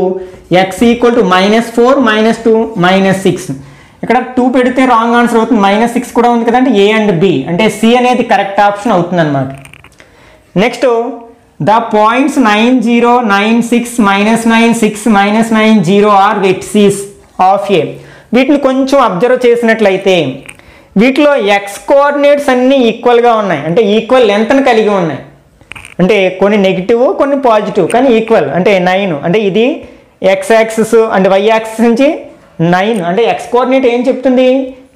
x ఈక్వల్ టు -4 - 2 -6. ఇక్కడ 2 పెడితే రాంగ్ ఆన్సర్ అవుతుంది, -6 కూడా ఉంది కదంటే ఏ అండ్ బి అంటే సి అనేది కరెక్ట్ ఆప్షన్ అవుతుంది అనమాట. Next the points 9, 0, 9, 6, -9, 6, -9, 0 are vertices of a. వీటిని కొంచెం అబ్జర్వ్ చేసినట్లయితే వీటిలో ఎక్స్ కోఆర్డినేట్స్ అన్నీ ఈక్వల్గా ఉన్నాయి, అంటే ఈక్వల్ లెంత్ని కలిగి ఉన్నాయి. అంటే కొన్ని నెగిటివ్ కొన్ని పాజిటివ్ కానీ ఈక్వల్. అంటే 9 అంటే ఇది ఎక్స్ యాక్సిస్ అంటే వై యాక్సిస్ నుంచి 9 అంటే ఎక్స్ కోఆర్డినేట్ ఏం చెప్తుంది,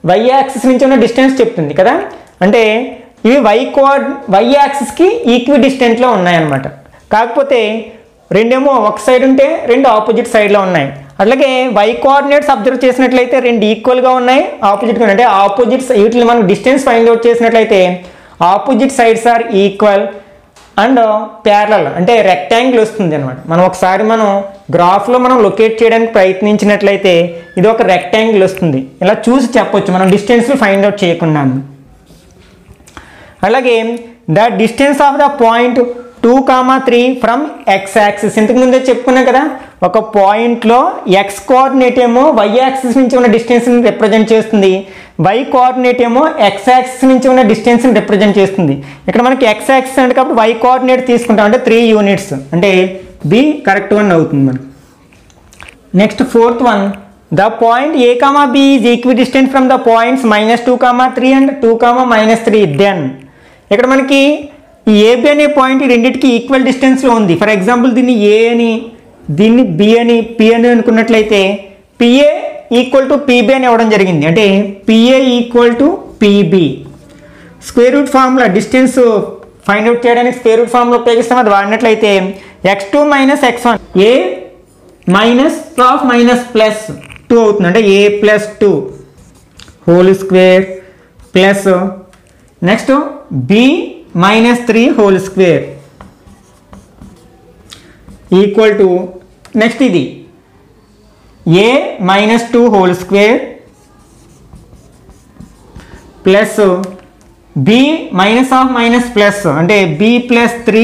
వై యాక్సిస్ నుంచి ఉన్న డిస్టెన్స్ చెప్తుంది కదా. అంటే ఇవి వై యాక్సిస్కి ఈక్వి డిస్టెంట్లో ఉన్నాయన్నమాట. కాకపోతే రెండేమో ఒక సైడ్ ఉంటే రెండు ఆపోజిట్ సైడ్లో ఉన్నాయి. అట్లాగే వై కోఆర్డినేట్స్ అబ్జర్వ్ చేసినట్లయితే రెండు ఈక్వల్గా ఉన్నాయి, ఆపోజిట్గా ఉన్నాయి. అంటే ఆపోజిట్ వీటిని మనం డిస్టెన్స్ ఫైండ్ అవుట్ చేసినట్లయితే opposite sides are equal and parallel అంటే రెక్టాంగిల్ వస్తుంది అనమాట. మనం గ్రాఫ్లో మనం లొకేట్ చేయడానికి ప్రయత్నించినట్లయితే ఇది ఒక రెక్టాంగిల్ వస్తుంది. ఇలా చూసి చెప్పొచ్చు మనం డిస్టెన్స్లు ఫైండ్ అవుట్ చేయకుండా. అలాగే the distance of the point 2, 3 from X axis. ఇంతకుముందే చెప్పుకున్నాం కదా, ఒక పాయింట్లో ఎక్స్ కోఆర్డినేట్ ఏమో వై యాక్సిస్ నుంచి ఉన్న డిస్టెన్స్ని రిప్రజెంట్ చేస్తుంది, వై కోఆర్డినేట్ ఏమో ఎక్స్ యాక్సిస్ నుంచి ఉన్న డిస్టెన్స్ని రిప్రజెంట్ చేస్తుంది. ఇక్కడ మనకి ఎక్స్ యాక్సిస్ అంటే కాబట్టి వై కోఆర్డినేట్ తీసుకుంటాం అంటే 3 యూనిట్స్ అంటే బి కరెక్ట్ వన్ అవుతుంది మనకి. Next fourth one, the point A comma B is equidistant from the points -2, 3 and 2, -3. Then ఇక్కడ మనకి ఈ ఏబి అనే పాయింట్ రెండింటికి ఈక్వల్ డిస్టెన్స్లో ఉంది. ఫర్ ఎగ్జాంపుల్ దీన్ని ఏ అని దీన్ని బి అని పి అని అనుకున్నట్లయితే పిఏ ఈక్వల్ టు పీబీ అని ఇవ్వడం జరిగింది. అంటే PA equal to PB. Square root formula distance find out చేయడానికి స్క్వేర్ రూట్ ఫార్ములా ఉపయోగిస్తాం. అది వాడినట్లయితే x2 - x1 ఏ -2 అవుతుంది. అంటే a + 2 whole square plus next b -3 whole square equal to next ఇది a -2 whole square plus b plus అంటే b + 3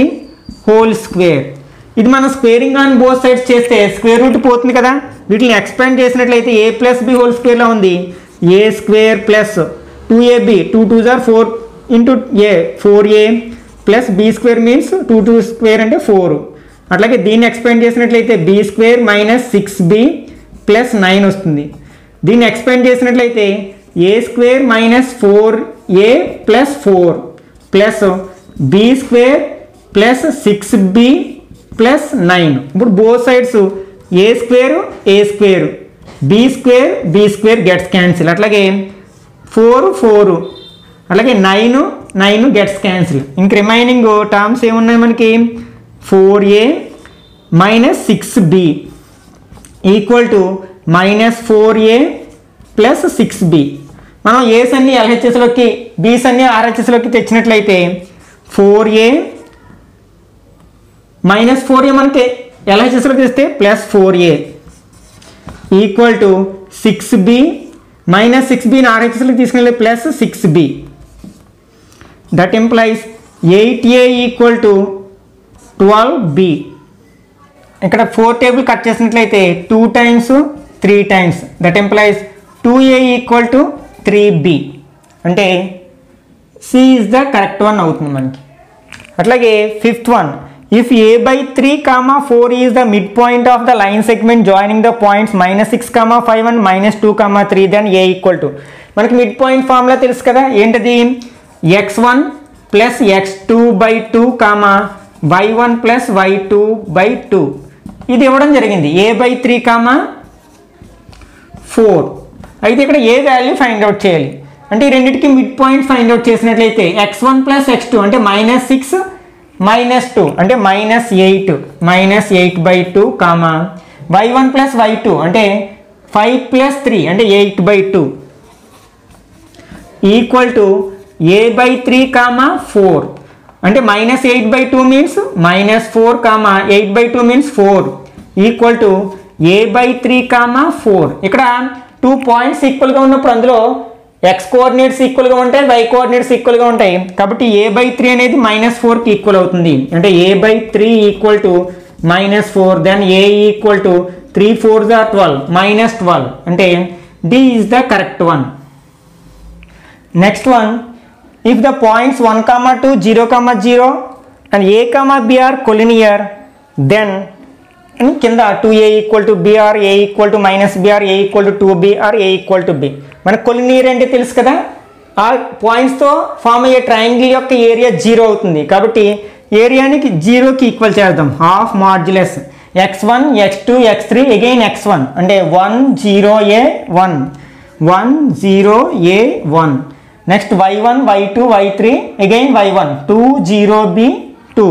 whole square. ఇది మనం స్క్వేరింగ్ ఆన్ బోత్ సైడ్స్ చేస్తే స్క్వేర్ రూట్ పోతుంది కదా. వీటిని ఎక్స్పాండ్ చేసినట్లయితే a + b హోల్ స్క్వేర్లో ఉంది a square plus 2ab 2 2s are 4 into a 4a plus b square means 2 2 square అంటే 4. అట్లాగే దీన్ని ఎక్స్పాండ్ చేసినట్లయితే b స్క్వేర్ -6b ప్లస్ 9 వస్తుంది. దీన్ని ఎక్స్పాండ్ చేసినట్లయితే a square -4a plus 4 plus b square plus 6b plus 9. ఇప్పుడు both sides a square b square gets cancel. అట్లాగే 4 అలాగే 9 గెట్స్ క్యాన్సిల్. ఇంక రిమైనింగ్ టర్మ్స్ ఏమున్నాయి మనకి 4a -6b equal to -4a plus 6b. మనం ఏస్ అన్ని ఎల్హెచ్ఎస్లోకి బీస్ అన్ని ఆర్హెచ్ఎస్లోకి తెచ్చినట్లయితే 4a -4a మనకి ఎల్హెచ్ఎస్లోకి తెస్తే plus 4a equal to 6b -6bని ఆర్హెచ్ఎస్లోకి తీసుకెళ్ళి plus 6b. That implies 8a equal to 12b. ఇక్కడ 4 టేబుల్ కట్ చేసినట్లయితే 2 times 3 times. That implies 2a equal to 3b. అంటే C is the correct one అవుతుంది మనకి. అట్లాగే fifth one, if a/3, 4 is the mid point of the line segment joining the points -6, 5 and -2, 3 then a equal to. మనకి mid point formula తెలుసు కదా, ఏంటది x1 + x2/2, y1 + y2/2. ఇది ఇవ్వడం జరిగింది a/3, 4. అయితే ఇక్కడ ఏ వాల్యూ ఫైండ్ అవుట్ చేయాలి అంటే ఈ రెండింటికి మిడ్ పాయింట్ ఫైండ్ అవుట్ చేసినట్లయితే x1 + x2 అంటే -6 -2 అంటే -8 -8/2, y1 + y2 అంటే 5 + 3 అంటే 8/2 ఈక్వల్ టు a/3, 4 అంటే -8/2 means -4, 8/2 means 4 equal to a/3, 4. ఇక్కడ 2 పాయింట్స్ ఈక్వల్గా ఉన్నప్పుడు అందులో x కోఆర్డినేట్స్ ఈక్వల్గా ఉంటాయి, y కోఆర్డినేట్స్ ఈక్వల్గా ఉంటాయి. కాబట్టి a/3 అనేది -4కి ఈక్వల్ అవుతుంది. అంటే a/3 equal to -4 then a equal to 3 4s are 12 -12 అంటే D is the correct one. Next one, if the points 1, 2, 0, 0 and A, B are collinear, then కింద 2A equal to B or A equal to minus B or A equal to 2B or A equal to B. మనకు collinear అంటే తెలుసు కదా, ఆ పాయింట్స్తో form అయ్యే triangle యొక్క area 0 అవుతుంది. కాబట్టి ఏరియానికి 0కి ఈక్వల్ చేద్దాం. Half modulus x1 x2 x3 again x1 అంటే 1 0 a 1 1 0 a 1 next y1 y2 y3 again y1 2 0 b 2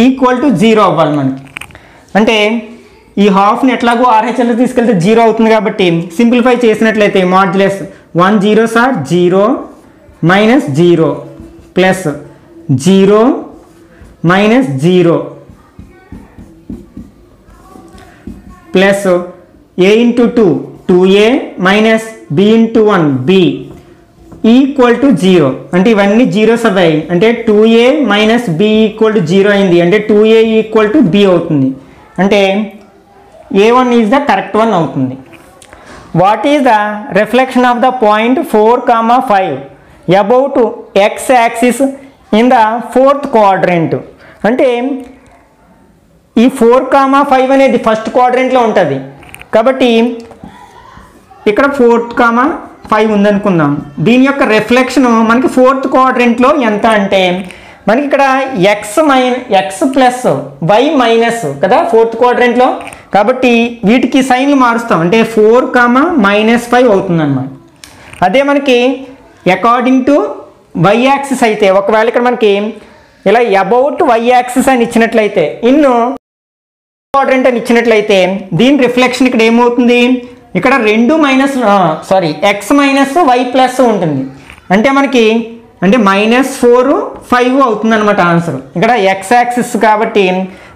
equal to 0 అవ్వాలి మనకి. అంటే ఈ హాఫ్ని ఎట్లాగో RHL తీసుకెళ్తే 0 అవుతుంది కాబట్టి సింప్లిఫై చేసినట్లయితే modulus 1 0 sir 0 minus 0 plus 0 minus 0 plus a into 2 2a minus b into 1 b equal to 0. అంటే ఇవన్నీ జీరోస్ అవ్వాయి. అంటే 2a minus b equal to 0 అయింది. అంటే 2a ఈక్వల్ టు b అవుతుంది. అంటే a1 is the correct one అవుతుంది. What is the reflection of the point 4, 5 about x axis in the 4th quadrant. అంటే ఈ 4, 5 అనేది ఫస్ట్ క్వాడ్రంట్లో ఉంటుంది కాబట్టి ఇక్కడ 4, 5 ఉందనుకుందాం. దీని యొక్క రిఫ్లెక్షన్ మనకి 4th క్వాడ్రంట్లో ఎంత అంటే మనకి ఇక్కడ x ప్లస్ y మైనస్ కదా 4th క్వాడ్రంట్లో. కాబట్టి వీటికి సైన్లు మారుస్తాం. అంటే 4, -5 అవుతుంది అన్నమాట. అదే మనకి అకార్డింగ్ టు y యాక్సిస్ అయితే ఒకవేళ ఇక్కడ మనకి ఇలా అబౌట్ y యాక్సిస్ అని ఇచ్చినట్లయితే ఇన్ను క్వాడ్రంట్ అని ఇచ్చినట్లయితే దీని రిఫ్లెక్షన్ ఇక్కడ ఏమవుతుంది, ఇక్కడ 2 x మైనస్ y ప్లస్ ఉంటుంది. అంటే మనకి అంటే -4 5 అవుతుంది అనమాట ఆన్సర్. ఇక్కడ x యాక్సిస్ కాబట్టి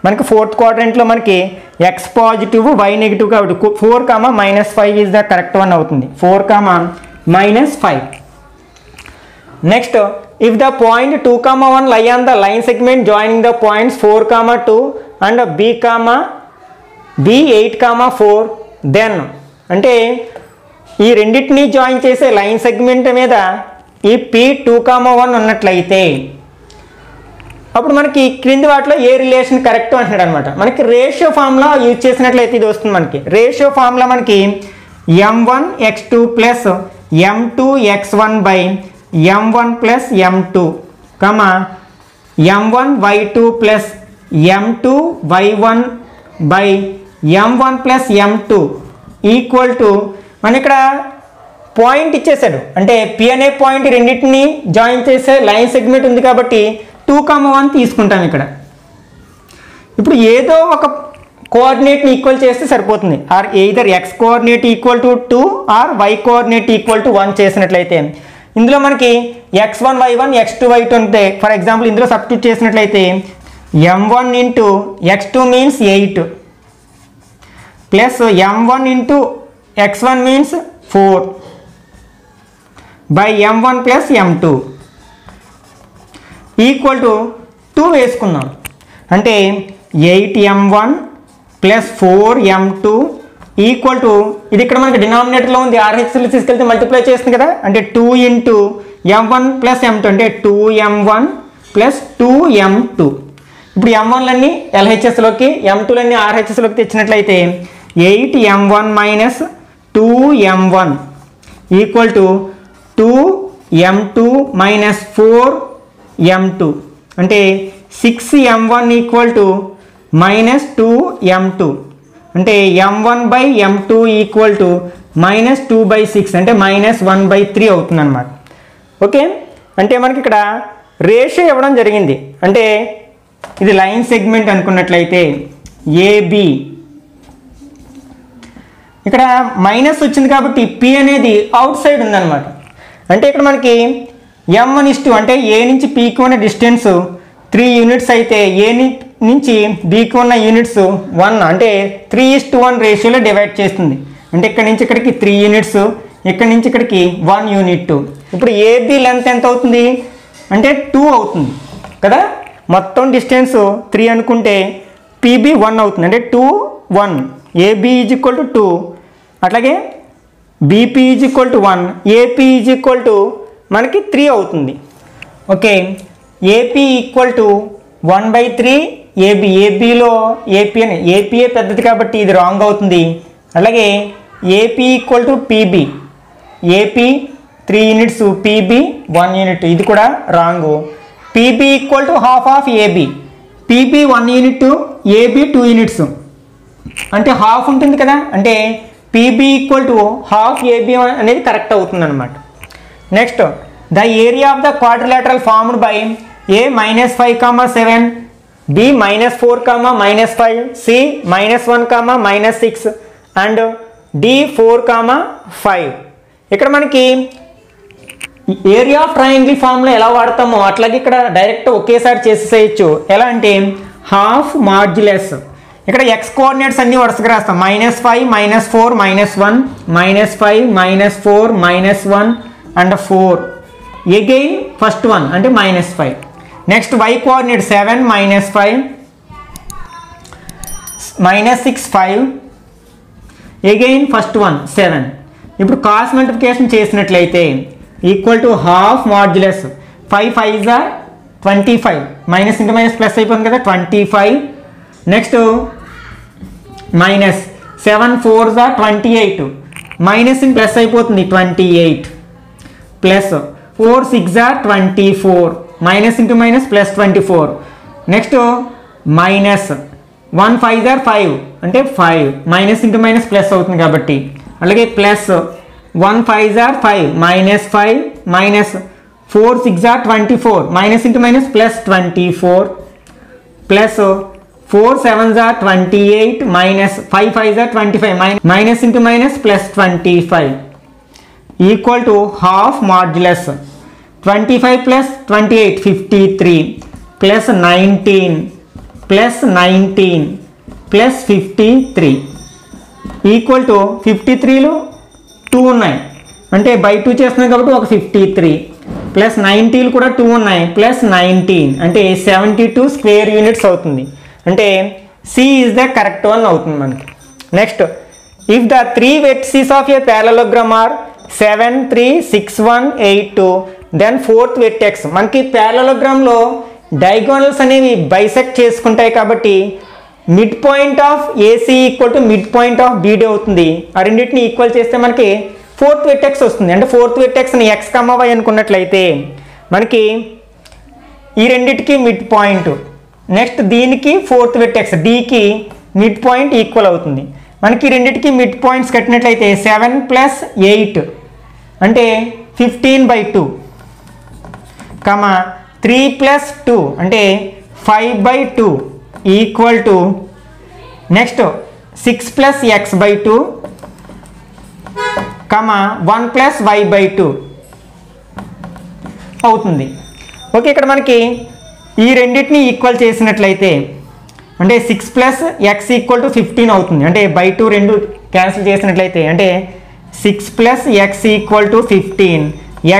మనకి 4th క్వాడ్రంట్లో మనకి x పాజిటివ్ y నెగిటివ్ కాబట్టి 4, -5 ఈజ్ ద కరెక్ట్ వన్ అవుతుంది. 4, -5. Next, if the point 2, 1 lie on the line segment joining the points 4, 2 and b 8, 4 then అంటే ఈ రెండింటిని జాయిన్ చేసే లైన్ సెగ్మెంట్ మీద ఈ p 2, 1 ఉన్నట్లయితే అప్పుడు మనకి క్రింది వాటిలో ఏ రిలేషన్ కరెక్ట్ అంటున్నాడు అనమాట. మనకి రేషియో ఫార్ములా యూజ్ చేసినట్లయితే ఇది వస్తుంది. మనకి రేషియో ఫార్ములా మనకి m1 x2 plus m2 x1 by m1 plus m2 m1 y2 plus m2 y1 by m1 plus m2 equal to మన ఇక్కడ పాయింట్ ఇచ్చేసాడు. అంటే p అనే పాయింట్ రెండింటిని జాయిన్ చేసే లైన్ సెగ్మెంట్ ఉంది కాబట్టి 2, 1 తీసుకుంటాం ఇక్కడ. ఇప్పుడు ఏదో ఒక కోఆర్డినేట్ని ఈక్వల్ చేస్తే సరిపోతుంది. Or either x coordinate equal to 2 or y coordinate equal to 1 చేసినట్లయితే ఇందులో మనకి x1 y1 x2 y2 అంటే ఫర్ ఎగ్జాంపుల్ ఇందులో సబ్స్టిట్యూట్ చేసినట్లయితే m1 into x2 means 8 plus m1 into x1 means 4 by m1 plus m2 equal to 2 వేసుకుందాం. అంటే 8m1 plus 4m2 equal to ఇది ఇక్కడ మనకి డినామినేటర్లో ఉంది. RHL తీసుకెళ్తే మల్టిప్లై చేస్తుంది కదా. అంటే 2 ఇంటూ m1 ప్లస్ m2 అంటే 2m1 ప్లస్ 2m2. ఇప్పుడు m1లన్నీ LHSలోకి m2లన్నీ RHSలోకి తెచ్చినట్లయితే 8m1 minus 2m1 equal to 2m2 minus 4m2 అంటే 6m1 equal to minus 2m2 అంటే m1 by m2 equal to minus 2/6 అంటే -1/3 అవుతుంది అన్నమాట. ఓకే, అంటే మనకి ఇక్కడ రేషియో ఇవ్వడం జరిగింది. అంటే ఇది లైన్ సెగ్మెంట్ అనుకున్నట్లయితే AB ఇక్కడ మైనస్ వచ్చింది కాబట్టి p అనేది అవుట్ సైడ్ ఉందన్నమాట. అంటే ఇక్కడ మనకి m1:2 అంటే a నుంచి pకి ఉన్న డిస్టెన్స్ 3 యూనిట్స్ అయితే a నుంచి bకి ఉన్న యూనిట్స్ 1 అంటే 3:1 రేషియోలో డివైడ్ చేస్తుంది. అంటే ఇక్కడ నుంచి ఇక్కడికి 3 యూనిట్స్, ఇక్కడ నుంచి ఇక్కడికి 1 యూనిట్. ఇప్పుడు AB లెంత్ ఎంత అవుతుంది అంటే 2 అవుతుంది కదా. మొత్తం డిస్టెన్స్ 3 అనుకుంటే PB 1 అవుతుంది. అంటే 2, 1 AB ఈజ్ ఈక్వల్ టు 2, అట్లాగే BP is equal to 1, AP is equal to మనకి 3 అవుతుంది. Okay, AP equal to 1/3 AB, ఏబీలో AP అని ఏపీఏ పెద్దది కాబట్టి ఇది రాంగ్ అవుతుంది. అలాగే AP equal to PB, AP 3 units, PB 1 unit, ఇది కూడా wrong. PB equal to half of AB, PB 1 unit, AB 2 units, అంటే హాఫ్ ఉంటుంది కదా, అంటే PB equal to half AB అనేది కరెక్ట్ అవుతుంది అనమాట. Next, the area of the quadrilateral formed by A -5, 7, B -4, -5, C -1, -6 and D 4, 5. ఇక్కడ మనకి area of triangle formula ఎలా వాడతామో అట్లాగే ఇక్కడ డైరెక్ట్ ఒకేసారి చేసేసేయచ్చు. ఎలా అంటే హాఫ్ మాడ్యులస్, ఇక్కడ x కోఆర్డినేట్స్ అన్ని వరుసగా రాస్తాం. -5, -4, -1, -5, -4, -1 అండ్ 4. అగైన్ ఫస్ట్ వన్ అంటే -5. Next y coordinate 7, -5, -6, 5. Again first one 7. ఇప్పుడు కాస్ మల్టిప్లికేషన్ చేసినట్లయితే equal to half modulus 5 5s are 25, minus into minus plus అయిపోతుంది కదా 25. Next minus 7 4s are 28, minus in plus అయిపోతుంది 28 plus 4 6s are 24, minus into minus plus 24. Next minus 1 5s are 5 అంటే 5, minus into minus plus అవుతుంది కాబట్టి. అలాగే plus 1 5s are 5, -5, minus 4 6s are 24, minus into minus plus 24 plus 4 7s are 28, minus 5 5s are 25, minus into minus plus 25 equal to half modulus 25 plus 28 53 plus 19 plus 19 plus 53 equal to 53లో 2 ఉన్నాయి అంటే by 2 చేస్తున్నాం కాబట్టి ఒక 53 plus 90 కూడా 2 ఉన్నాయి plus 19 అంటే 72 square units అవుతుంది. అంటే C is the correct one అవుతుంది మనకి. Next, if the 3 vertices of a parallelogram are 7 3 6 1 8 2 then fourth vertex. మనకి ప్యారలోగ్రామ్లో డయాగోనల్స్ అనేవి బైసెక్ట్ చేసుకుంటాయి కాబట్టి mid point of AC equal to mid point of BD అవుతుంది. ఆ రెండింటిని ఈక్వల్ చేస్తే మనకి ఫోర్త్ వెర్టెక్స్ వస్తుంది. అంటే ఫోర్త్ వెర్టెక్స్ని x, y అనుకున్నట్లయితే మనకి ఈ రెండింటికి మిడ్ పాయింట్, నెక్స్ట్ దీనికి ఫోర్త్ వెర్టెక్స్ డీకి మిడ్ పాయింట్ ఈక్వల్ అవుతుంది. మనకి రెండింటికి మిడ్ పాయింట్స్ కట్టినట్లయితే 7 ప్లస్ 8 అంటే 15/2, 3 ప్లస్ 2 అంటే 5/2 equal to next 6 plus x/2, 1 plus y/2 అవుతుంది. ఓకే, ఇక్కడ మనకి ఈ రెండింటిని ఈక్వల్ చేసినట్లయితే అంటే 6 ప్లస్ x ఈక్వల్ టు 15 అవుతుంది. అంటే బై 2 రెండు క్యాన్సిల్ చేసినట్లయితే అంటే 6 plus x equal to 15,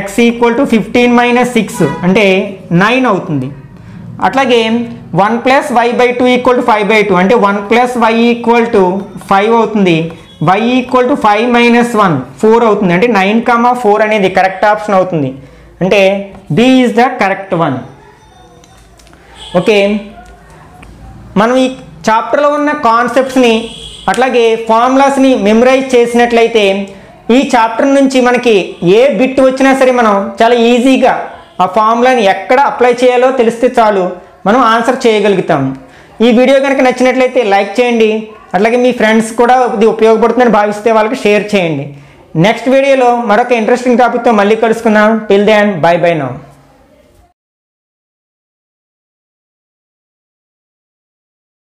x equal to 15 minus 6 అంటే 9 అవుతుంది. అట్లాగే 1 ప్లస్ y/2 ఈక్వల్ టు 5/2 అంటే 1 ప్లస్ y ఈక్వల్ టు 5 అవుతుంది. y ఈక్వల్ టు 5 మైనస్ 1 4 అవుతుంది. అంటే 9, 4 అనేది కరెక్ట్ ఆప్షన్ అవుతుంది. అంటే B is the correct one. Okay, మనం ఈ చాప్టర్లో ఉన్న కాన్సెప్ట్స్ని అట్లాగే ఫార్ములాస్ని మెమరైజ్ చేసినట్లయితే ఈ చాప్టర్ నుంచి మనకి ఏ బిట్ వచ్చినా సరే మనం చాలా ఈజీగా ఆ ఫార్ములాని ఎక్కడ అప్లై చేయాలో తెలిస్తే చాలు మనం ఆన్సర్ చేయగలుగుతాం. ఈ వీడియో కనుక నచ్చినట్లయితే లైక్ చేయండి, అట్లాగే మీ ఫ్రెండ్స్ కూడా ఇది ఉపయోగపడుతుందని భావిస్తే వాళ్ళకి షేర్ చేయండి. నెక్స్ట్ వీడియోలో మరొక ఇంట్రెస్టింగ్ టాపిక్తో మళ్ళీ కలుసుకుందాం. Till then bye bye now.